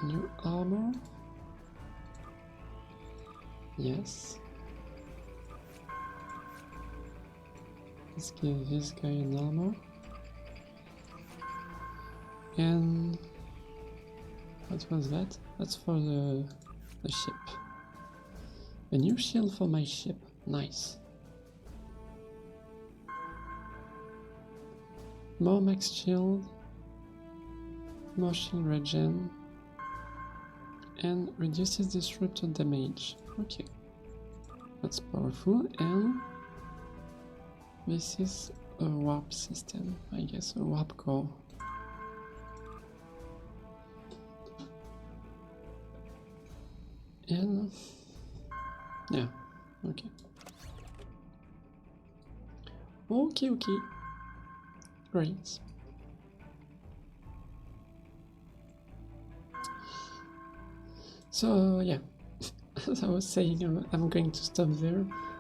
Speaker 3: A new armor. Yes. Let's give this guy an armor. And what was that? That's for the ship. A new shield for my ship. Nice. More max shield, more shield regen, and reduces disruptor damage. Okay, that's powerful. And this is a warp system, I guess, a warp core. And yeah, okay. Okay. Great. So yeah, as I was saying, I'm going to stop there.